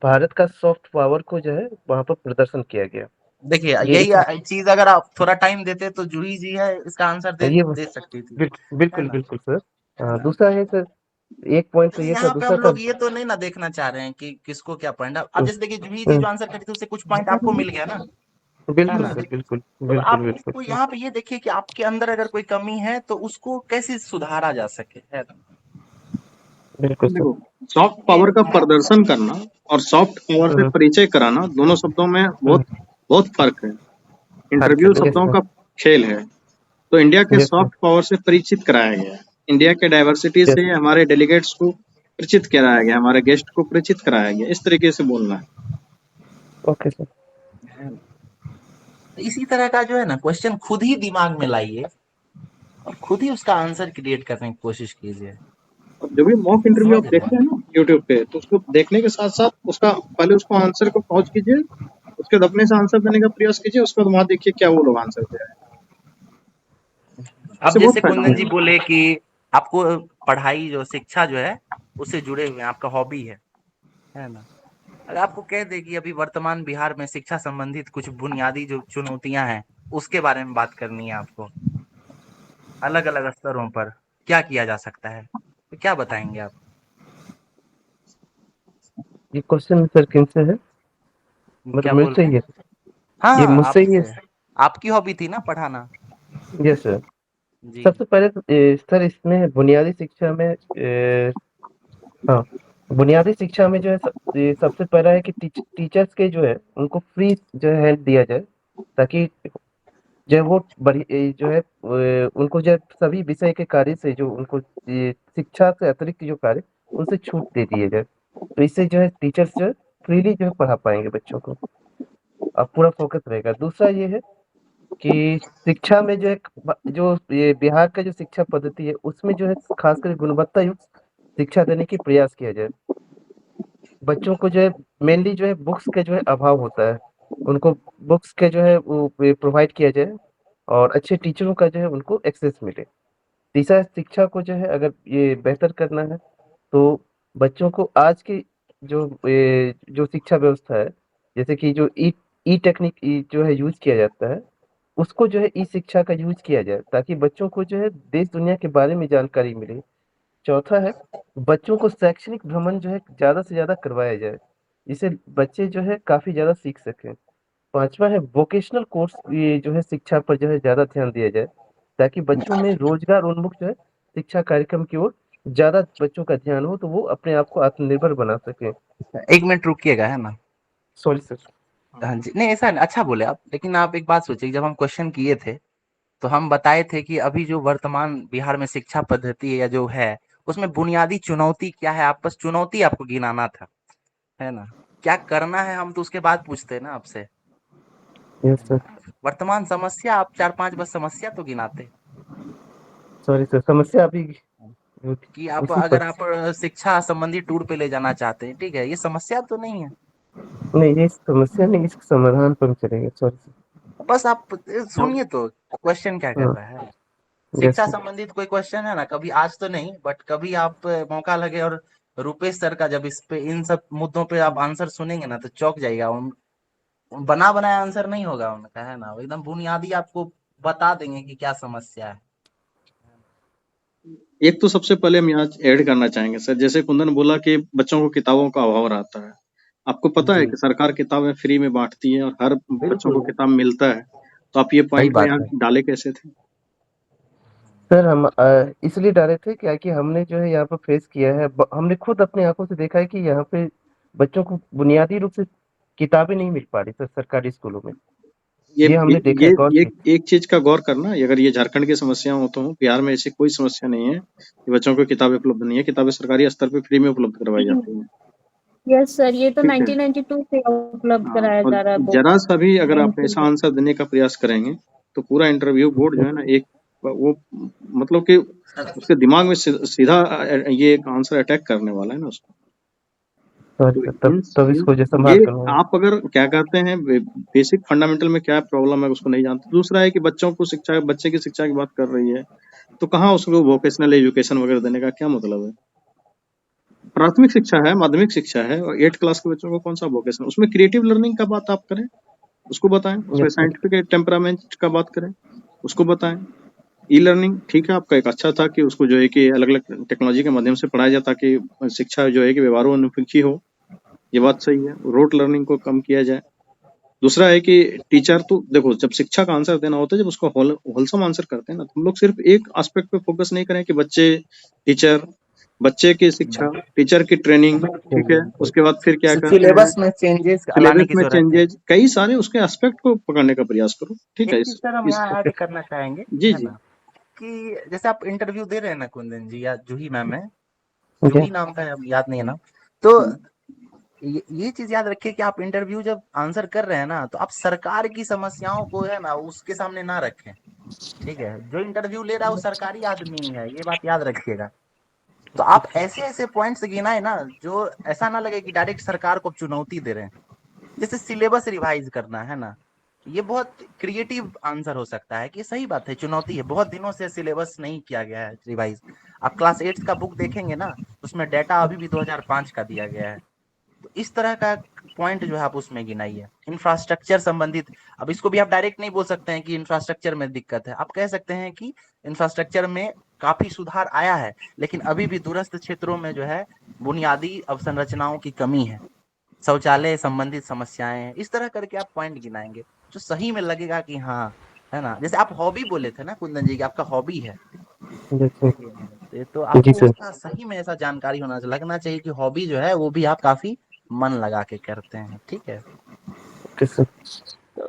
भारत का सॉफ्ट पावर को जो है वहां पर प्रदर्शन किया गया। देखिए ये एक यही चीज अगर आप थोड़ा टाइम देते तो जूही जी है इसका आंसर ये दे सकती थी, है बिल्कुल ना? बिल्कुल सर। दूसरा है सर, एक पॉइंट तो नहीं, ये था, यहाँ पे दूसरा हम था। लोग ये तो नहीं ना देखना चाह रहे हैं कि किसको क्या पॉइंट। अब अ, जैसे देखिए जूही जी अ, जो आंसर करी थी उससे कुछ पॉइंट आपको मिल गया ना, है बिल्कुल ना? सर, बिल्कुल तो बिल्कुल आप बिल्कुल इसको सर। यहाँ पे ये देखिए कि आपके अंदर अगर कोई कमी है तो उसको कैसे सुधारा जा सके, है ना? बिल्कुल सर। देखो, सॉफ्ट पावर का प्रदर्शन करना और सॉफ्ट पावर से हम्म, परिचय कराना, दोनों शब्दों में बहुत हम्म, बहुत फर्क है। फर्क इंटरव्यू है। यस शब्दों सर, का खेल है। तो इंडिया के यस सर। सॉफ्ट पावर से परिचित कराया गया है। इंडिया के डाइवर्सिटी यस, से हमारे डेलीगेट्स को परिचित कराया गया, हमारे गेस्ट को परिचित कराया गया। इस तरीके से बोलना है। Okay sir. है ना? तो इसी तरह का जो है ना क्वेश्चन खुद ही दिमाग में लाइए और खुद ही उसका आंसर क्रिएट करने की कोशिश कीजिए। और जब भी मॉक इंटरव्यू समझ आप रहे देखते हैं? हैं ना यूट्यूब पे, तो उसको देखने के साथ साथ उसका पहले उसको आंसर को पहुंच कीजिए, उसके बाद अपने से आंसर देने का प्रयास कीजिए, उसके बाद वहां देखिए क्या वो लोग आंसर दे रहे हैं। अब इससे बहुत जैसे फायदा कुंदन जी होगा। बोले कि आपको पढ़ाई जो शिक्षा जो है उससे जुड़े हुए हैं, आपका हॉबी है ना? अगर आपको कह दे कि अभी वर्तमान बिहार में शिक्षा संबंधित कुछ बुनियादी जो चुनौतियां हैं उसके बारे में बात करनी है आपको, अलग अलग स्तरों पर क्या किया जा सकता है, तो क्या बताएंगे आप? ये क्वेश्चन सर किन से है? मतलब क्या बोल मुझसे रहे ही है? हैं? हाँ ये हाँ, मुझसे ही है? आपसे। आपकी हॉबी थी ना पढ़ाना। Yes sir. जी। सबसे पहले तो सर इसमें बुनियादी शिक्षा में हाँ, बुनियादी शिक्षा में जो है ये सबसे पहला है कि टीचर्स के जो है उनको फ्री जो है हेल्प दिया जाए, ताकि जो है वो जो है उनको जो है सभी विषय के कार्य से जो उनको शिक्षा से अतिरिक्त जो कार्य उनसे छूट दे दिए जाए। तो इससे जो है टीचर्स जो है फ्रीली जो है पढ़ा पाएंगे बच्चों को। अब पूरा फोकस रहेगा। दूसरा ये है कि शिक्षा में जो है जो ये बिहार का जो शिक्षा पद्धति है उसमें जो है खासकर गुणवत्ता युक्त शिक्षा देने की प्रयास किया जाए। बच्चों को जो है मेनली जो है बुक्स के जो है अभाव होता है, उनको बुक्स के जो है वो प्रोवाइड किया जाए और अच्छे टीचरों का जो है उनको एक्सेस मिले। तीसरा, शिक्षा को जो है अगर ये बेहतर करना है तो बच्चों को आज की जो शिक्षा व्यवस्था है, जैसे कि जो ई टेक्निक जो है यूज किया जाता है, उसको जो है ई शिक्षा का यूज किया जाए ताकि बच्चों को जो है देश दुनिया के बारे में जानकारी मिले। चौथा है, बच्चों को शैक्षणिक भ्रमण जो है ज्यादा से ज्यादा करवाया जाए, जिससे बच्चे जो है काफी ज्यादा सीख सकें। पांचवा है, वोकेशनल कोर्स ये जो है शिक्षा पर जो है ज्यादा ध्यान दिया जाए, ताकि बच्चों में रोजगार उन्मुख जो है शिक्षा कार्यक्रम की ओर ज्यादा बच्चों का ध्यान हो, तो वो अपने आप को आत्मनिर्भर बना सके। 1 मिनट रुकिएगा, है ना? Sorry sir. हाँ जी, नहीं ऐसा नहीं, अच्छा बोले आप, लेकिन आप एक बात सोचिए, जब हम क्वेश्चन किए थे तो हम बताए थे कि अभी जो वर्तमान बिहार में शिक्षा पद्धति है या जो है उसमें बुनियादी चुनौती क्या है, आप बस चुनौती आपको गिनाना था, है ना? क्या करना है हम तो उसके बाद पूछते हैं ना आपसे। Yes sir. वर्तमान समस्या आप 4-5 बस समस्या तो गिनाते सॉरी सर, समस्या अभी कि आप उसी पर। अगर आप शिक्षा संबंधी टूर पे ले जाना चाहते हैं, ठीक है, ये समस्या तो नहीं है। नहीं, ये समस्या नहीं, इसके समाधान पर हम चलेंगे। Sorry sir. बस आप सुनिए तो क्वेश्चन क्या कर हाँ। रहा है। यस शिक्षा सर। संबंधित कोई क्वेश्चन है ना, कभी आज तो नहीं बट कभी आप मौका लगे और रुपेश सर का जब इस पे इन सब मुद्दों पे आप आंसर सुनेंगे ना तो चौंक जाइएगा। बना बनाया आंसर नहीं होगा उनका, है ना? वो एकदम बुनियादी आपको बता देंगे कि क्या समस्या है। एक तो सबसे पहले हम यहाँ ऐड करना चाहेंगे सर, जैसे कुंदन बोला कि बच्चों को किताबों का अभाव रहता है। आपको पता है जी कि सरकार किताबें फ्री में बांटती है और हर बच्चों बिल्कुल को किताब मिलता है, तो आप ये सही पॉइंट को बात यहाँ है। डाले कैसे थे? सर हम इसलिए डाले थे क्या कि हमने जो है यहाँ पर फेस किया है, हमने खुद अपनी आंखों से देखा है कि यहाँ पे बच्चों को बुनियादी रूप से किताबें नहीं मिल पा रही सर सरकारी स्कूलों में। ये ये हमने देखा है, गौर ये किया। एक चीज का गौर करना, अगर ये झारखंड की समस्या हो तो बिहार में ऐसी कोई समस्या नहीं है कि बच्चों को किताबें उपलब्ध नहीं है। किताबें सरकारी स्तर पे फ्री में उपलब्ध करवाई जाती हैं, यस सर, ये तो ठीक है। 1992 से उपलब्ध हाँ, कराया और जा रहा है जरा सा भी अगर आप पेंसिल। ऐसा आंसर देने का प्रयास करेंगे तो पूरा इंटरव्यू बोर्ड जो है ना, एक वो मतलब कि उसके दिमाग में सीधा ये एक आंसर अटैक करने वाला है ना उसको। सॉरी तो सर, तब इसको जो ये संभाल कर मैं- आप अगर क्या कहते हैं बेसिक फंडामेंटल में क्या प्रॉब्लम है उसको नहीं जानते। दूसरा है कि बच्चों को शिक्षा, बच्चे की शिक्षा की बात कर रही है तो कहाँ उसको वोकेशनल एजुकेशन वगैरह देने का क्या मतलब है? प्राथमिक शिक्षा है, माध्यमिक शिक्षा है, और 8 क्लास के बच्चों को कौन सा वोकेशनल? उसमें क्रिएटिव लर्निंग का बात आप करें, उसको बताएं। उसमें यस सर। साइंटिफिक टेम्परामेंट का बात करें, उसको बताएं। ई लर्निंग ठीक है, आपका एक अच्छा था कि उसको जो है कि अलग अलग टेक्नोलॉजी के माध्यम से पढ़ाया जाए ताकि शिक्षा जो है कि व्यवहारोन्मुखी हो, ये बात सही है। रोट लर्निंग को कम किया जाए। दूसरा है कि टीचर, तो देखो जब शिक्षा का आंसर देना होता है, जब उसको होलसम आंसर करते हैं ना, तो हम लोग सिर्फ एक एस्पेक्ट पे फोकस नहीं करें कि बच्चे, टीचर, बच्चे की शिक्षा, टीचर की ट्रेनिंग, ठीक है। उसके बाद फिर क्या कहते हैं, सिलेबस में चेंजेस लाने सिलेबस की में जरूरत है। चेंजेज, कई सारे उसके एस्पेक्ट को पकड़ने का प्रयास करो, ठीक एक है। चीज सर हम इस यहाँ ऐड करना चाहेंगे, जी है जी। ना, कि जैसे आप इंटरव्यू दे रहे हैं ना कुंदन जी, या जूही मैम है, जी जूही नाम था, अब याद नहीं है ना, तो हम्म, ये चीज याद रखिए कि आप इंटरव्यू जब आंसर कर रहे हैं ना, तो आप सरकार की समस्याओं को है ना उसके सामने ना रखें। ठीक है, जो इंटरव्यू ले रहा है वो सरकारी आदमी ही है, ये बात याद रखिएगा। तो आप ऐसे ऐसे पॉइंट्स गिनाए ना जो ऐसा ना लगे कि डायरेक्ट सरकार को चुनौती दे रहे हैं। जैसे सिलेबस रिवाइज करना, है ना, ये बहुत क्रिएटिव आंसर हो सकता है कि सही बात है, चुनौती है, बहुत दिनों से सिलेबस नहीं किया गया है रिवाइज। आप क्लास 8 का बुक देखेंगे ना, उसमें डेटा अभी भी 2005 का दिया गया है। तो इस तरह का पॉइंट जो है आप उसमें गिनाइए। इंफ्रास्ट्रक्चर संबंधित, अब इसको भी आप डायरेक्ट नहीं बोल सकते हैं कि इंफ्रास्ट्रक्चर में दिक्कत है, आप कह सकते हैं कि इंफ्रास्ट्रक्चर में काफी सुधार आया है, लेकिन अभी भी दूरस्थ क्षेत्रों में जो है बुनियादी अवसंरचनाओं की कमी है, शौचालय संबंधित समस्याएं हैं। इस तरह करके आप पॉइंट गिनाएंगे जो सही में लगेगा कि हाँ, है ना। जैसे आप हॉबी बोले थे ना कुंदन जी की, आपका हॉबी है, तो जी आपको सर। उसका सही में ऐसा जानकारी लगना चाहिए कि हॉबी जो है वो भी आप काफी मन लगा के करते हैं, ठीक है। Okay sir.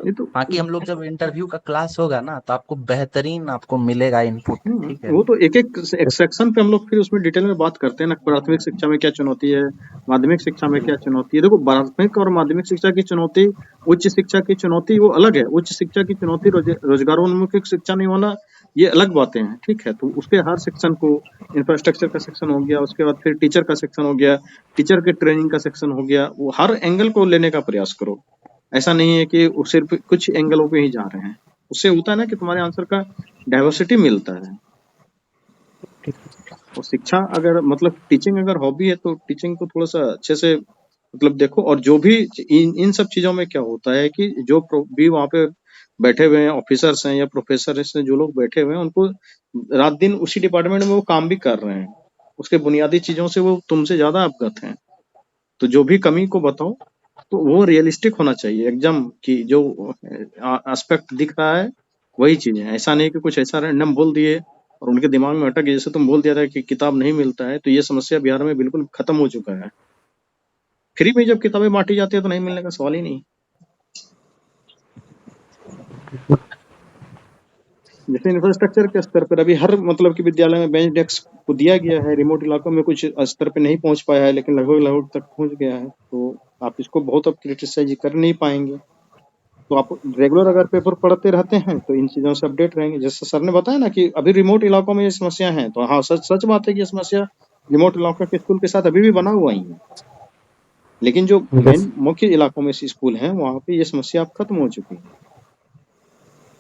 ये तो बाकी हम लोग जब इंटरव्यू का क्लास होगा ना, तो आपको बेहतरीन आपको मिलेगा इनपुट, ठीक है। वो तो एक एक सेक्शन पे हम लोग फिर उसमें डिटेल में बात करते हैं ना। प्राथमिक शिक्षा में क्या चुनौती है, माध्यमिक शिक्षा में क्या चुनौती है। देखो, प्राथमिक और माध्यमिक शिक्षा की चुनौती, उच्च शिक्षा की चुनौती वो अलग है। उच्च शिक्षा की चुनौती रोजगारोन्मुखी शिक्षा नहीं होना, ये अलग बातें हैं, ठीक है। तो उसके हर सेक्शन को, इंफ्रास्ट्रक्चर का सेक्शन हो गया, उसके बाद फिर टीचर का सेक्शन हो गया, टीचर के ट्रेनिंग का सेक्शन हो गया, वो हर एंगल को लेने का प्रयास करो। ऐसा नहीं है कि वो सिर्फ कुछ एंगलों पे ही जा रहे हैं। उससे होता है ना कि तुम्हारे आंसर का डाइवर्सिटी मिलता है। और शिक्षा अगर मतलब टीचिंग अगर हॉबी है तो टीचिंग को थोड़ा सा अच्छे से मतलब देखो। और जो भी इन सब चीजों में क्या होता है कि जो भी वहाँ पे बैठे हुए हैं ऑफिसर्स हैं या प्रोफेसर हैं, जो लोग बैठे हुए हैं, उनको रात दिन उसी डिपार्टमेंट में वो काम भी कर रहे हैं, उसके बुनियादी चीजों से वो तुमसे ज्यादा अवगत हैं। तो जो भी कमी को बताओ तो वो रियलिस्टिक होना चाहिए एकदम, कि जो एस्पेक्ट दिख रहा है वही चीज है। ऐसा नहीं कि कुछ ऐसा रैंडम बोल दिए और उनके दिमाग में अटक गया। जैसे तुम बोल दिया था कि किताब नहीं मिलता है, तो ये समस्या बिहार में बिल्कुल खत्म हो चुका है। फ्री में जब किताबें बांटी जाती है तो नहीं मिलने का सवाल ही नहीं। जैसे इंफ्रास्ट्रक्चर के स्तर पर अभी हर मतलब कि विद्यालय में बेंच डेस्क को दिया गया है, रिमोट इलाकों में कुछ स्तर पे नहीं पहुंच पाया है, लेकिन लगभग लगभग तक पहुंच गया है। तो आप इसको बहुत अब क्रिटिसाइज कर नहीं पाएंगे। तो आप रेगुलर अगर पेपर पढ़ते रहते हैं तो इन चीजों से अपडेट रहेंगे। जैसे सर ने बताया ना कि अभी रिमोट इलाकों में ये समस्या है, तो हाँ, सच सच बात है कि ये समस्या रिमोट इलाकों के स्कूल के साथ अभी भी बना हुआ ही है। लेकिन जो मेन मुख्य इलाकों में स्कूल हैं वहां पे ये समस्या अब खत्म हो चुकी है।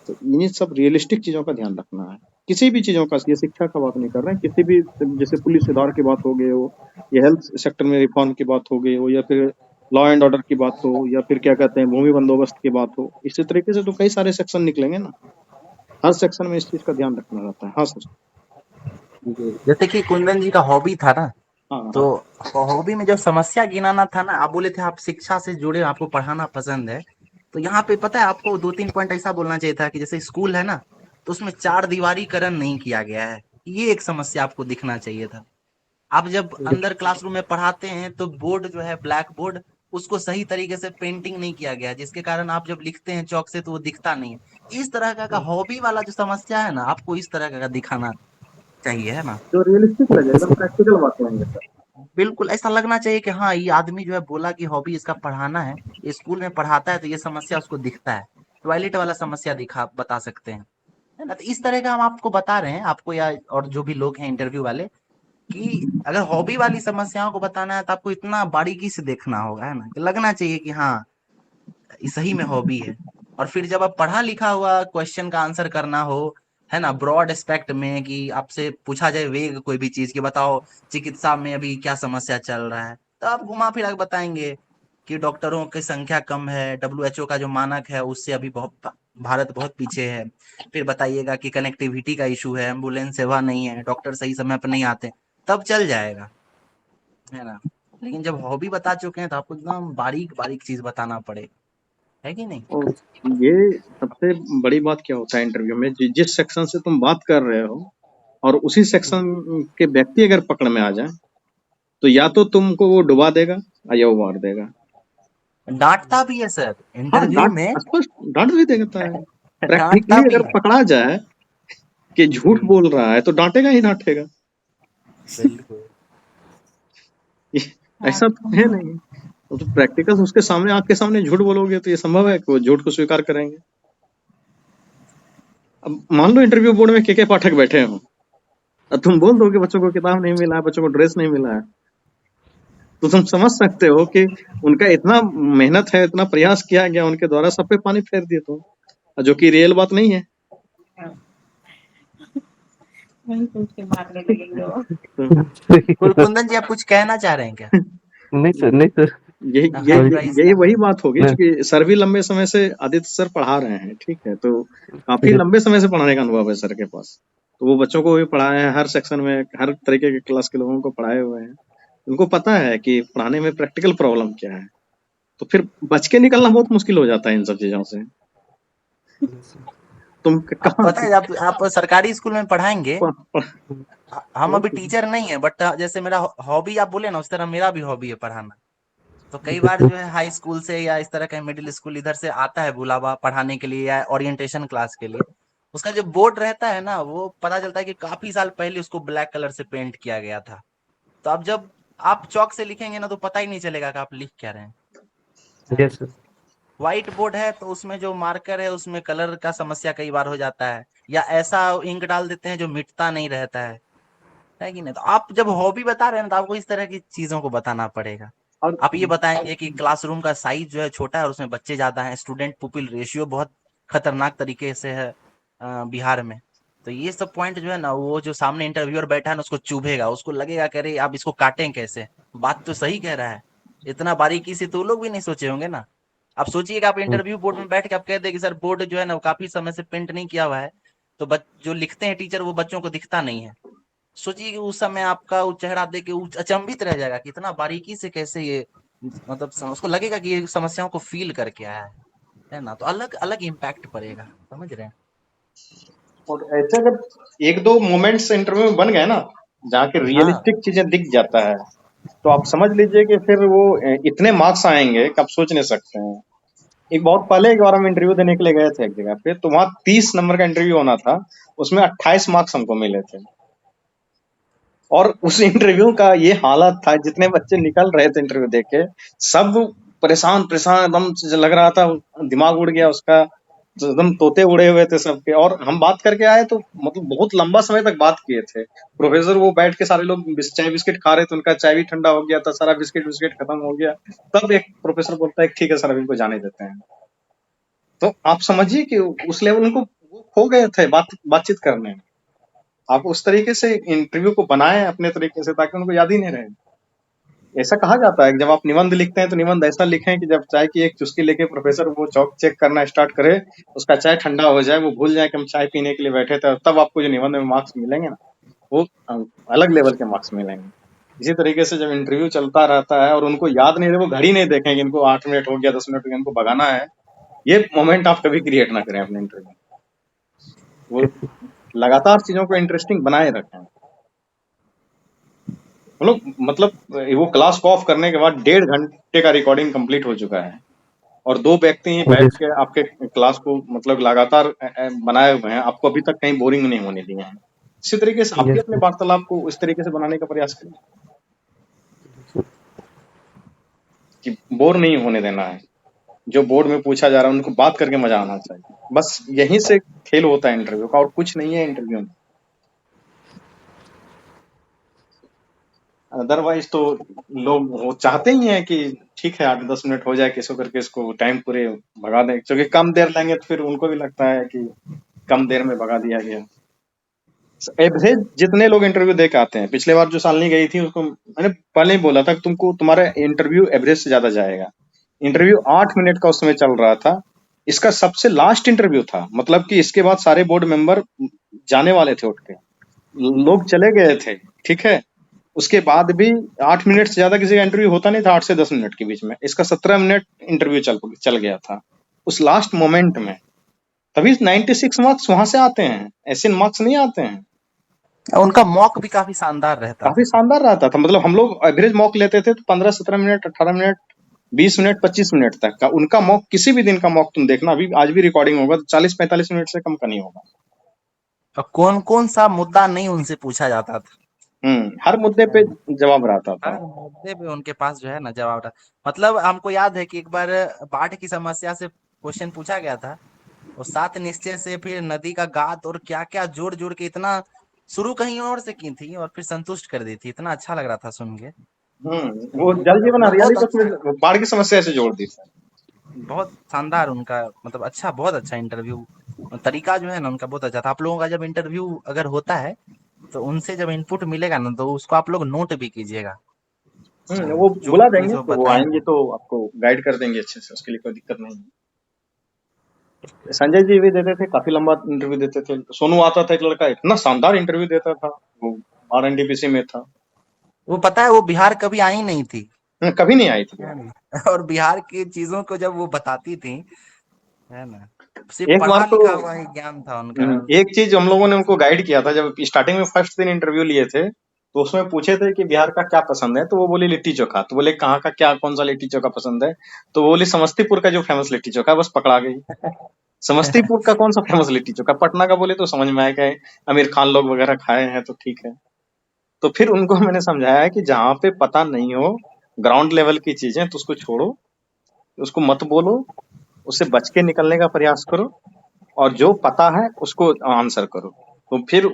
तो इन्हीं सब रियलिस्टिक चीजों का ध्यान रखना है। किसी भी चीजों का, ये शिक्षा का बात नहीं कर रहे हैं, किसी भी, जैसे पुलिस सुधार की बात हो गई हो, या हेल्थ सेक्टर में रिफॉर्म की बात हो गई हो, या फिर लॉ एंड ऑर्डर की बात हो, या फिर क्या कहते हैं भूमि बंदोबस्त की बात हो, इसी तरीके से तो कई सारे सेक्शन निकलेंगे ना। हर सेक्शन में इस चीज का ध्यान रखना रहता है। हाँ सर। जैसे कि कुंदन जी का हॉबी था ना, हाँ तो हाँ हॉबी में जो समस्या गिनाना था ना, आप बोले थे आप शिक्षा से जुड़े हो, आपको पढ़ाना पसंद है। तो यहाँ पे पता है आपको 2-3 पॉइंट ऐसा बोलना चाहिए था कि जैसे स्कूल है ना, तो उसमें चार दीवारीकरण नहीं किया गया है। ये एक समस्या आपको दिखना चाहिए था। आप जब अंदर क्लासरूम में पढ़ाते हैं तो बोर्ड जो है ब्लैक बोर्ड, उसको सही तरीके से पेंटिंग नहीं किया गया है, जिसके कारण आप जब लिखते हैं चौक से तो वो दिखता नहीं है। इस तरह का हॉबी वाला जो समस्या है ना, आपको इस तरह का दिखाना चाहिए, है ना? जो रियलिस्टिक लगे, एकदम प्रैक्टिकल बातें होंगे सर। बिल्कुल ऐसा लगना चाहिए कि हाँ, ये आदमी जो है बोला कि हॉबी इसका पढ़ाना है, ये स्कूल में पढ़ाता है तो ये समस्या उसको दिखता है। टॉयलेट वाला समस्या दिखा बता सकते हैं, है ना? तो इस तरह का हम आपको बता रहे हैं, आपको या और जो भी लोग हैं इंटरव्यू वाले, कि अगर हॉबी वाली समस्याओं को बताना है तो आपको इतना बारीकी से देखना होगा, है ना? कि लगना चाहिए कि हाँ, ये सही में हॉबी है। और फिर जब आप पढ़ा लिखा हुआ क्वेश्चन का आंसर करना हो, है ना, ब्रॉड एस्पेक्ट में, कि आपसे पूछा जाए वेग कोई भी चीज की, बताओ चिकित्सा में अभी क्या समस्या चल रहा है, तो आप घुमा फिरा के बताएंगे कि डॉक्टरों की संख्या कम है, डब्ल्यूएचओ का जो मानक है उससे अभी बहुत भारत बहुत पीछे है। फिर बताइएगा कि कनेक्टिविटी का इशू है, एम्बुलेंस सेवा नहीं है, डॉक्टर सही समय पर नहीं आते, तब चल जाएगा, है ना? लेकिन जब हॉबी बता चुके हैं तो आपको एकदम बारीक बारीक चीज बताना पड़ेगा, है कि नहीं? और ये सबसे बड़ी बात क्या होता है इंटरव्यू में, जिस सेक्शन से तुम बात कर रहे हो और उसी सेक्शन के व्यक्ति अगर पकड़ में आ जाए तो या तो तुमको वो डुबा देगा या वो मार देगा। डांटता भी है सर हाँ, इंटरव्यू डांट में। स्पष्ट डांट भी देता है। डांटता प्रैक्टिकली भी अगर है। पकड़ा जाए कि झूठ बोल रहा है तो डांटेगा ही डांटेगा। बिल्कुल। ऐसा तो है नहीं। तो प्रैक्टिकल उसके सामने, आंख के सामने झूठ बोलोगे तो ये संभव है कि वो झूठ को स्वीकार करेंगे। अब मान लो इंटरव्यू बोर्ड में के पाठक बैठे हो और तुम बोल दो कि बच्चों को किताब नहीं मिला है, बच्चों को ड्रेस नहीं मिला है, तो तुम समझ सकते हो कि उनका इतना मेहनत है, इतना प्रयास किया गया उनके द्वारा, सब पे पानी फेर दिए तुम, जो कि रियल बात नहीं है। वही सोच के मारने लगेंगे वो। कुंदन जी आप कुछ कहना चाह रहे हैं क्या? नहीं सर, नहीं सर। यही हाँ यही थोड़ा इस यही वही बात होगी, नहीं। क्योंकि सर भी लंबे समय से आदित्य सर पढ़ा रहे हैं, ठीक है, तो काफी लंबे समय से पढ़ाने का अनुभव है सर के पास। तो वो बच्चों को भी पढ़ाए हैं, हर सेक्शन में हर तरीके के क्लास के लोगों को पढ़ाए हुए हैं। उनको पता है कि पढ़ाने में प्रैक्टिकल प्रॉब्लम क्या है, तो फिर बच के निकलना बहुत मुश्किल हो जाता है इन सब चीजों से। तुम आप कहाँ पता है, आप सरकारी स्कूल में पढ़ाएंगे, हम अभी टीचर नहीं है, बट जैसे मेरा हॉबी आप बोले ना, उस तरह मेरा भी हॉबी है पढ़ाना। तो कई बार जो है हाई स्कूल से या इस तरह का मिडिल स्कूल इधर से आता है बुलावा पढ़ाने के लिए या ओरिएंटेशन क्लास के लिए। उसका जो बोर्ड रहता है ना, वो पता चलता है कि काफी साल पहले उसको ब्लैक कलर से पेंट किया गया था। तो अब जब आप चौक से लिखेंगे ना, तो पता ही नहीं चलेगा कि आप लिख क्या रहे हैं। Yes sir. व्हाइट बोर्ड है तो उसमें जो मार्कर है उसमें कलर का समस्या कई बार हो जाता है, या ऐसा इंक डाल देते हैं जो मिटता नहीं रहता है कि नहीं? तो आप जब हॉबी बता रहे हैं तो आपको इस तरह की चीजों को बताना पड़ेगा। और आप ये बताएंगे कि क्लासरूम का साइज जो है छोटा है और उसमें बच्चे ज्यादा हैं, स्टूडेंट पुपिल रेशियो बहुत खतरनाक तरीके से है बिहार में। तो ये सब पॉइंट जो है ना, वो जो सामने इंटरव्यूअर बैठा है ना, उसको चुभेगा, उसको लगेगा कि अरे आप इसको काटें कैसे, बात तो सही कह रहा है। इतना बारीकी से तो वो लोग भी नहीं सोचे होंगे ना। आप सोचिए कि आप इंटरव्यू बोर्ड में बैठ के आप कह दे कि सर बोर्ड जो है ना वो काफी समय से पेंट नहीं किया हुआ है, तो जो लिखते हैं टीचर वो बच्चों को दिखता नहीं है। सोचिए कि उस समय आपका वो चेहरा देख के वो अचंभित रह जाएगा कि इतना बारीकी से कैसे ये, मतलब उसको लगेगा कि ये समस्याओं को फील करके आया है ना? तो अलग अलग इम्पैक्ट पड़ेगा, समझ रहे हैं? और ऐसे अगर एक दो मोमेंट्स इंटरव्यू में बन गए ना, जहाँ के हाँ रियलिस्टिक चीजें दिख जाता है, तो आप समझ लीजिए कि फिर वो इतने मार्क्स आएंगे कि आप सोच नहीं सकते हैं। एक बहुत पहले एक बार हम इंटरव्यू देने के लिए गए थे एक जगह पे, तो वहाँ 30 नंबर का इंटरव्यू होना था, उसमें 28 मार्क्स हमको मिले थे। और उस इंटरव्यू का ये हालत था, जितने बच्चे निकल रहे थे इंटरव्यू देके, सब परेशान परेशान एकदम से लग रहा था, दिमाग उड़ गया उसका, तो एकदम तोते उड़े हुए थे सबके। और हम बात करके आए तो मतलब बहुत लंबा समय तक बात किए थे। प्रोफेसर वो बैठ के सारे लोग चाय बिस्किट खा रहे थे, उनका चाय भी ठंडा हो गया था, सारा बिस्किट बिस्किट खत्म हो गया। तब एक प्रोफेसर बोलता है ठीक है सर, अभी इनको जाने देते हैं। तो आप समझिए कि उस लेवल उनको वो खो गए थे बातचीत करने में। आप उस तरीके से इंटरव्यू को बनाएं अपने तरीके से, ताकि उनको याद ही नहीं रहे। ऐसा कहा जाता है कि जब आप निबंध लिखते हैं तो निबंध ऐसा लिखें कि जब चाय की एक चुस्की लेके प्रोफेसर वो चौक चेक करना स्टार्ट करे, उसका चाय ठंडा हो जाए, वो भूल जाए कि हम चाय पीने के लिए बैठे थे, तब आपको जो निबंध में मार्क्स मिलेंगे ना, वो अलग लेवल के मार्क्स मिलेंगे। इसी तरीके से जब इंटरव्यू चलता रहता है और उनको याद नहीं, वो घड़ी नहीं देखेंगे इनको 8 मिनट हो गया 10 मिनट हो गया, इनको भगाना है, ये मोमेंट आप कभी क्रिएट ना करें अपने इंटरव्यू में। वो लगातार चीजों को इंटरेस्टिंग बनाए रखें। हम लोग मतलब वो क्लास को ऑफ करने के बाद 1.5 घंटे का रिकॉर्डिंग कंप्लीट हो चुका है और 2 व्यक्ति ही बैठ के आपके क्लास को मतलब लगातार बनाए हुए हैं, आपको अभी तक कहीं बोरिंग नहीं होने दिए हैं। इसी तरीके से आप भी अपने वार्तालाप को इस तरीके से बनाने का प्रयास करें कि बोर नहीं होने देना है। जो बोर्ड में पूछा जा रहा है उनको बात करके मजा आना चाहिए। बस यहीं से खेल होता है इंटरव्यू का, और कुछ नहीं है इंटरव्यू में। अदरवाइज तो लोग वो चाहते ही हैं कि ठीक है 8-10 मिनट हो जाए किसी करके, इसको टाइम पूरे भगा दें, क्योंकि कम देर लेंगे तो फिर उनको भी लगता है कि कम देर में भगा दिया गया। एवरेज जितने लोग इंटरव्यू दे के आते हैं, पिछले बार जो सालनी गई थी उसको मैंने पहले ही बोला था कि तुमको तुम्हारा इंटरव्यू एवरेज से ज्यादा जाएगा। इंटरव्यू 8 मिनट का उस समय चल रहा था, इसका सबसे लास्ट इंटरव्यू था, मतलब कि इसके बाद सारे बोर्ड मेंबर जाने वाले थे उठ के, लोग चले गए थे, ठीक है। उसके बाद भी 8 मिनट से ज्यादा किसी का इंटरव्यू होता नहीं था, 8 से 10 मिनट के बीच में। इसका 17 मिनट इंटरव्यू चल गया था उस लास्ट मोमेंट में। तभी 96 मार्क्स वहां से आते हैं, ऐसे मार्क्स नहीं आते हैं। उनका मॉक भी काफी शानदार रहता काफी था। शानदार रहता था, मतलब हम लोग एवरेज मॉक लेते थे तो 15-17 मिनट, 18 मिनट, 20 मिनट, 25 मिनट तक का। उनका मॉक, किसी भी दिन का मॉक तुम देखना, अभी आज भी रिकॉर्डिंग होगा तो 40-45 मिनट से कम का नहीं होगा। और कौन कौन सा मुद्दा नहीं उनसे पूछा जाता था। हर मुद्दे पे जवाब रहता था। हर मुद्दे पे उनके पास जो है ना जवाब था। मतलब हमको याद है कि एक बार बाढ़ की समस्या से क्वेश्चन पूछा गया था, और 7 निश्चय से फिर नदी का गात और क्या क्या जोड़ जोड़ के, इतना शुरू कहीं और से की थी और फिर संतुष्ट कर दी थी। इतना अच्छा लग रहा था सुन के। वो जल जीवन मतलब हरियाली बहुत को अच्छा, उसमें बाढ़ की समस्या से जोड़ दी था। बहुत शानदार उनका, मतलब अच्छा, बहुत अच्छा इंटरव्यू तरीका जो है ना उनका बहुत अच्छा था। आप लोगों का जब इंटरव्यू अगर होता है तो उनसे जब इनपुट मिलेगा ना तो उसको आप लोग नोट भी कीजिएगा। वो जो बुला चीज देंगे वो तो वो आएंगे बताएंगे। तो आपको गाइड कर देंगे अच्छे से, उसके लिए कोई दिक्कत नहीं है। संजय जी भी देते थे, काफी लंबा इंटरव्यू देते थे। सोनू आता था एक लड़का, इतना शानदार इंटरव्यू देता था, वो RNDPC में था। वो पता है वो बिहार कभी आई नहीं थी। कभी नहीं आई थी है यार। ना? और बिहार की चीजों को जब वो बताती थी, है ना, सिर्फ एक बार पढ़ा तो लिखा हुआ ही ज्ञान था उनका। एक चीज हम लोगों ने उनको गाइड किया था, जब स्टार्टिंग में फर्स्ट दिन इंटरव्यू लिए थे तो उसमें पूछे थे कि बिहार का क्या पसंद है, तो वो बोली लिट्टी चोखा। तो बोले कहाँ का, क्या कौन सा लिट्टी चोखा पसंद है, तो वो बोली समस्तीपुर का जो फेमस लिट्टी चोखा है। बस पकड़ा गई। समस्तीपुर का कौन सा फेमस लिट्टी चोखा, पटना का बोले तो समझ में आया कि आमिर खान लोग वगैरह खाए हैं तो ठीक है। तो फिर उनको मैंने समझाया कि जहाँ पे पता नहीं हो, ग्राउंड लेवल की चीजें, तो उसको छोड़ो, उसको मत बोलो, उससे बच के निकलने का प्रयास करो, और जो पता है उसको आंसर करो। तो फिर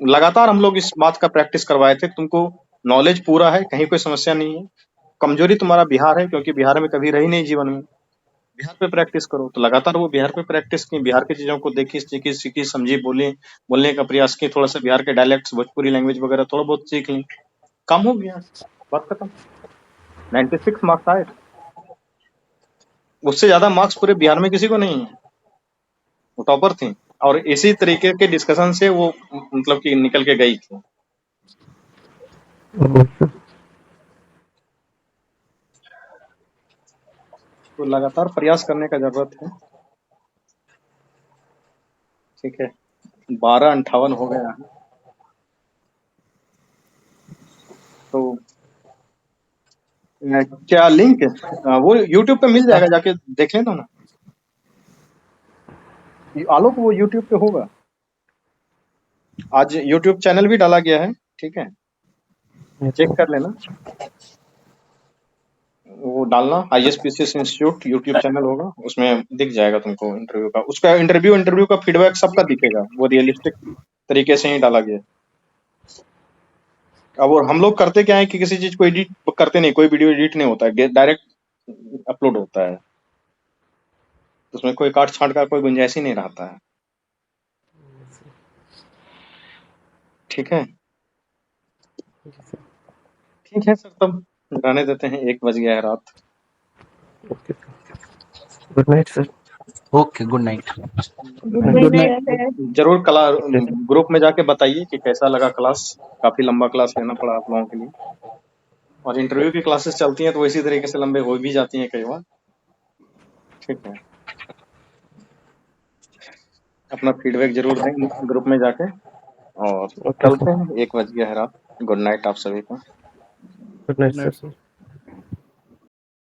लगातार हम लोग इस बात का प्रैक्टिस करवाए थे, तुमको नॉलेज पूरा है, कहीं कोई समस्या नहीं है। कमजोरी तुम्हारा बिहार है, क्योंकि बिहार में कभी रही नहीं जीवन में, बिहार पे प्रैक्टिस करो। तो लगातार वो बिहार पे प्रैक्टिस की, बिहार की चीजों को देखी, सीखी सीखी, समझी, बोली, बोलने का प्रयास की, थोड़ा सा बिहार के डायलेक्ट्स, भोजपुरी लैंग्वेज वगैरह थोड़ा बहुत सीख ली, काम हो गया, बात खत्म। 96 मार्क्स आए, उससे ज्यादा मार्क्स पूरे बिहार में किसी को नहीं है, वो टॉपर थी। और इसी तरीके के डिस्कशन से वो मतलब कि निकल के गई थी। तो लगातार प्रयास करने का जरूरत है। ठीक है, 12:58 हो गया है। तो क्या लिंक वो YouTube पे मिल जाएगा, जाके देख लेना ना। आलोक वो YouTube पे होगा, आज YouTube चैनल भी डाला गया है, ठीक है, चेक कर लेना। वो डालना ISPCS इंस्टीट्यूट YouTube चैनल होगा, उसमें दिख जाएगा तुमको इंटरव्यू का, उसका इंटरव्यू का फीडबैक सबका दिखेगा, वो रियलिस्टिक तरीके से ही डाला गया। अब और हम लोग करते क्या है कि किसी चीज को एडिट करते नहीं, कोई वीडियो एडिट नहीं होता है, डायरेक्ट अपलोड होता है, तो उसमें कोई काट छांट का कोई गुंजाइश ही नहीं रहता है। ठीक है, ठीक है सर, तब रहने देते हैं, 1 बज गया है रात। Good night sir. Okay, good night. Good night sir. जरूर ग्रुप में जाके बताइए कि कैसा लगा क्लास। काफी लंबा क्लास लेना पड़ा आप लोगों के लिए, और इंटरव्यू की क्लासेस चलती हैं तो इसी तरीके से लंबे हो भी जाती हैं कई बार। ठीक है, अपना फीडबैक जरूर दें ग्रुप में जाके, और ओके चलते सर, हैं, 1 बज गया है रात। गुड नाइट आप सभी को। Good night sir.